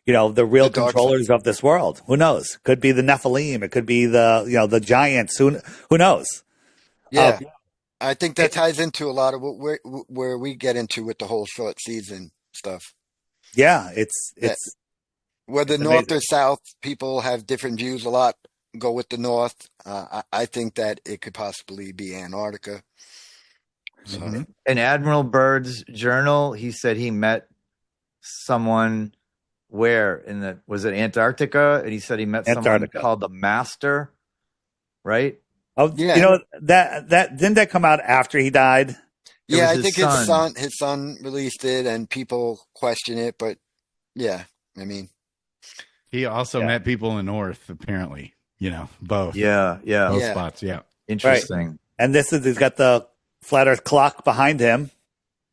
J: real controllers of this world. Who knows? Could be the Nephilim. It could be the giants. Who knows?
I: Yeah, I think that ties into a lot of where we get into with the whole short season stuff.
J: Yeah, it's
I: whether north or south, people have different views. A lot go with the north. I think that it could possibly be Antarctica. So.
H: Mm-hmm. In Admiral Byrd's journal, he said he met someone was it Antarctica? And he said he met someone called the Master, right?
J: Oh, yeah. That didn't that come out after he died?
I: Yeah, I think his son released it, and people question it. But yeah, I mean,
K: he also met people in the north, apparently. Both.
H: Yeah,
K: both spots. Yeah,
H: interesting.
J: Right. And he's got the flat Earth clock behind him.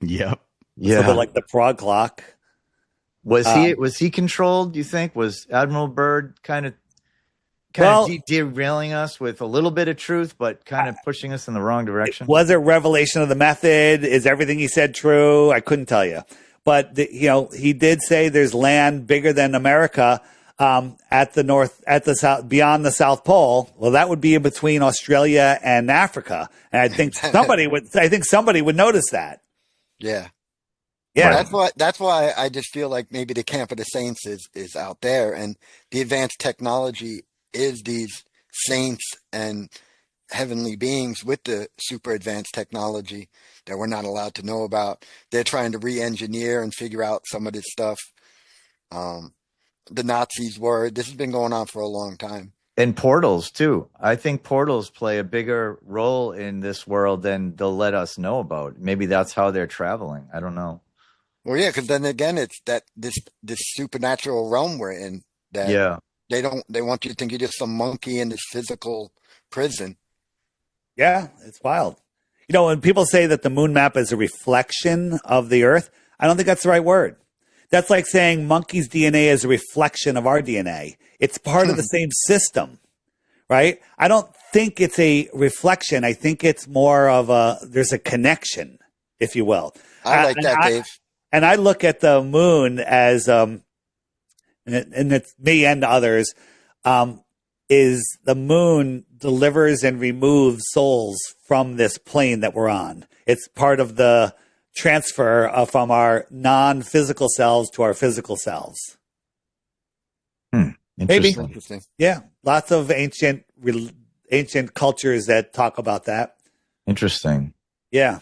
K: Yep.
J: Yeah, so like the prog clock.
H: Was he controlled? Do you think was Admiral Byrd kind of kind of derailing us with a little bit of truth, but kind of pushing us in the wrong direction.
J: Was it revelation of the method? Is everything he said true? I couldn't tell you. But, he did say there's land bigger than America at the south, beyond the South Pole. Well, that would be in between Australia and Africa. And I think somebody would notice that.
I: Yeah.
J: Yeah.
I: That's why I just feel like maybe the camp of the saints is out there, and the advanced technology is these saints and heavenly beings with the super advanced technology that we're not allowed to know about. They're trying to re-engineer and figure out some of this stuff. The Nazis this has been going on for a long time.
H: And portals too. I think portals play a bigger role in this world than they'll let us know about. Maybe that's how they're traveling. I don't know.
I: Well, yeah, because then again, it's that this supernatural realm we're in. That they want you to think you're just some monkey in this physical prison.
J: Yeah, it's wild. When people say that the moon map is a reflection of the Earth, I don't think that's the right word. That's like saying monkey's DNA is a reflection of our DNA. It's part of the same system, right? I don't think it's a reflection. I think it's more of there's a connection, if you will.
I: I like that, Dave.
J: And I look at the moon as, and it's me and others, is the moon delivers and removes souls from this plane that we're on. It's part of the transfer from our non-physical selves to our physical selves. Maybe.
I: Interesting.
J: Yeah. Lots of ancient cultures that talk about that.
H: Interesting.
J: Yeah.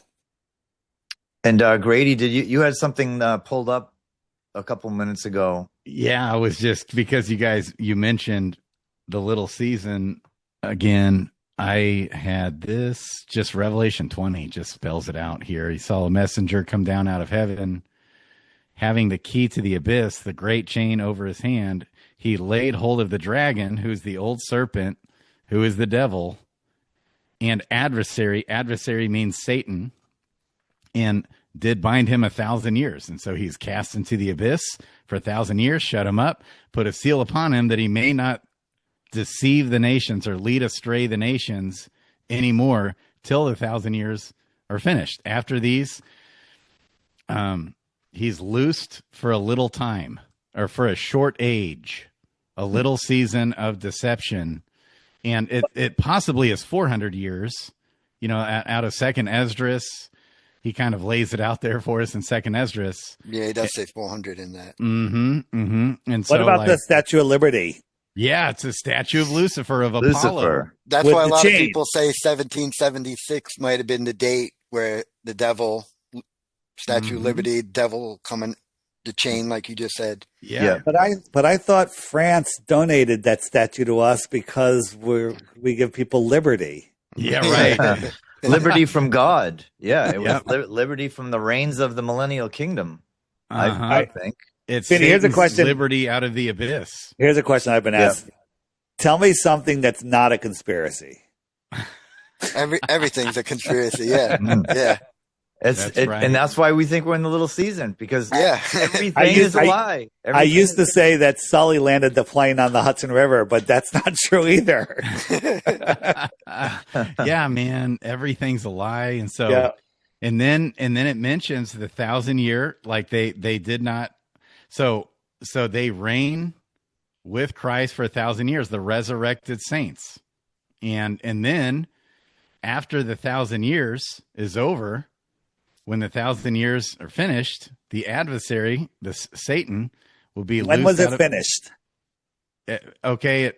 H: And Grady, did you had something pulled up a couple minutes ago?
K: Yeah, I was just because you mentioned the little season again. I had this just Revelation 20 just spells it out here. He saw a messenger come down out of heaven, having the key to the abyss, the great chain over his hand. He laid hold of the dragon, who's the old serpent, who is the devil, and adversary. Adversary means Satan. And did bind him 1,000 years. And so he's cast into the abyss for 1,000 years, shut him up, put a seal upon him that he may not deceive the nations or lead astray the nations anymore till the 1,000 years are finished. After these, he's loosed for a little time, or for a short age, a little season of deception. And it possibly is 400 years, out of Second Esdras. He kind of lays it out there for us in Second Esdras.
I: Yeah, he does say 400 in that.
K: And
J: what about the Statue of Liberty?
K: Yeah, it's a statue of Lucifer, of Apollo.
I: That's why a lot of people say 1776 might have been the date where the devil, Statue of Liberty, devil coming, the chain, like you just said.
K: Yeah.
J: But I thought France donated that statue to us because we give people liberty.
K: Yeah, right.
H: Liberty from God. Yeah, it was liberty from the reigns of the Millennial Kingdom. I think.
K: It's
J: here's a question.
K: Liberty out of the abyss.
J: Here's a question I've been asked. Tell me something that's not a conspiracy.
I: Everything's a conspiracy. Yeah. Yeah.
H: Right. And that's why we think we're in the little season, because everything is a lie.
J: I used to say that Sully landed the plane on the Hudson River, but that's not true either.
K: Yeah, man, everything's a lie. And so, and then it mentions the 1,000 year, like they did not. So they reign with Christ for 1,000 years, the resurrected saints. And then after the 1,000 years is over, when the 1,000 years are finished, the adversary, the Satan, will be.
J: When was it finished?
K: Okay,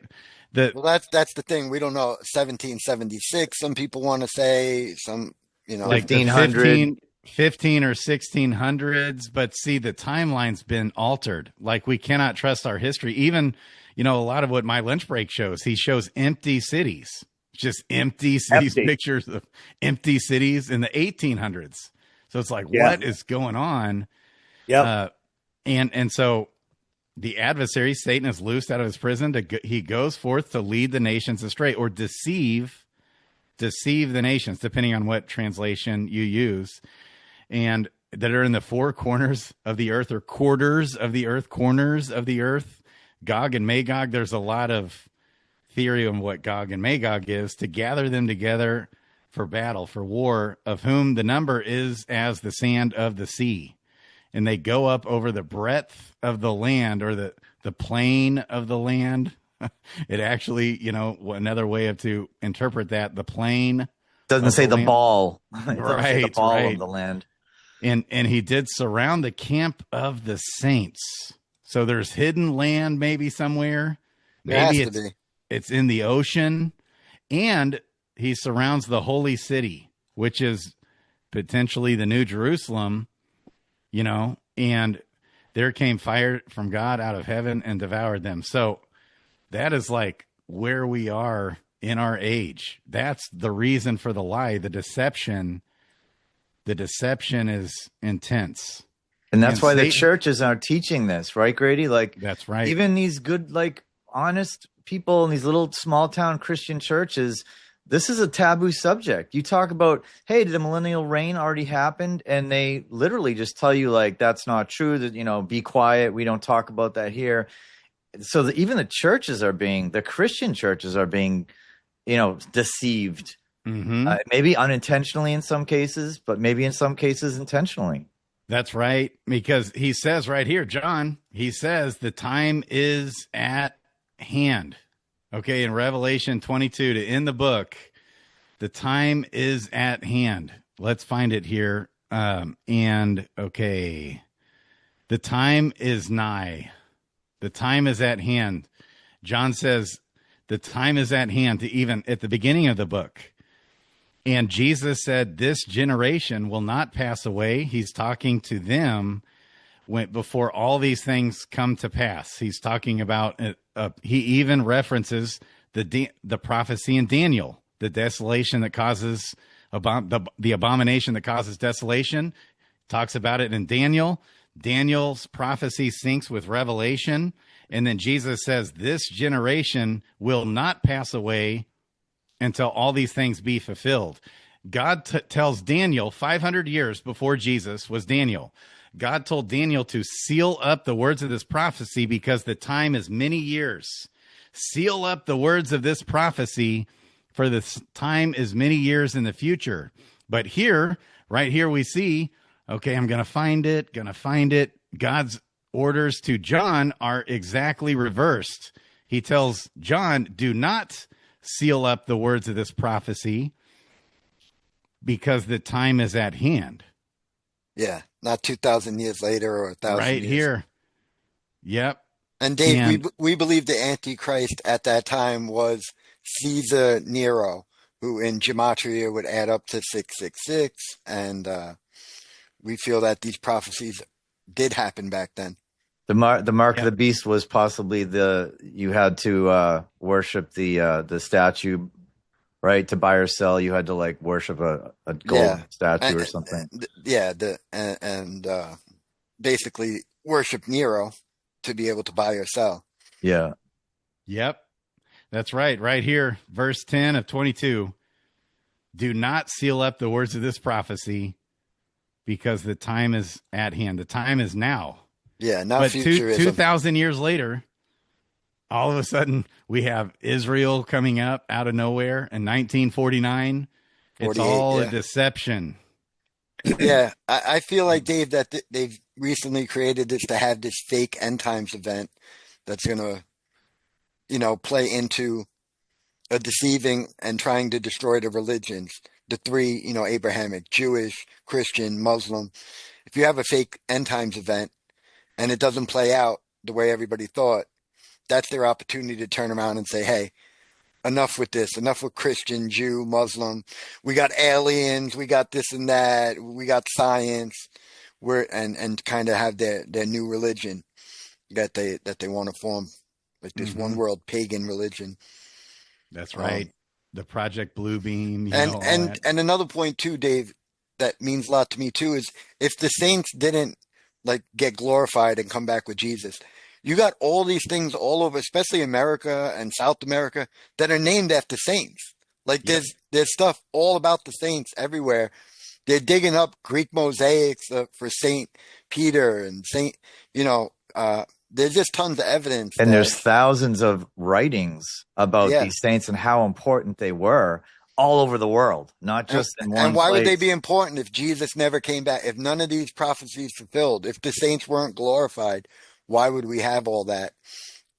I: well, that's the thing. We don't know. 1776. Some people want to say some,
K: like 1500, 15 or 1600s. But see, the timeline's been altered. Like, we cannot trust our history. Even, a lot of what my lunch break shows, he shows empty cities, just empty cities, pictures of empty cities in the 1800s. So it's like, what is going on?
J: Yeah.
K: And so the adversary, Satan, is loosed out of his prison. He goes forth to lead the nations astray, or deceive the nations, depending on what translation you use, and that are in the four corners of the earth, or quarters of the earth, corners of the earth, Gog and Magog. There's a lot of theory of what Gog and Magog is, to gather them together for battle, for war, of whom the number is as the sand of the sea. And they go up over the breadth of the land, or the plain of the land. It actually, another way to interpret that, the plain.
H: Doesn't say the ball. It doesn't say the ball
K: right.
H: of the land.
K: And he did surround the camp of the saints. So there's hidden land maybe somewhere. Maybe it's in the ocean. And he surrounds the holy city, which is potentially the New Jerusalem, and there came fire from God out of heaven and devoured them. So that is like where we are in our age. That's the reason for the lie, the deception. The deception is intense.
H: And that's why the churches are teaching this, right, Grady? Like,
K: that's right.
H: Even these good, honest people in these little small town Christian churches, this is a taboo subject. You talk about, hey, did the millennial reign already happened? And they literally just tell you, that's not true, that, be quiet. We don't talk about that here. So even the Christian churches are being, deceived.
K: Mm-hmm.
H: Maybe unintentionally in some cases, but maybe in some cases intentionally.
K: That's right. Because he says right here, John, he says the time is at hand. Okay, in Revelation 22, to end the book, the time is at hand. Let's find it here. The time is nigh. The time is at hand. John says the time is at hand, to even at the beginning of the book. And Jesus said, this generation will not pass away. He's talking to them before all these things come to pass. He's talking about, he even references the prophecy in Daniel, the desolation that causes, the abomination that causes desolation. Talks about it in Daniel. Daniel's prophecy syncs with Revelation. And then Jesus says, this generation will not pass away until all these things be fulfilled. God tells Daniel, 500 years before Jesus was Daniel, God told Daniel to seal up the words of this prophecy because the time is many years. Seal up the words of this prophecy, for the time is many years in the future. But right here we see, okay, I'm going to find it. God's orders to John are exactly reversed. He tells John, do not seal up the words of this prophecy because the time is at hand.
I: Yeah, not 2,000 years later or 1,000
K: right
I: years.
K: Here. Yep.
I: And Dave, we believe the Antichrist at that time was Caesar Nero, who in gematria would add up to 666. And we feel that these prophecies did happen back then.
H: The mark of the beast was possibly you had to worship the statue, right? To buy or sell, you had to worship a gold statue or something.
I: Basically worship Nero to be able to buy or sell.
H: Yeah.
K: Yep. That's right. Right here, verse 10 of 22. Do not seal up the words of this prophecy because the time is at hand. The time is now.
I: Yeah, not
K: but
I: futurism.
K: 2,000 years later, all of a sudden, we have Israel coming up out of nowhere in 1949. It's all a deception.
I: Yeah, I feel like, Dave, that they've recently created this to have this fake end times event that's going to, play into a deceiving and trying to destroy the religions, the three, Abrahamic, Jewish, Christian, Muslim. If you have a fake end times event and it doesn't play out the way everybody thought, that's their opportunity to turn around and say, hey, enough with this, enough with Christian, Jew, Muslim. We got aliens, we got this and that, we got science, and kind of have their new religion that they want to form, like this one world pagan religion.
K: That's right. The Project Bluebeam.
I: And another point too, Dave, that means a lot to me too, is if the saints didn't get glorified and come back with Jesus, you got all these things all over, especially America and South America, that are named after saints. There's stuff all about the saints everywhere. They're digging up Greek mosaics for Saint Peter and there's just tons of evidence.
H: And there's thousands of writings about
I: Yeah.
H: these saints and how important they were all over the world, not just in one
I: And why would they
H: place.
I: be important if Jesus never came back? If none of these prophecies fulfilled, if the saints weren't glorified, why would we have all that?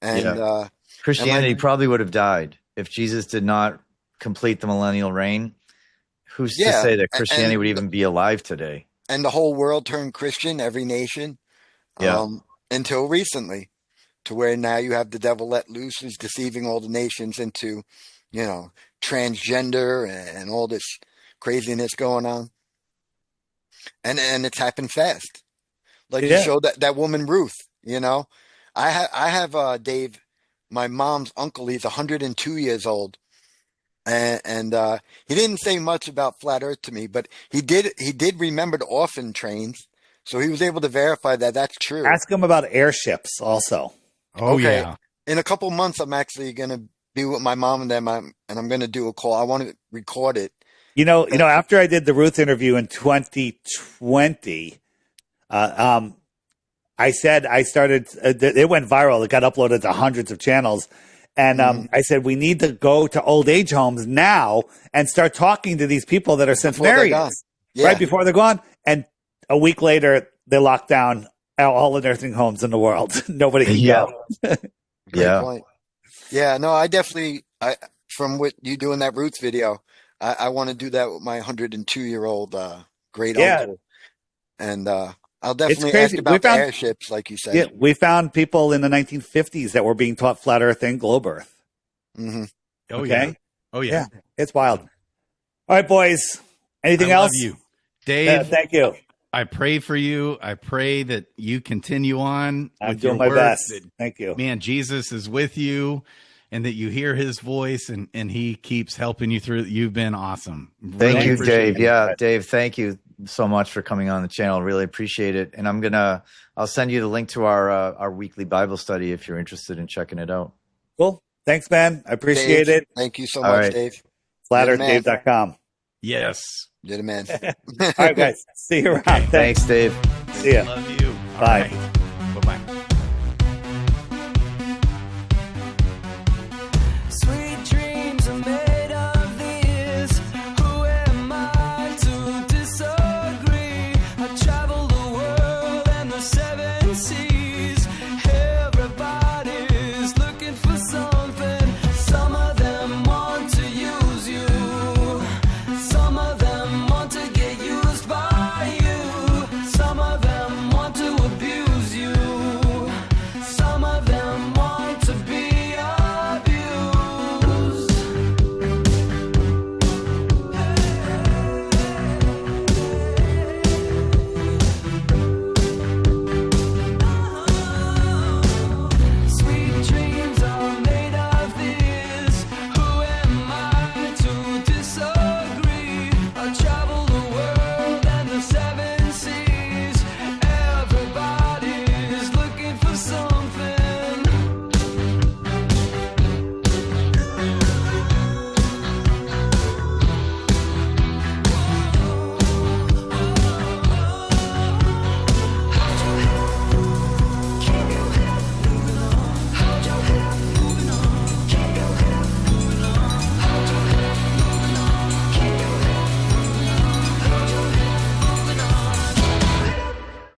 I: And
H: Christianity probably would have died if Jesus did not complete the millennial reign. Who's to say that Christianity would even be alive today?
I: And the whole world turned Christian, every nation, until recently, to where now you have the devil let loose, who's deceiving all the nations into, you know, transgender and all this craziness going on. And it's happened fast. Like you showed that woman Ruth, you know. I have Dave, my mom's uncle, he's 102 years old. And he didn't say much about flat Earth to me, but he did remember the orphan trains, so he was able to verify that that's true.
J: Ask him about airships also.
K: Oh,
I: okay.
K: yeah.
I: In a couple months, I'm actually going to be with my mom and them, and I'm going to do a call. I want to record it.
J: You know, after I did the Ruth interview in 2020, I said I started. It went viral. It got uploaded to hundreds of channels. And I said, we need to go to old age homes now and start talking to these people that are centenarians, right before they're gone. And a week later, they locked down all the nursing homes in the world. Nobody can go.
I: Great point. Yeah, no, I definitely, from what you do in that Roots video, I want to do that with my 102-year-old great uncle. And I'll definitely ask about the airships, like you said.
J: Yeah, we found people in the 1950s that were being taught flat Earth and globe Earth.
I: Mm-hmm.
K: Oh, yeah. Oh, yeah.
J: It's wild. All right, boys. Anything else?
K: Love you. Dave.
J: Thank you.
K: I pray for you. I pray that you continue on.
J: I'm
K: with
J: doing
K: your
J: my
K: work,
J: best.
K: that,
J: Thank you.
K: Man, Jesus is with you and that you hear his voice and he keeps helping you through. You've been awesome.
H: Thank you, Dave. Yeah, Dave, thank you so much for coming on the channel. Really appreciate it. And I'll send you the link to our weekly Bible study if you're interested in checking it out.
J: Cool. Thanks, man. I appreciate
I: Dave,
J: it.
I: Thank you so much, Dave.
J: FlatEarthDave.com.
K: Yes.
I: You're the man.
J: All right, guys. See you around.
H: Thanks, Dave.
J: See ya.
K: Love you.
J: Bye.